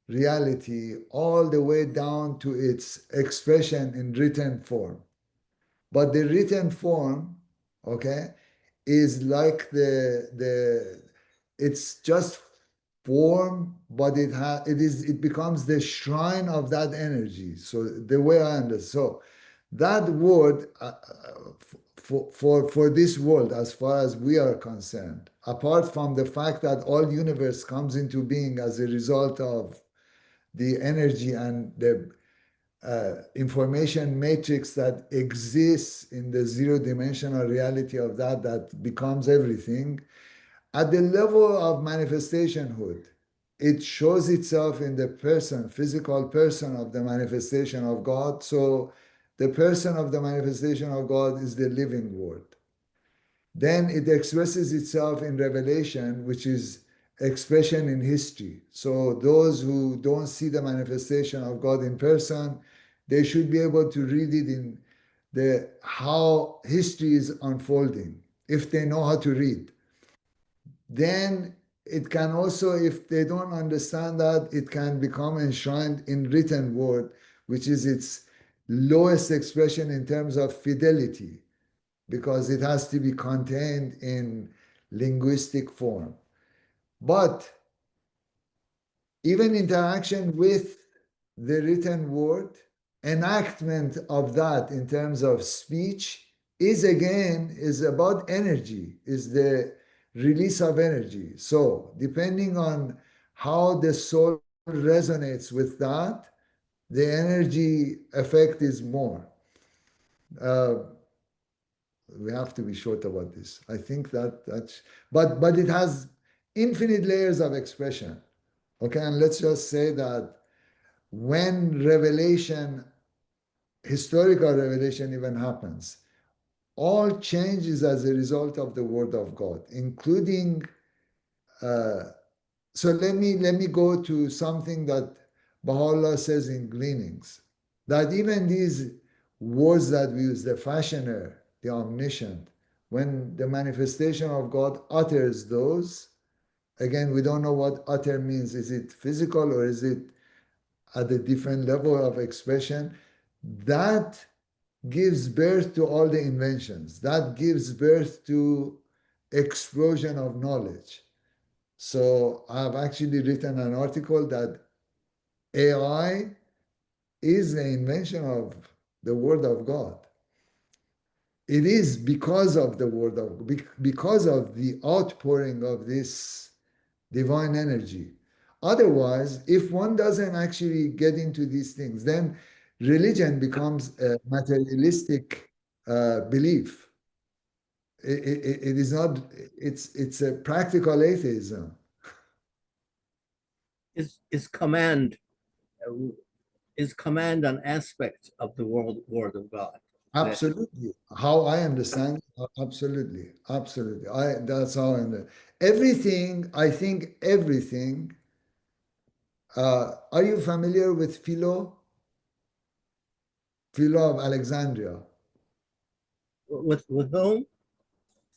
reality all the way down to its expression in written form. But the written form, okay, is like it's just form, but it becomes the shrine of that energy. So the way I understand, so that word for this world, as far as we are concerned, apart from the fact that all universe comes into being as a result of the energy and the information matrix that exists in the zero-dimensional reality of that becomes everything. At the level of manifestationhood, it shows itself in the person, physical person of the manifestation of God. So the person of the manifestation of God is the living word. Then it expresses itself in revelation, which is expression in history. So those who don't see the manifestation of God in person, they should be able to read it in the how history is unfolding, if they know how to read. Then it can also, if they don't understand that, it can become enshrined in written word, which is its lowest expression in terms of fidelity, because it has to be contained in linguistic form. But even interaction with the written word, enactment of that in terms of speech is about energy, is the release of energy. So depending on how the soul resonates with that, the energy effect is more. We have to be short about this. I think that's, but it has infinite layers of expression. Okay, and let's just say that when revelation, historical revelation even happens, all changes as a result of the word of God, including, so let me go to something that Baha'u'lláh says in Gleanings, that even these words that we use, the fashioner, the omniscient, when the manifestation of God utters those, again, we don't know what utter means. Is it physical or is it at a different level of expression? That gives birth to all the inventions. That gives birth to explosion of knowledge. So I've actually written an article that AI is the invention of the Word of God. It is because of the Word of God, because of the outpouring of this divine energy. Otherwise, if one doesn't actually get into these things, then religion becomes a materialistic belief. It is not, it's a practical atheism. Is command an aspect of the word of God? Absolutely. How I understand, absolutely. Absolutely. That's how I understand. Everything, I think everything. Are you familiar with Philo? Philo of Alexandria. With whom?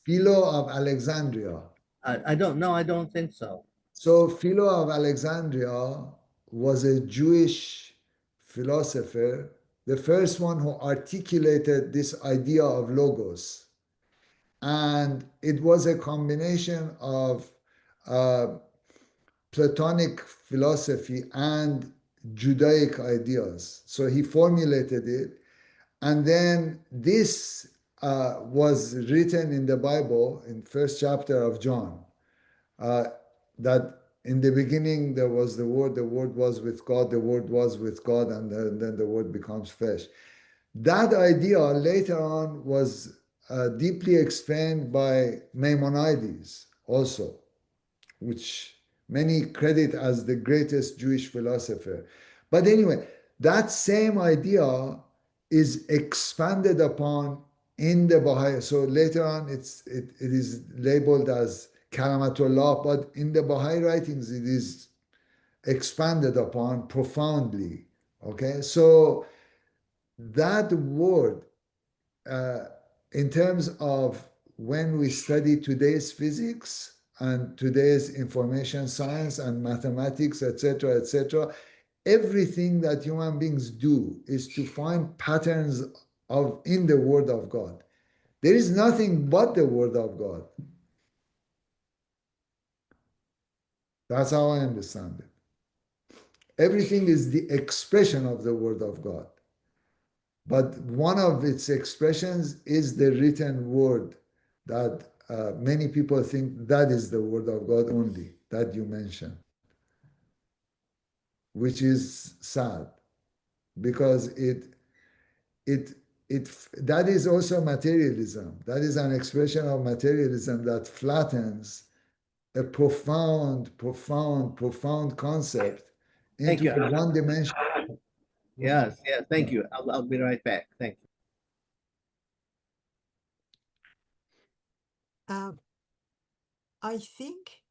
Philo of Alexandria. I don't know. I don't think so. So Philo of Alexandria was a Jewish philosopher, the first one who articulated this idea of logos. And it was a combination of Platonic philosophy and Judaic ideas. So he formulated it. And then this was written in the Bible in first chapter of John, that in the beginning there was the Word was with God, the Word was with God, and then the Word becomes flesh. That idea later on was deeply explained by Maimonides also, which many credit as the greatest Jewish philosopher. But anyway, that same idea is expanded upon in the Baha'i. So later on, it is labeled as Kalamatullah, but in the Baha'i writings, it is expanded upon profoundly. Okay, so that word, in terms of when we study today's physics and today's information science and mathematics, etc., everything that human beings do is to find patterns in the Word of God. There is nothing but the Word of God. That's how I understand it. Everything is the expression of the Word of God. But one of its expressions is the written word that many people think that is the Word of God only, that you mentioned, which is sad because that is also materialism. That is an expression of materialism that flattens a profound concept Thank into you. a one dimension. Yes, yes. Thank you. I'll be right back. Thank you. I think,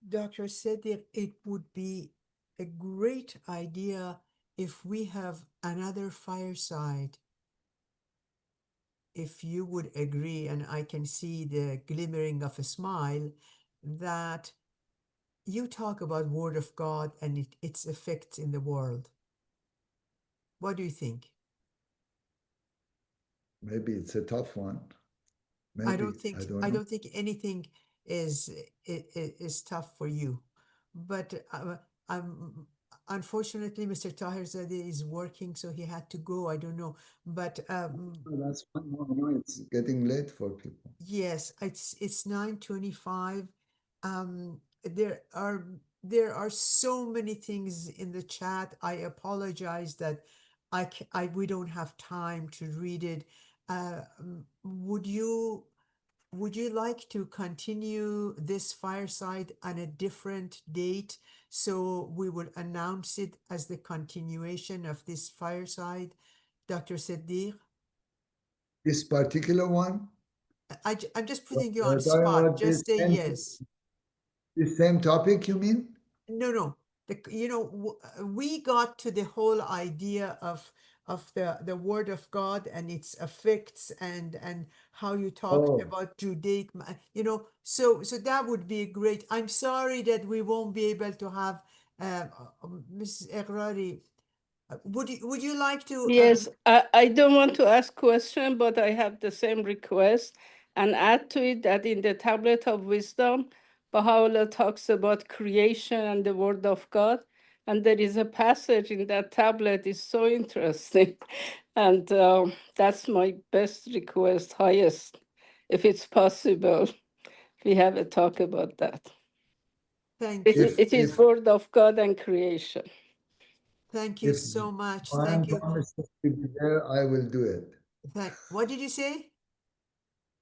Dr. Sedig, it would be a great idea if we have another fireside, if you would agree, and I can see the glimmering of a smile, that you talk about Word of God and its effects in the world. What do you think? Maybe it's a tough one. Maybe. I don't think anything is tough for you, but unfortunately Mr. Taherzadeh is working, so he had to go. I don't know, but that's fine. No, it's getting late for people. yes, it's 9:25. There are so many things in the chat. I apologize that we don't have time to read it. Would you like to continue this fireside on a different date, so we will announce it as the continuation of this fireside, Dr. Sedig? This particular one? I'm just putting you We're on talking spot. about Just say yes. the same topic, you mean? No. We got to the whole idea of the Word of God and its effects and how you talked about Judaic, so that would be great. I'm sorry that we won't be able to have Mrs. Egrari. Would you like to? Yes, I don't want to ask question, but I have the same request and add to it that in the Tablet of Wisdom, Baha'u'lláh talks about creation and the Word of God. And there is a passage in that tablet is so interesting. And that's my best request, highest, if it's possible. We have a talk about that. Thank you. It is Word of God and creation. Thank you so much. If Thank you. promises to be there, I will do it. What did you say?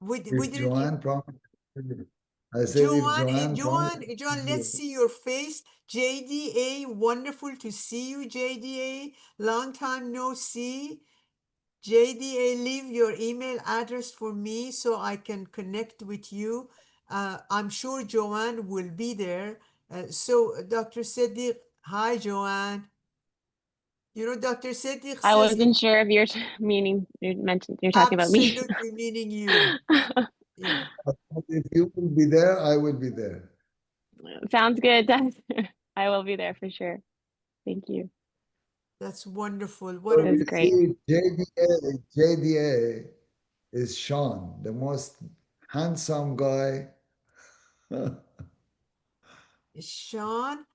If Joanne promises to be there. I said if Joanne promises. Joanne, let's see your face. JDA, wonderful to see you, JDA. Long time no see. JDA, leave your email address for me so I can connect with you. I'm sure Joanne will be there. So Dr. Sedig, hi Joanne. Dr. Sedig I says wasn't sure if you're talking about me. absolutely meaning you. Yeah. If you will be there, I will be there. Sounds good. I will be there for sure. Thank you. That's wonderful. So That's you great. see, JDA is Sean, the most handsome guy. Sean,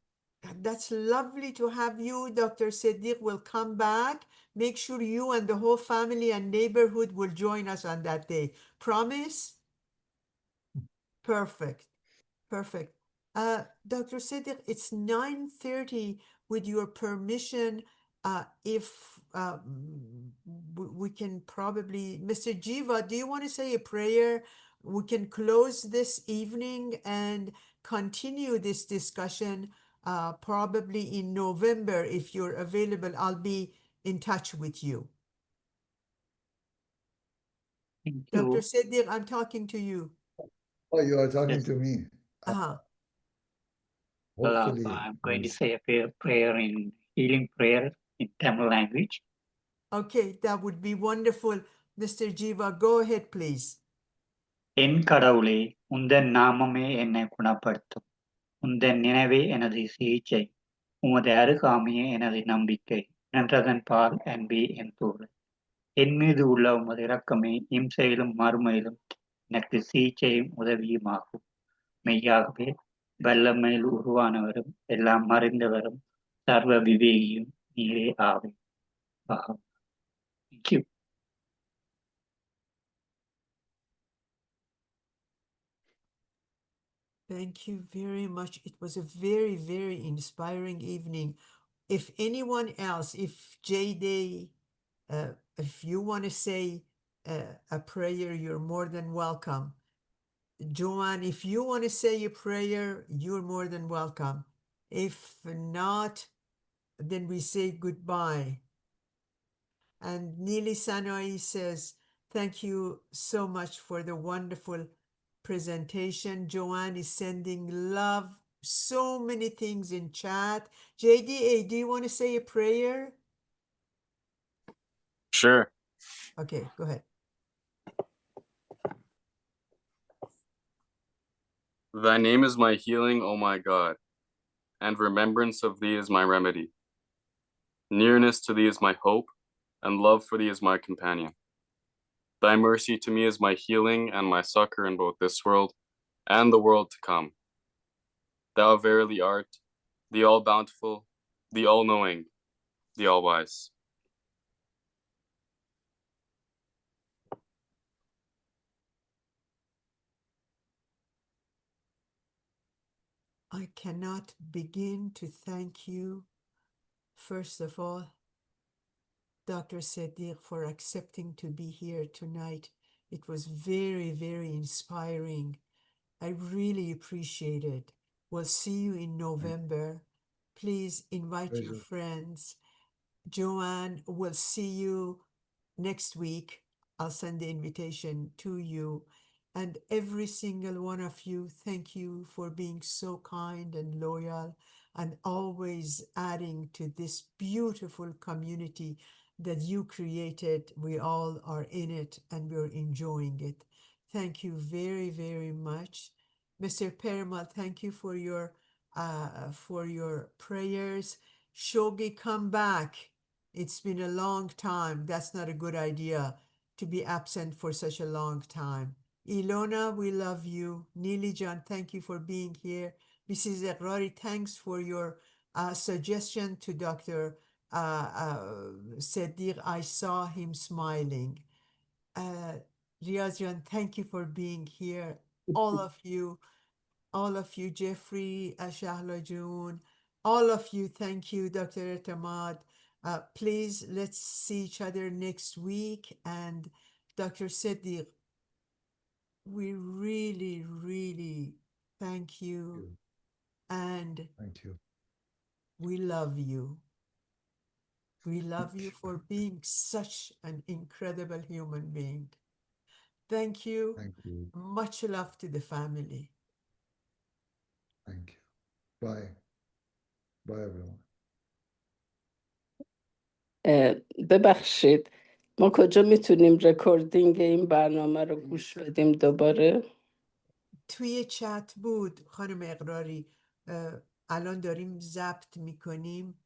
that's lovely to have you. Dr. Sedig will come back. Make sure you and the whole family and neighborhood will join us on that day. Promise? Perfect. Perfect. Dr. Sedig, it's 9:30. With your permission, if we can probably, Mr. Jiva, do you want to say a prayer? We can close this evening and continue this discussion probably in November. If you're available, I'll be in touch with you. Thank Dr. you. Sedig, I'm talking to you. Oh, you are talking Yes. to me. Uh-huh. Hopefully, I'm going to yes. say a prayer in healing prayer in Tamil language. Okay, that would be wonderful. Mr. Jiva, go ahead, please. என் கடவுளே, உந்தன் நாமமே என்னை குணப்படுத்தும். உந்தன் நினைவே எனது சிகிச்சை. உமது அருகாமையே எனது நம்பிக்கை. நன்றதன் பால் அன்பே என் தோழை. என் மீது உள்ள உமது இரக்கமே இம்சையிலும் மறுமையிலும் எனக்கு சிகிச்சையும் உதவியுமாகும். மெய்யாகவே வல்லமையில் உருவானவரும் எல்லாம் மறைந்தவரும் சர்வ விவேகியும் நீரே ஆவே. Thank you. Thank you very much. It was a very, very inspiring evening. If anyone else, if J.D., if you want to say a prayer, you're more than welcome. Joanne, if you want to say a prayer, you're more than welcome. If not, then we say goodbye. And Nili Sanoi says, thank you so much for the wonderful presentation. Joanne is sending love, so many things in chat. JDA, do you want to say a prayer? Sure. Okay, go ahead. Thy name is my healing, O my God, and remembrance of thee is my remedy. Nearness to thee is my hope, and love for thee is my companion. Thy mercy to me is my healing and my succor in both this world and the world to come. Thou verily art the all-bountiful, the all-knowing, the all-wise. I cannot begin to thank you, first of all, Dr. Sedig, for accepting to be here tonight. It was very, very inspiring. I really appreciate it. We'll see you in November. Please invite your Pleasure. friends. Joanne, we'll see you next week. I'll send the invitation to you. And every single one of you, thank you for being so kind and loyal and always adding to this beautiful community that you created. We all are in it and we're enjoying it. Thank you very, very much. Mr. Perimal, thank you for your prayers. Shoghi, come back. It's been a long time. That's not a good idea to be absent for such a long time. Ilona, we love you. Neely John, thank you for being here. Mrs. Ekrari, thanks for your suggestion to Dr. Sedig. I saw him smiling. Riaz John, thank you for being here. All of you, Jeffrey, Shahla June, all of you, thank you, Dr. Etamad. Please, let's see each other next week. And Dr. Sedig, we really, really thank you. And Thank you. we love you. We love you for being such an incredible human being. Thank you. Thank you. Much love to the family. Thank you. Bye. Bye, everyone. ببخشید ما کجا میتونیم رکوردینگ این برنامه رو گوش بدیم دوباره؟ توی چت بود خانم اقراری. الان داریم ضبط میکنیم.